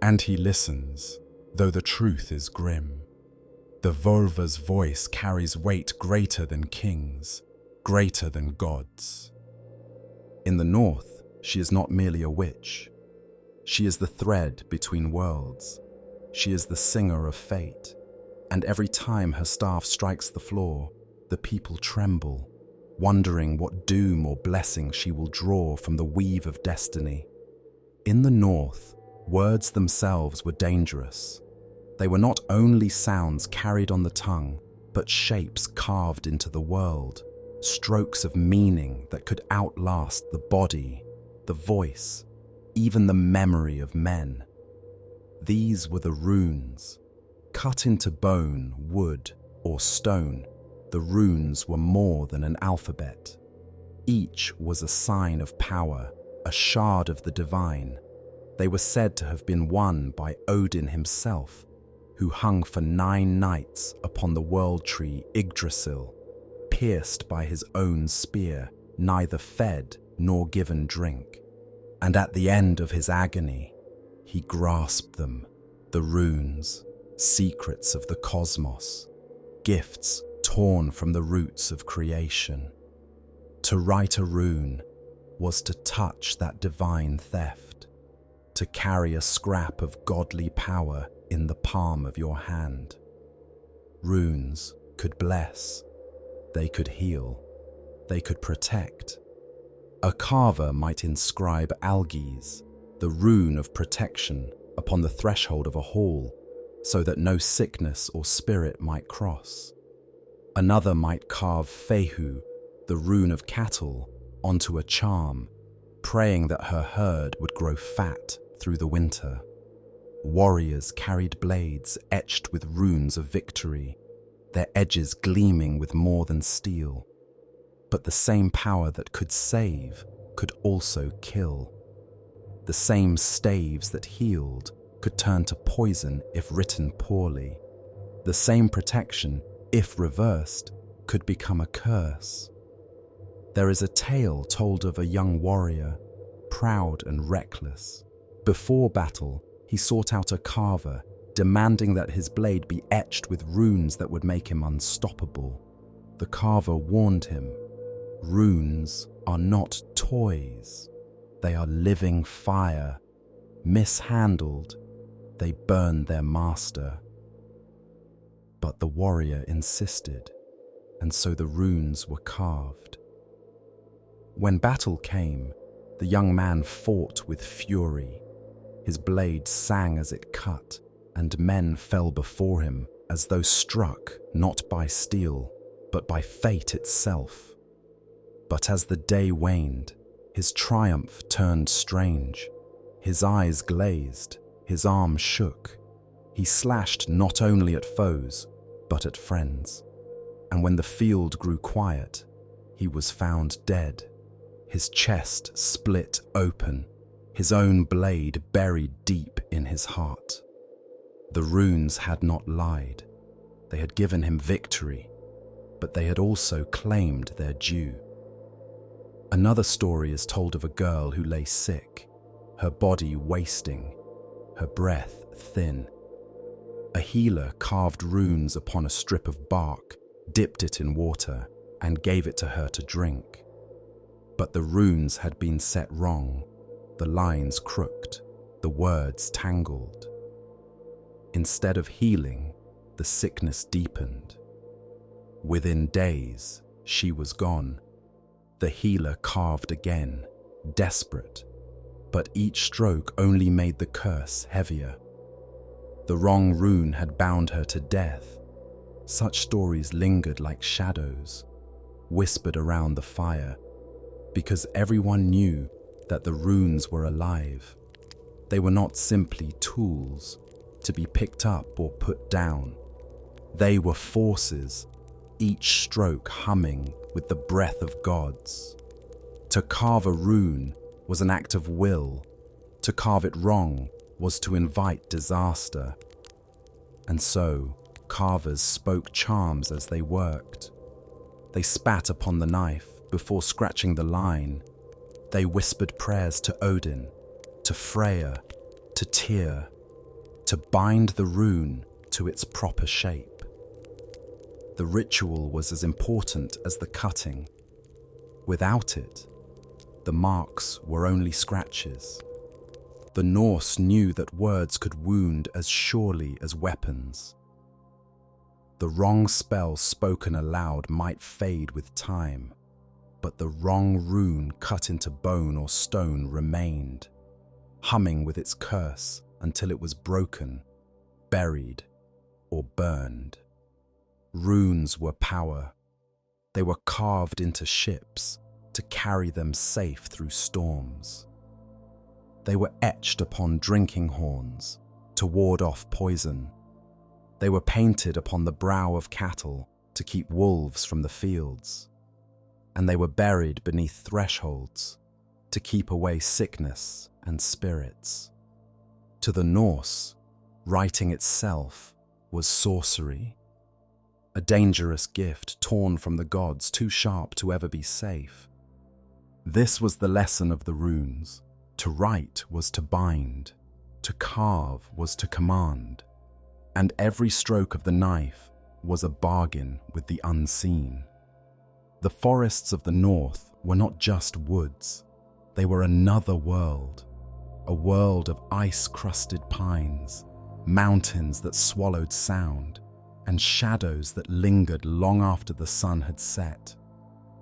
And he listens, though the truth is grim. The Volva's voice carries weight greater than kings, greater than gods. In the north, she is not merely a witch. She is the thread between worlds. She is the singer of fate. And every time her staff strikes the floor, the people tremble, wondering what doom or blessing she will draw from the weave of destiny. In the north, words themselves were dangerous. They were not only sounds carried on the tongue, but shapes carved into the world, strokes of meaning that could outlast the body, the voice, even the memory of men. These were the runes. Cut into bone, wood, or stone, the runes were more than an alphabet. Each was a sign of power, a shard of the divine. They were said to have been won by Odin himself, who hung for 9 nights upon the world tree Yggdrasil, pierced by his own spear, neither fed nor given drink. And at the end of his agony, he grasped them, the runes, secrets of the cosmos, gifts torn from the roots of creation. To write a rune was to touch that divine theft, to carry a scrap of godly power in the palm of your hand. Runes could bless, they could heal, they could protect. A carver might inscribe algies, the rune of protection, upon the threshold of a hall, so that no sickness or spirit might cross. Another might carve fehu, the rune of cattle, onto a charm, praying that her herd would grow fat through the winter. Warriors carried blades etched with runes of victory, their edges gleaming with more than steel. But the same power that could save could also kill. The same staves that healed could turn to poison if written poorly. The same protection, if reversed, could become a curse. There is a tale told of a young warrior, proud and reckless. Before battle, he sought out a carver, demanding that his blade be etched with runes that would make him unstoppable. The carver warned him, "Runes are not toys. They are living fire. Mishandled, they burn their master." But the warrior insisted, and so the runes were carved. When battle came, the young man fought with fury. His blade sang as it cut, and men fell before him as though struck not by steel, but by fate itself. But as the day waned, his triumph turned strange. His eyes glazed, his arms shook. He slashed not only at foes, but at friends. And when the field grew quiet, he was found dead, his chest split open, his own blade buried deep in his heart. The runes had not lied. They had given him victory, but they had also claimed their due. Another story is told of a girl who lay sick, her body wasting, her breath thin. A healer carved runes upon a strip of bark, dipped it in water, and gave it to her to drink. But the runes had been set wrong, the lines crooked, the words tangled. Instead of healing, the sickness deepened. Within days, she was gone. The healer carved again, desperate, but each stroke only made the curse heavier. The wrong rune had bound her to death. Such stories lingered like shadows, whispered around the fire, because everyone knew that the runes were alive. They were not simply tools to be picked up or put down. They were forces, each stroke humming with the breath of gods. To carve a rune was an act of will. To carve it wrong was to invite disaster. And so, carvers spoke charms as they worked. They spat upon the knife before scratching the line. They whispered prayers to Odin, to Freya, to Tyr, to bind the rune to its proper shape. The ritual was as important as the cutting. Without it, the marks were only scratches. The Norse knew that words could wound as surely as weapons. The wrong spell spoken aloud might fade with time, but the wrong rune cut into bone or stone remained, humming with its curse until it was broken, buried, or burned. Runes were power. They were carved into ships to carry them safe through storms. They were etched upon drinking horns to ward off poison. They were painted upon the brow of cattle to keep wolves from the fields. And they were buried beneath thresholds to keep away sickness and spirits. To the Norse, writing itself was sorcery, a dangerous gift torn from the gods, too sharp to ever be safe. This was the lesson of the runes. To write was to bind, to carve was to command, and every stroke of the knife was a bargain with the unseen. The forests of the north were not just woods, they were another world, a world of ice-crusted pines, mountains that swallowed sound, and shadows that lingered long after the sun had set.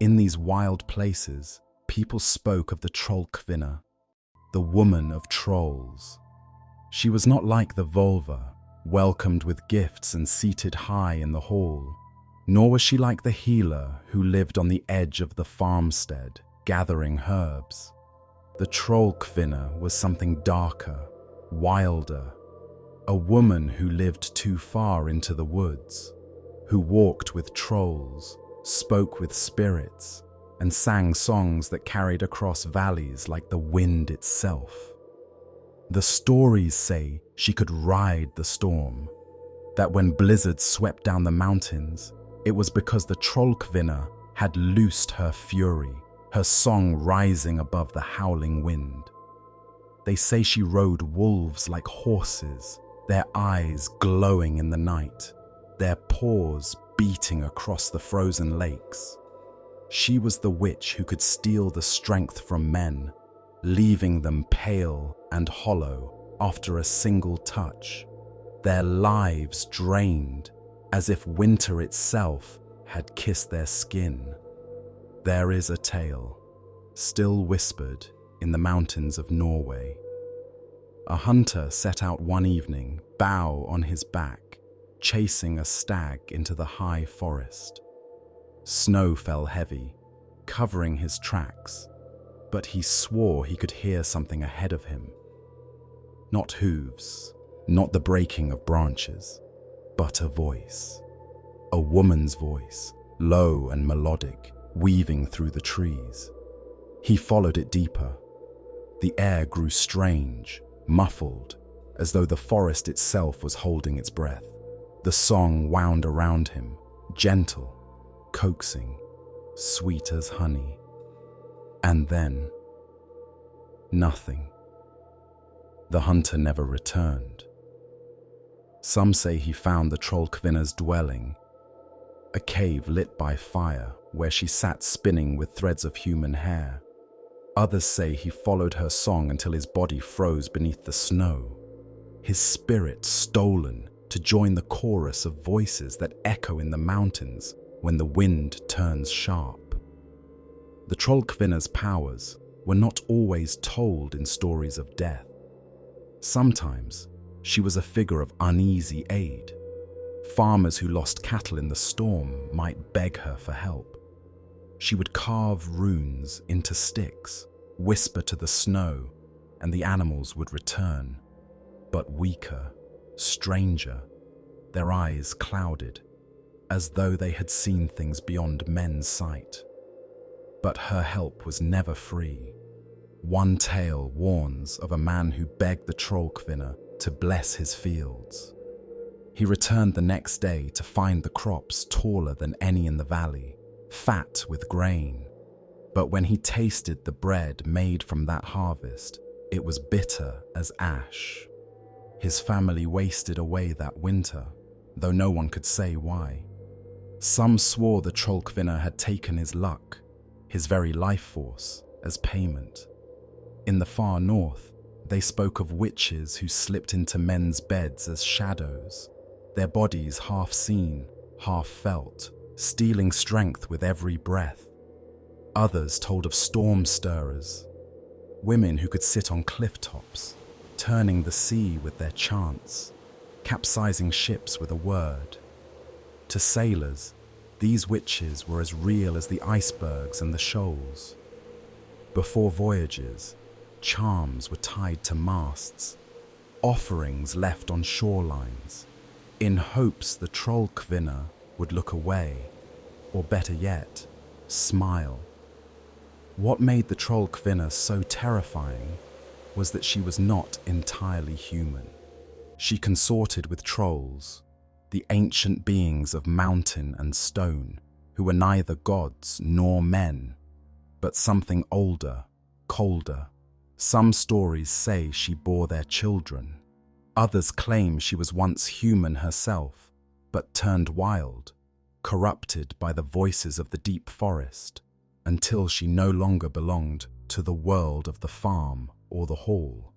In these wild places, people spoke of the Trollkvinna, the woman of trolls. She was not like the vulva, welcomed with gifts and seated high in the hall, nor was she like the healer who lived on the edge of the farmstead, gathering herbs. The Trollkvinna was something darker, wilder, a woman who lived too far into the woods, who walked with trolls, spoke with spirits, and sang songs that carried across valleys like the wind itself. The stories say she could ride the storm, that when blizzards swept down the mountains, it was because the Trollkvinna had loosed her fury, her song rising above the howling wind. They say she rode wolves like horses, their eyes glowing in the night, their paws beating across the frozen lakes. She was the witch who could steal the strength from men, leaving them pale and hollow after a single touch, their lives drained as if winter itself had kissed their skin. There is a tale, still whispered in the mountains of Norway. A hunter set out one evening, bow on his back, chasing a stag into the high forest. Snow fell heavy, covering his tracks, but he swore he could hear something ahead of him. Not hooves, not the breaking of branches, but a voice. A woman's voice, low and melodic, weaving through the trees. He followed it deeper. The air grew strange, muffled, as though the forest itself was holding its breath. The song wound around him, gentle, coaxing, sweet as honey. And then, nothing. The hunter never returned. Some say he found the Trollkvinna's dwelling, a cave lit by fire where she sat spinning with threads of human hair. Others say he followed her song until his body froze beneath the snow, his spirit stolen to join the chorus of voices that echo in the mountains when the wind turns sharp. The Trollkvinna's powers were not always told in stories of death. Sometimes she was a figure of uneasy aid. Farmers who lost cattle in the storm might beg her for help. She would carve runes into sticks, whisper to the snow, and the animals would return. But weaker, stranger, their eyes clouded, as though they had seen things beyond men's sight. But her help was never free. One tale warns of a man who begged the Trollkvinna to bless his fields. He returned the next day to find the crops taller than any in the valley, fat with grain. But when he tasted the bread made from that harvest, it was bitter as ash. His family wasted away that winter, though no one could say why. Some swore the Trollkvinna had taken his luck, his very life force, as payment. In the far north, they spoke of witches who slipped into men's beds as shadows, their bodies half seen, half felt, stealing strength with every breath. Others told of storm stirrers, women who could sit on cliff tops, turning the sea with their chants, capsizing ships with a word. To sailors, these witches were as real as the icebergs and the shoals. Before voyages, charms were tied to masts, offerings left on shorelines, in hopes the Trollkvinna would look away, or better yet, smile. What made the Trollkvinna so terrifying was that she was not entirely human. She consorted with trolls, the ancient beings of mountain and stone, who were neither gods nor men, but something older, colder. Some stories say she bore their children. Others claim she was once human herself, but turned wild, corrupted by the voices of the deep forest, until she no longer belonged to the world of the farm or the hall.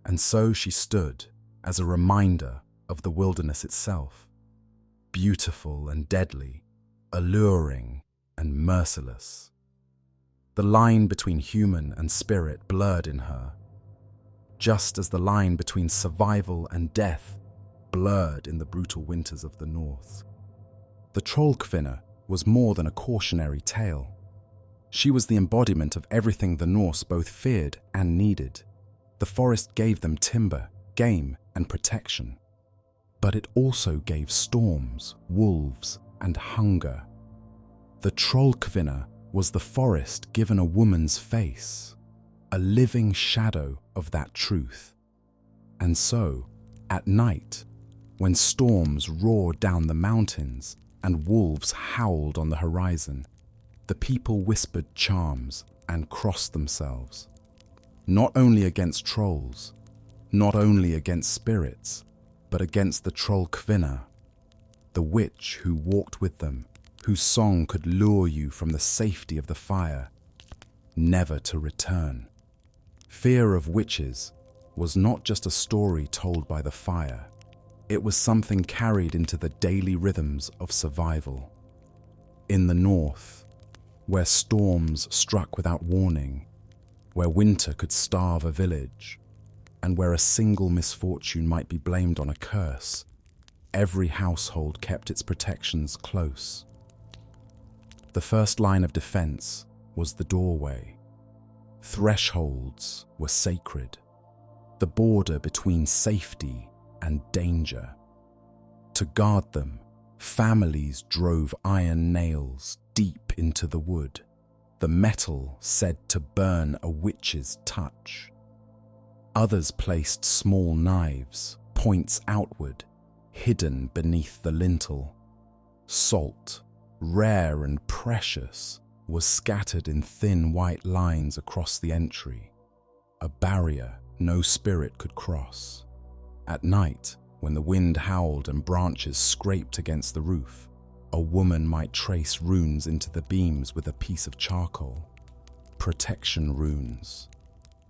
And so she stood as a reminder of the wilderness itself, beautiful and deadly, alluring and merciless. The line between human and spirit blurred in her, just as the line between survival and death blurred in the brutal winters of the north. The Trollkvinna was more than a cautionary tale. She was the embodiment of everything the Norse both feared and needed. The forest gave them timber, game, and protection. But it also gave storms, wolves, and hunger. The Trollkvinna was the forest given a woman's face, a living shadow of that truth. And so, at night, when storms roared down the mountains and wolves howled on the horizon, the people whispered charms and crossed themselves, not only against trolls, not only against spirits, but against the Trollkvinna, the witch who walked with them, whose song could lure you from the safety of the fire, never to return. Fear of witches was not just a story told by the fire. It was something carried into the daily rhythms of survival. In the north, where storms struck without warning, where winter could starve a village, and where a single misfortune might be blamed on a curse, every household kept its protections close. The first line of defense was the doorway. Thresholds were sacred. the border between safety and danger. To guard them, families drove iron nails deep into the wood, the metal said to burn a witch's touch. Others placed small knives, points outward, hidden beneath the lintel. Salt, rare and precious, was scattered in thin white lines across the entry, a barrier no spirit could cross. At night, when the wind howled and branches scraped against the roof, a woman might trace runes into the beams with a piece of charcoal. Protection runes,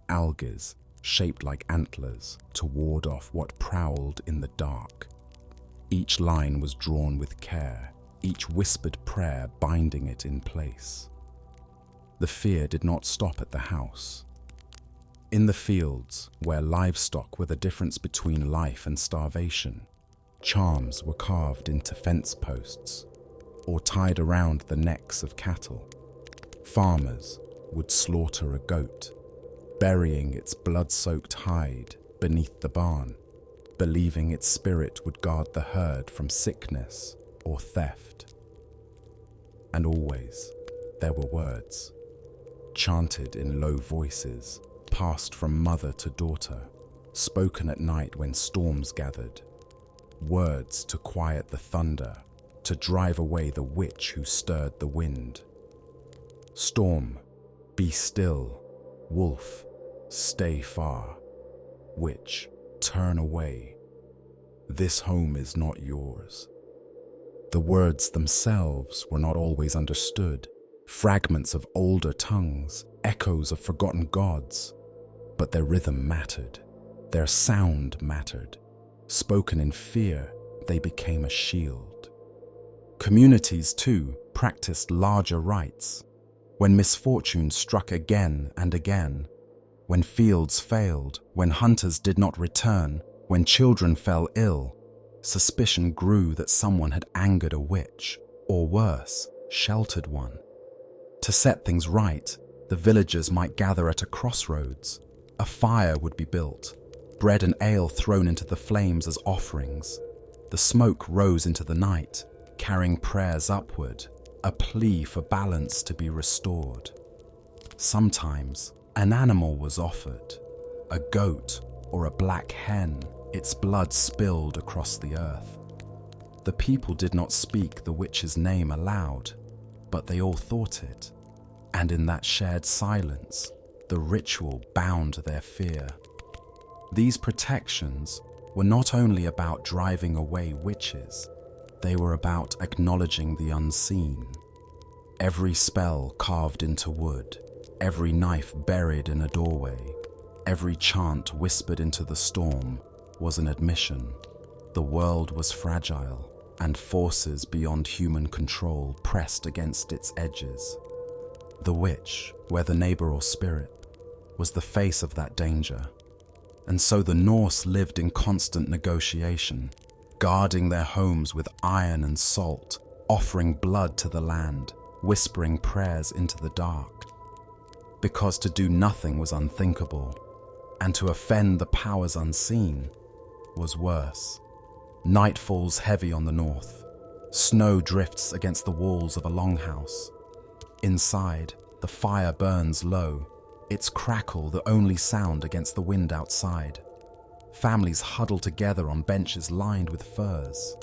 alges shaped like antlers to ward off what prowled in the dark. Each line was drawn with care, each whispered prayer binding it in place. The fear did not stop at the house. In the fields, where livestock were the difference between life and starvation, charms were carved into fence posts or tied around the necks of cattle. Farmers would slaughter a goat, burying its blood-soaked hide beneath the barn, believing its spirit would guard the herd from sickness or theft. And always, there were words, chanted in low voices, passed from mother to daughter, spoken at night when storms gathered. Words to quiet the thunder, to drive away the witch who stirred the wind. Storm, be still. Wolf, stay far. Witch, turn away. This home is not yours. The words themselves were not always understood, fragments of older tongues, echoes of forgotten gods. But their rhythm mattered, their sound mattered. Spoken in fear, they became a shield. Communities, too, practiced larger rites. When misfortune struck again and again, when fields failed, when hunters did not return, when children fell ill, suspicion grew that someone had angered a witch, or worse, sheltered one. To set things right, the villagers might gather at a crossroads. A fire would be built, bread and ale thrown into the flames as offerings. The smoke rose into the night, carrying prayers upward, a plea for balance to be restored. Sometimes, an animal was offered, a goat or a black hen, its blood spilled across the earth. The people did not speak the witch's name aloud, but they all thought it, and in that shared silence, the ritual bound their fear. These protections were not only about driving away witches, they were about acknowledging the unseen. Every spell carved into wood, every knife buried in a doorway, every chant whispered into the storm was an admission. The world was fragile, and forces beyond human control pressed against its edges. The witch, whether neighbour or spirit, was the face of that danger. And so the Norse lived in constant negotiation, guarding their homes with iron and salt, offering blood to the land, whispering prayers into the dark. Because to do nothing was unthinkable, and to offend the powers unseen was worse. Night falls heavy on the north. Snow drifts against the walls of a longhouse. Inside, the fire burns low, its crackle the only sound against the wind outside. Families huddle together on benches lined with furs.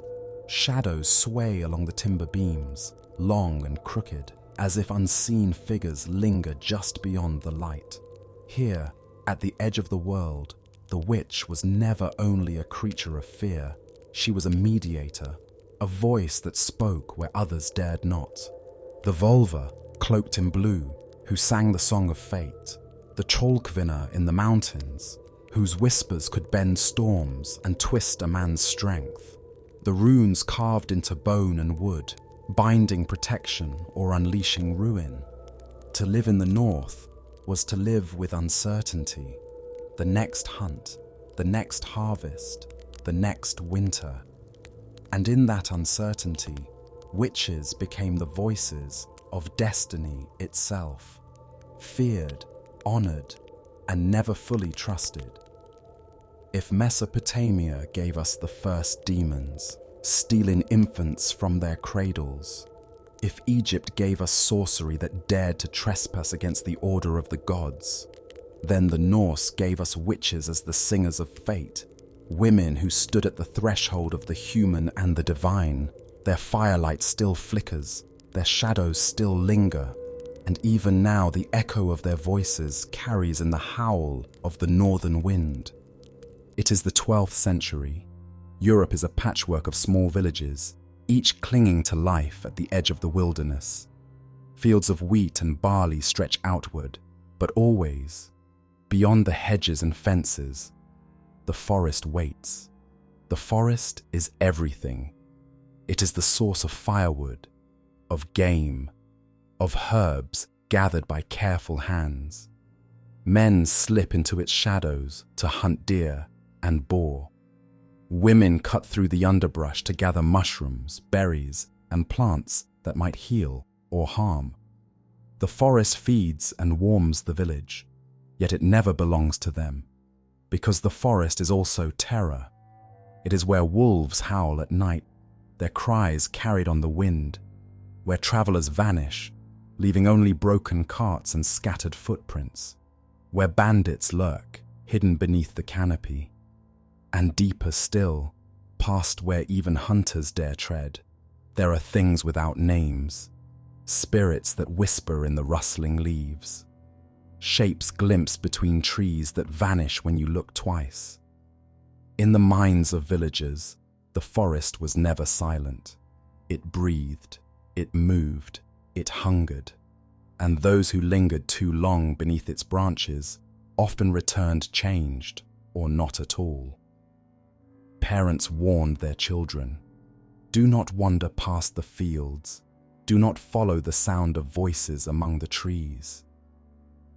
Shadows sway along the timber beams, long and crooked, as if unseen figures linger just beyond the light. Here, at the edge of the world, the witch was never only a creature of fear. She was a mediator, a voice that spoke where others dared not. The Volva, cloaked in blue, who sang the song of fate, the Trollkvinna in the mountains, whose whispers could bend storms and twist a man's strength, the runes carved into bone and wood, binding protection or unleashing ruin. To live in the north was to live with uncertainty, the next hunt, the next harvest, the next winter. And in that uncertainty, witches became the voices of destiny itself, feared, honored, and never fully trusted. If Mesopotamia gave us the first demons, stealing infants from their cradles, if Egypt gave us sorcery that dared to trespass against the order of the gods, then the Norse gave us witches as the singers of fate, women who stood at the threshold of the human and the divine. Their firelight still flickers, their shadows still linger, and even now the echo of their voices carries in the howl of the northern wind. It is the 12th century. Europe is a patchwork of small villages, each clinging to life at the edge of the wilderness. Fields of wheat and barley stretch outward, but always, beyond the hedges and fences, the forest waits. The forest is everything. It is the source of firewood, of game, of herbs gathered by careful hands. Men slip into its shadows to hunt deer and boar. Women cut through the underbrush to gather mushrooms, berries, and plants that might heal or harm. The forest feeds and warms the village, yet it never belongs to them, because the forest is also terror. It is where wolves howl at night, their cries carried on the wind, where travelers vanish, leaving only broken carts and scattered footprints, where bandits lurk, hidden beneath the canopy. And deeper still, past where even hunters dare tread, there are things without names, spirits that whisper in the rustling leaves, shapes glimpsed between trees that vanish when you look twice. In the minds of villagers, the forest was never silent. It breathed, it moved, it hungered, and those who lingered too long beneath its branches often returned changed or not at all. Parents warned their children, do not wander past the fields, do not follow the sound of voices among the trees.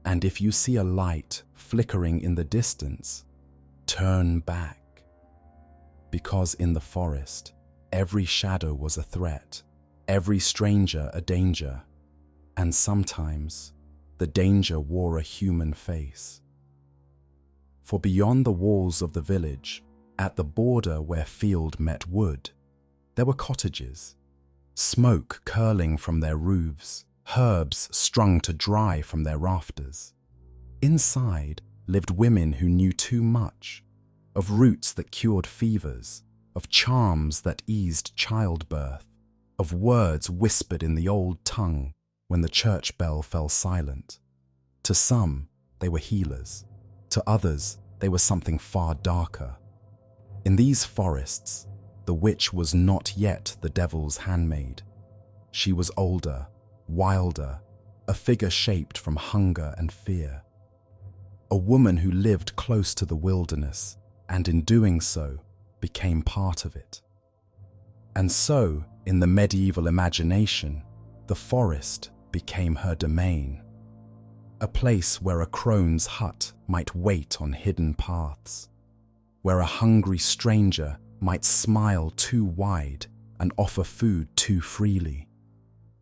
And if you see a light flickering in the distance, turn back. Because in the forest, every shadow was a threat, every stranger a danger, and sometimes the danger wore a human face. For beyond the walls of the village, at the border where field met wood, there were cottages, smoke curling from their roofs, herbs strung to dry from their rafters. Inside lived women who knew too much, of roots that cured fevers, of charms that eased childbirth, of words whispered in the old tongue when the church bell fell silent. To some, they were healers. To others, they were something far darker. In these forests, the witch was not yet the devil's handmaid. She was older, wilder, a figure shaped from hunger and fear. A woman who lived close to the wilderness, and in doing so, became part of it. And so, in the medieval imagination, the forest became her domain, a place where a crone's hut might wait on hidden paths, where a hungry stranger might smile too wide and offer food too freely,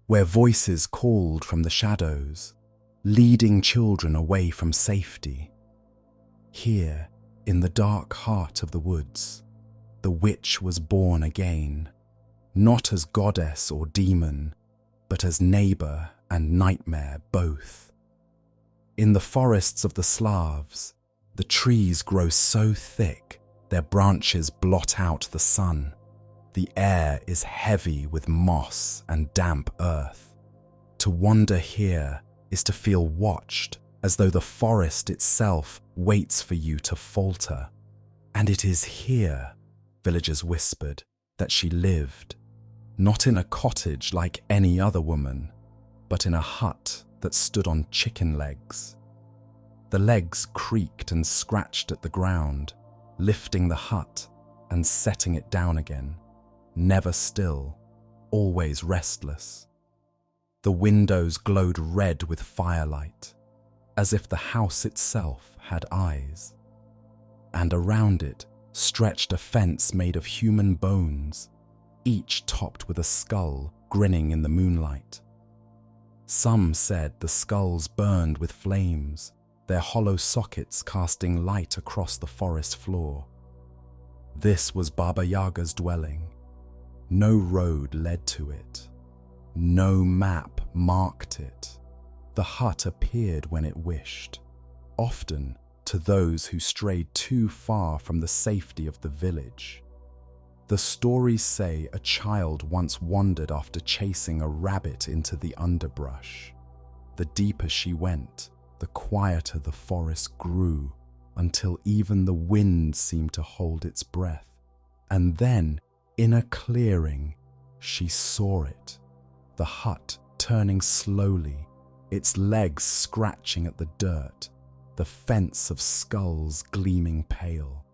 where voices called from the shadows, leading children away from safety. Here, in the dark heart of the woods, the witch was born again, not as goddess or demon, but as neighbour and nightmare both. In the forests of the Slavs, the trees grow so thick their branches blot out the sun. The air is heavy with moss and damp earth. To wander here is to feel watched, as though the forest itself waits for you to falter. And it is here, villagers whispered, that she lived, not in a cottage like any other woman, but in a hut that stood on chicken legs. The legs creaked and scratched at the ground, lifting the hut and setting it down again, never still, always restless. The windows glowed red with firelight, as if the house itself had eyes. And around it stretched a fence made of human bones, each topped with a skull grinning in the moonlight. Some said the skulls burned with flames their hollow sockets casting light across the forest floor. This was Baba Yaga's dwelling. No road led to it. No map marked it. The hut appeared when it wished, often to those who strayed too far from the safety of the village. The stories say a child once wandered after chasing a rabbit into the underbrush. The deeper she went, the quieter the forest grew, until even the wind seemed to hold its breath. And then, in a clearing, she saw it, the hut turning slowly, its legs scratching at the dirt, the fence of skulls gleaming pale.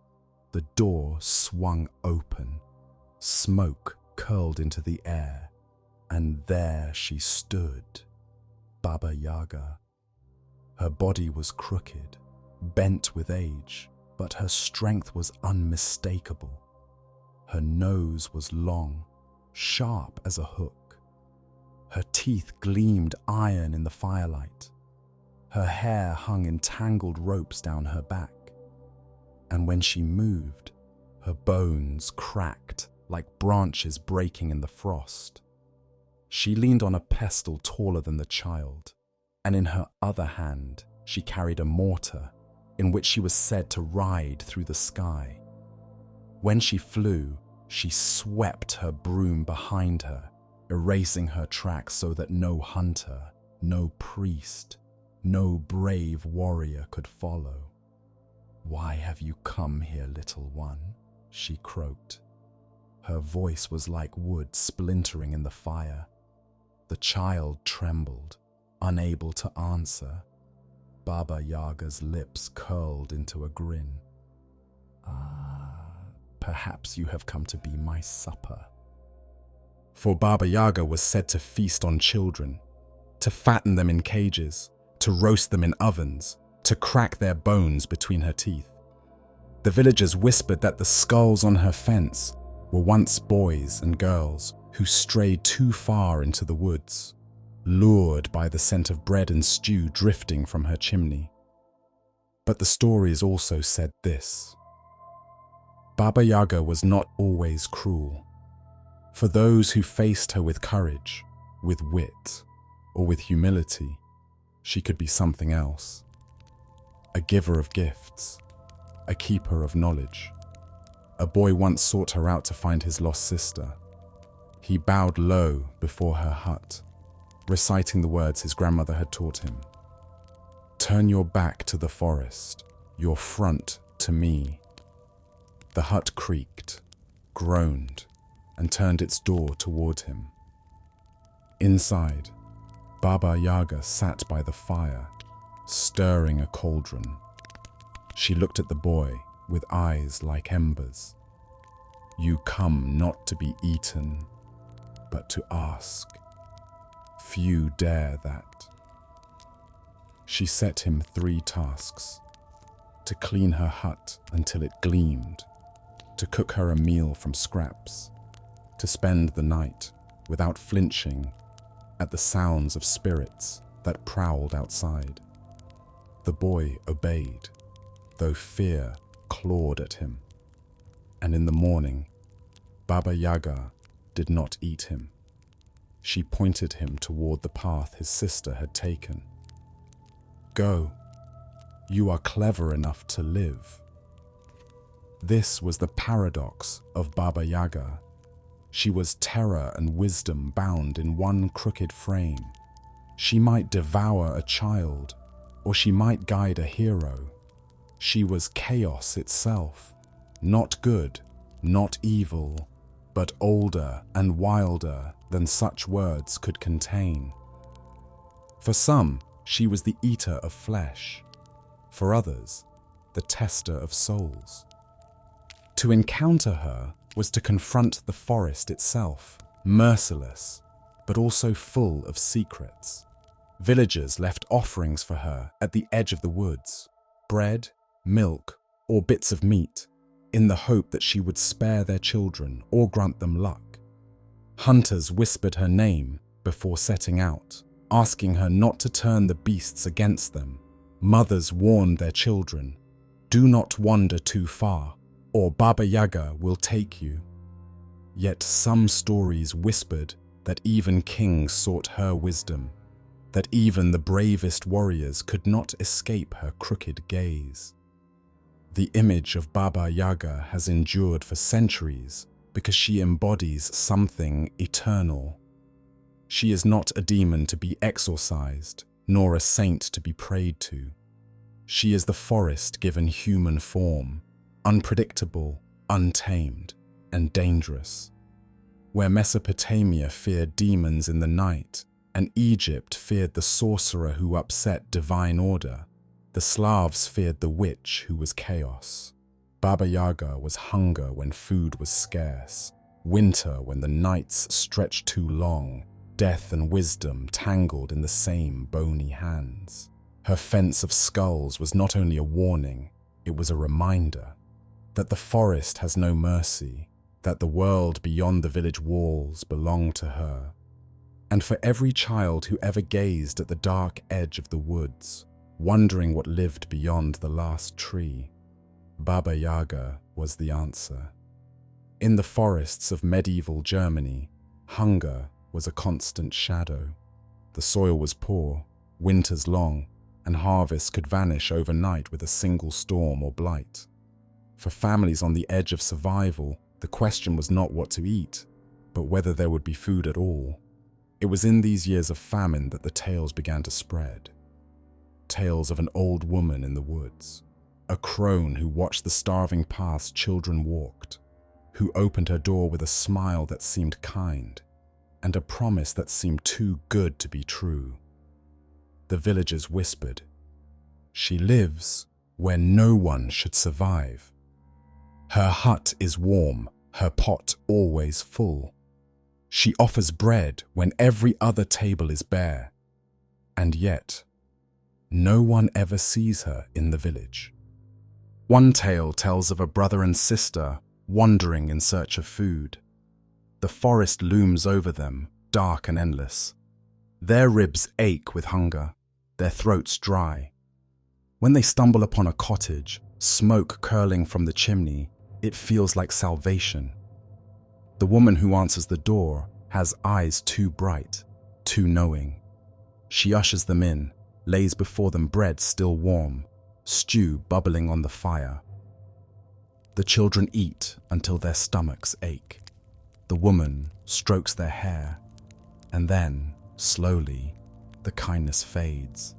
The door swung open, smoke curled into the air, and there she stood, Baba Yaga. Her body was crooked, bent with age, but her strength was unmistakable. Her nose was long, sharp as a hook. Her teeth gleamed iron in the firelight. Her hair hung in tangled ropes down her back. And when she moved, her bones cracked like branches breaking in the frost. She leaned on a pestle taller than the child, and in her other hand she carried a mortar in which she was said to ride through the sky. When she flew, she swept her broom behind her, erasing her tracks so that no hunter, no priest, no brave warrior could follow. "Why have you come here, little one?" she croaked. Her voice was like wood splintering in the fire. The child trembled, unable to answer. Baba Yaga's lips curled into a grin. Perhaps you have come to be my supper." For Baba Yaga was said to feast on children, to fatten them in cages, to roast them in ovens, to crack their bones between her teeth. The villagers whispered that the skulls on her fence were once boys and girls who strayed too far into the woods, lured by the scent of bread and stew drifting from her chimney. But the stories also said this: Baba Yaga was not always cruel. For those who faced her with courage, with wit, or with humility, she could be something else. A giver of gifts, a keeper of knowledge. A boy once sought her out to find his lost sister. He bowed low before her hut, reciting the words his grandmother had taught him. "Turn your back to the forest, your front to me." The hut creaked, groaned, and turned its door toward him. Inside, Baba Yaga sat by the fire, stirring a cauldron. She looked at the boy with eyes like embers. "You come not to be eaten, but to ask. Few dare that." She set him 3 tasks: to clean her hut until it gleamed, to cook her a meal from scraps, to spend the night without flinching at the sounds of spirits that prowled outside. The boy obeyed, though fear clawed at him. And in the morning, Baba Yaga did not eat him. She pointed him toward the path his sister had taken. "Go, you are clever enough to live." This was the paradox of Baba Yaga. She was terror and wisdom bound in one crooked frame. She might devour a child, or she might guide a hero. She was chaos itself, not good, not evil, but older and wilder than such words could contain. For some, she was the eater of flesh. For others, the tester of souls. To encounter her was to confront the forest itself, merciless, but also full of secrets. Villagers left offerings for her at the edge of the woods, bread, milk, or bits of meat, in the hope that she would spare their children or grant them luck. Hunters whispered her name before setting out, asking her not to turn the beasts against them, Mothers warned their children, "Do not wander too far, or Baba Yaga will take you." Yet some stories whispered that even kings sought her wisdom, that even the bravest warriors could not escape her crooked gaze. The image of Baba Yaga has endured for centuries because she embodies something eternal. She is not a demon to be exorcised, nor a saint to be prayed to. She is the forest given human form, unpredictable, untamed, and dangerous. Where Mesopotamia feared demons in the night, and Egypt feared the sorcerer who upset divine order, the Slavs feared the witch who was chaos. Baba Yaga was hunger when food was scarce, winter when the nights stretched too long, death and wisdom tangled in the same bony hands. Her fence of skulls was not only a warning, it was a reminder that the forest has no mercy, that the world beyond the village walls belonged to her. And for every child who ever gazed at the dark edge of the woods, wondering what lived beyond the last tree, Baba Yaga was the answer. In the forests of medieval Germany, hunger was a constant shadow. The soil was poor, winters long, and harvests could vanish overnight with a single storm or blight. For families on the edge of survival, the question was not what to eat, but whether there would be food at all. It was in these years of famine that the tales began to spread. Tales of an old woman in the woods, a crone who watched the starving paths children walked, who opened her door with a smile that seemed kind, and a promise that seemed too good to be true. The villagers whispered, "She lives where no one should survive. Her hut is warm, her pot always full. She offers bread when every other table is bare. And yet, no one ever sees her in the village." One tale tells of a brother and sister wandering in search of food. The forest looms over them, dark and endless. Their ribs ache with hunger, their throats dry. When they stumble upon a cottage, smoke curling from the chimney, it feels like salvation. The woman who answers the door has eyes too bright, too knowing. She ushers them in, lays before them bread still warm, stew bubbling on the fire. The children eat until their stomachs ache. The woman strokes their hair, and then, slowly, the kindness fades.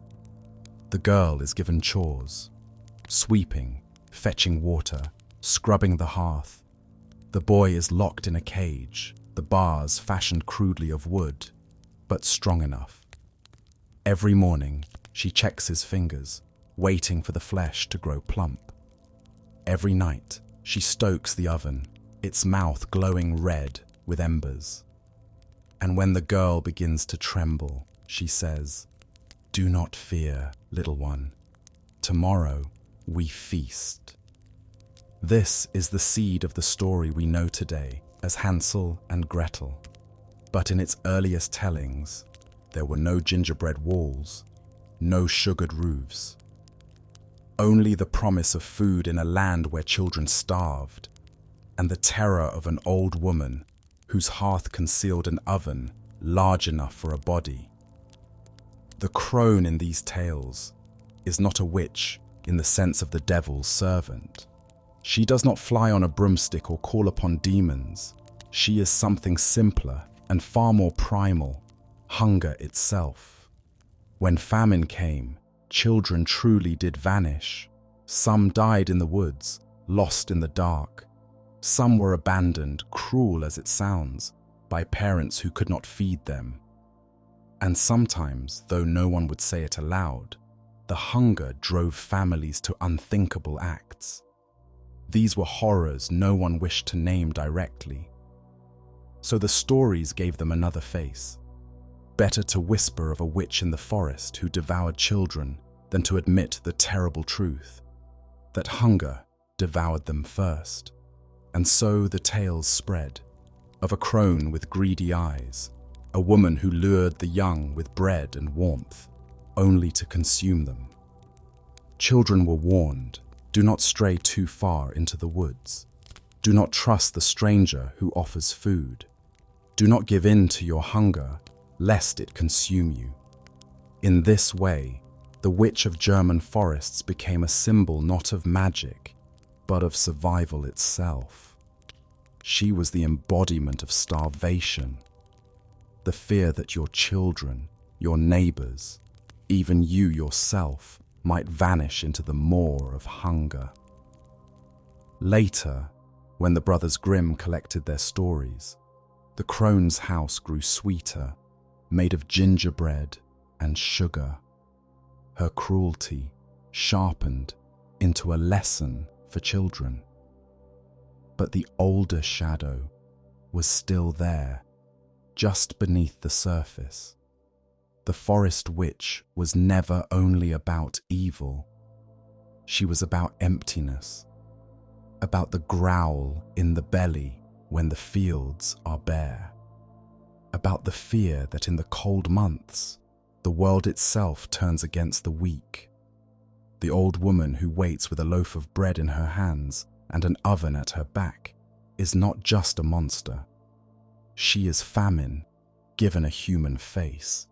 The girl is given chores, sweeping, fetching water, scrubbing the hearth. The boy is locked in a cage, the bars fashioned crudely of wood, but strong enough. Every morning, she checks his fingers, waiting for the flesh to grow plump. Every night, she stokes the oven, its mouth glowing red with embers. And when the girl begins to tremble, she says, "Do not fear, little one. Tomorrow we feast." This is the seed of the story we know today as Hansel and Gretel. But in its earliest tellings, there were no gingerbread walls, no sugared roofs. Only the promise of food in a land where children starved, and the terror of an old woman whose hearth concealed an oven large enough for a body. The crone in these tales is not a witch in the sense of the devil's servant. She does not fly on a broomstick or call upon demons. She is something simpler and far more primal, hunger itself. When famine came, children truly did vanish. Some died in the woods, lost in the dark. Some were abandoned, cruel as it sounds, by parents who could not feed them. And sometimes, though no one would say it aloud, the hunger drove families to unthinkable acts. These were horrors no one wished to name directly. So the stories gave them another face. Better to whisper of a witch in the forest who devoured children than to admit the terrible truth, that hunger devoured them first. And so the tales spread, of a crone with greedy eyes, a woman who lured the young with bread and warmth, only to consume them. Children were warned, do not stray too far into the woods. Do not trust the stranger who offers food. Do not give in to your hunger, lest it consume you. In this way, the witch of German forests became a symbol not of magic, but of survival itself. She was the embodiment of starvation, the fear that your children, your neighbours, even you yourself, might vanish into the maw of hunger. Later, when the brothers Grimm collected their stories, the crone's house grew sweeter, made of gingerbread and sugar. Her cruelty sharpened into a lesson for children. But the older shadow was still there, just beneath the surface. The forest witch was never only about evil. She was about emptiness, about the growl in the belly when the fields are bare, about the fear that in the cold months the world itself turns against the weak. The old woman who waits with a loaf of bread in her hands and an oven at her back is not just a monster. She is famine, given a human face.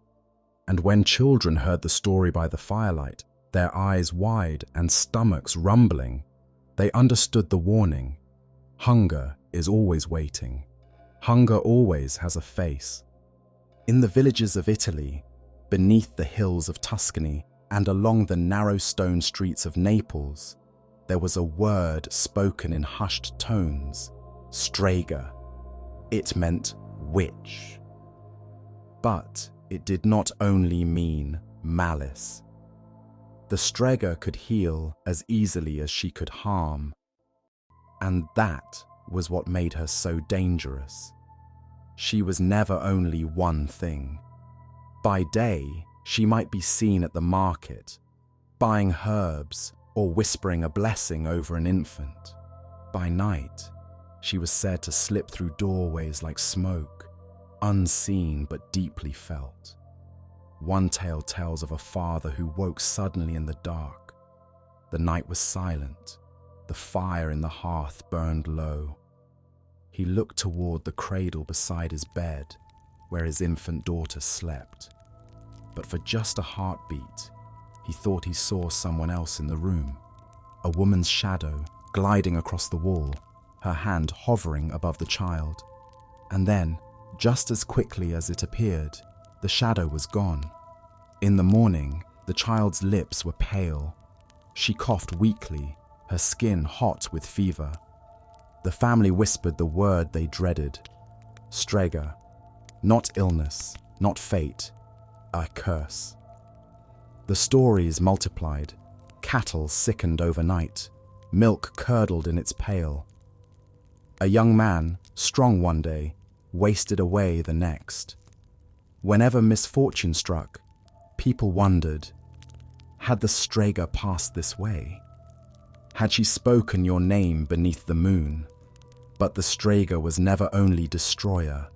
And when children heard the story by the firelight, their eyes wide and stomachs rumbling, they understood the warning. Hunger is always waiting. Hunger always has a face. In the villages of Italy, beneath the hills of Tuscany, and along the narrow stone streets of Naples, there was a word spoken in hushed tones, Strega. It meant witch. But it did not only mean malice. The Strega could heal as easily as she could harm, and that was what made her so dangerous. She was never only one thing. By day, she might be seen at the market, buying herbs or whispering a blessing over an infant. By night, she was said to slip through doorways like smoke, unseen but deeply felt. One tale tells of a father who woke suddenly in the dark. The night was silent. The fire in the hearth burned low. He looked toward the cradle beside his bed, where his infant daughter slept. But for just a heartbeat, he thought he saw someone else in the room, a woman's shadow gliding across the wall, her hand hovering above the child. And then, just as quickly as it appeared, the shadow was gone. In the morning, the child's lips were pale. She coughed weakly, her skin hot with fever. The family whispered the word they dreaded, Strega. Not illness, not fate, a curse. The stories multiplied. Cattle sickened overnight. Milk curdled in its pail. A young man, strong one day, wasted away the next. Whenever misfortune struck, people wondered, had the Strega passed this way? Had she spoken your name beneath the moon? But the Strega was never only destroyer.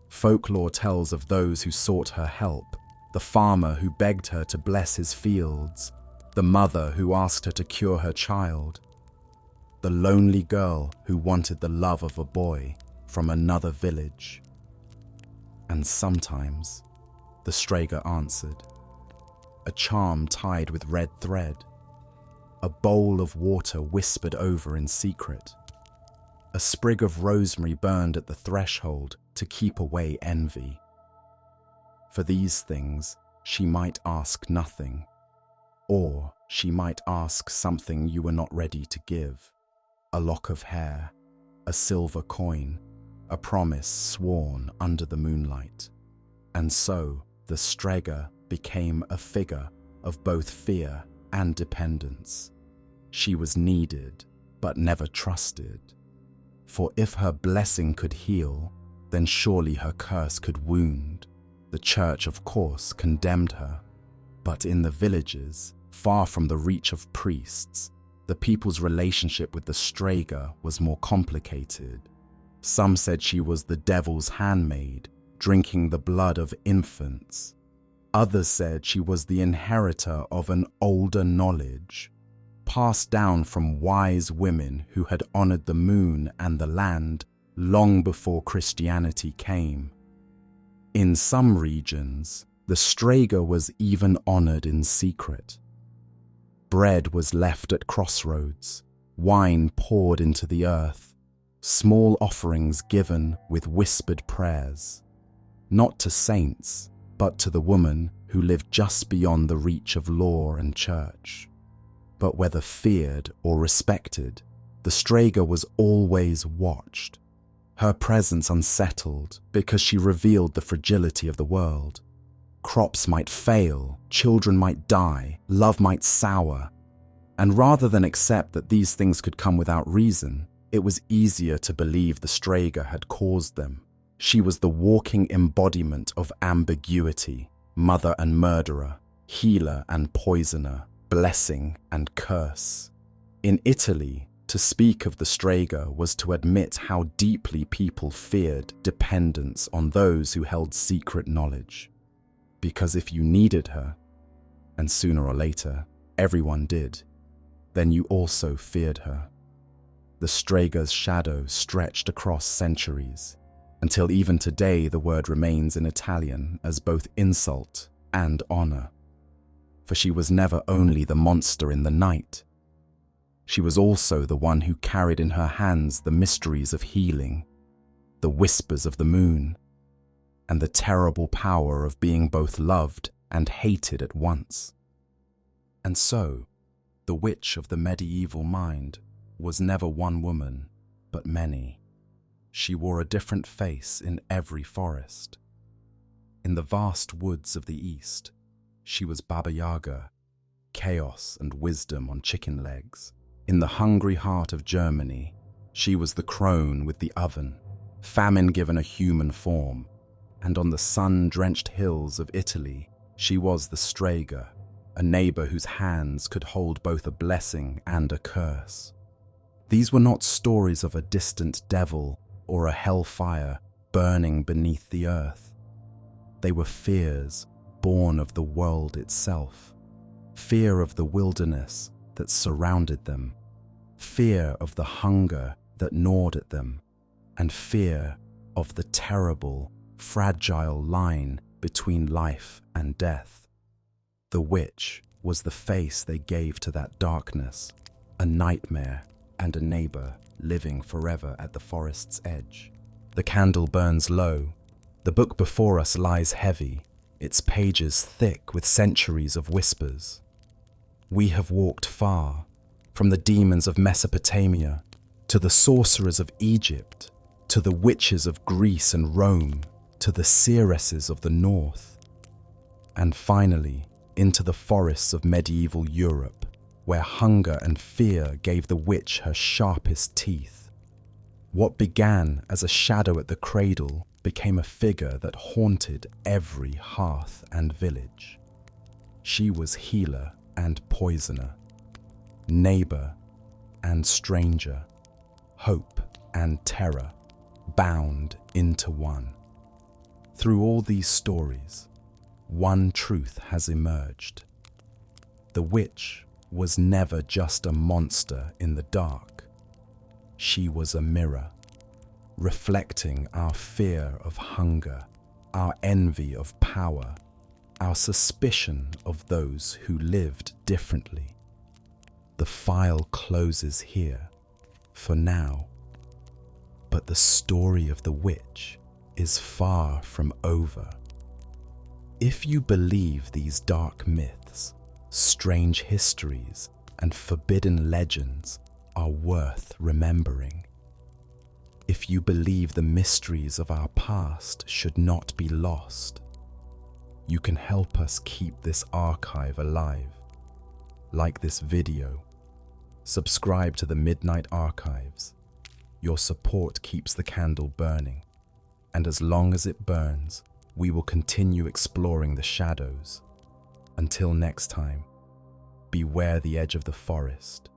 Folklore tells of those who sought her help, the farmer who begged her to bless his fields, the mother who asked her to cure her child, the lonely girl who wanted the love of a boy from another village. And sometimes the Strega answered. A charm tied with red thread, a bowl of water whispered over in secret, a sprig of rosemary burned at the threshold to keep away envy. For these things she might ask nothing, or she might ask something you were not ready to give, a lock of hair, a silver coin, a promise sworn under the moonlight. And so the Strega became a figure of both fear and dependence. She was needed, but never trusted. For if her blessing could heal, then surely her curse could wound. The church, of course, condemned her. But in the villages, far from the reach of priests, the people's relationship with the Strega was more complicated. Some said she was the devil's handmaid, drinking the blood of infants. Others said she was the inheritor of an older knowledge, passed down from wise women who had honored the moon and the land long before Christianity came. In some regions, the Strega was even honored in secret. Bread was left at crossroads, wine poured into the earth, small offerings given with whispered prayers, not to saints, but to the woman who lived just beyond the reach of law and church. But whether feared or respected, the Strega was always watched, her presence unsettled because she revealed the fragility of the world. Crops might fail, children might die, love might sour, and rather than accept that these things could come without reason, it was easier to believe the Strega had caused them. She was the walking embodiment of ambiguity, mother and murderer, healer and poisoner, blessing and curse. In Italy, to speak of the Strega was to admit how deeply people feared dependence on those who held secret knowledge. Because if you needed her, and sooner or later everyone did, then you also feared her. The Strega's shadow stretched across centuries, until even today the word remains in Italian as both insult and honor. For she was never only the monster in the night. She was also the one who carried in her hands the mysteries of healing, the whispers of the moon, and the terrible power of being both loved and hated at once. And so, the witch of the medieval mind was never one woman, but many. She wore a different face in every forest. In the vast woods of the east, she was Baba Yaga, chaos and wisdom on chicken legs. In the hungry heart of Germany, she was the crone with the oven, famine given a human form. And on the sun-drenched hills of Italy, she was the Strega, a neighbour whose hands could hold both a blessing and a curse. These were not stories of a distant devil or a hellfire burning beneath the earth. They were fears born of the world itself, fear of the wilderness that surrounded them, fear of the hunger that gnawed at them, and fear of the terrible, fragile line between life and death. The witch was the face they gave to that darkness, a nightmare and a neighbour living forever at the forest's edge. The candle burns low. The book before us lies heavy, its pages thick with centuries of whispers. We have walked far, from the demons of Mesopotamia, to the sorcerers of Egypt, to the witches of Greece and Rome, to the Seeresses of the north, and finally into the forests of medieval Europe, where hunger and fear gave the witch her sharpest teeth. What began as a shadow at the cradle became a figure that haunted every hearth and village. She was healer and poisoner, neighbour and stranger, hope and terror, bound into one. Through all these stories, one truth has emerged. The witch was never just a monster in the dark. She was a mirror, reflecting our fear of hunger, our envy of power, our suspicion of those who lived differently. The file closes here, for now, but the story of the witch is far from over. If you believe these dark myths, strange histories, and forbidden legends are worth remembering, if you believe the mysteries of our past should not be lost, you can help us keep this archive alive. Like this video, subscribe to the Midnight Archives. Your support keeps the candle burning, and as long as it burns, we will continue exploring the shadows. Until next time, beware the edge of the forest,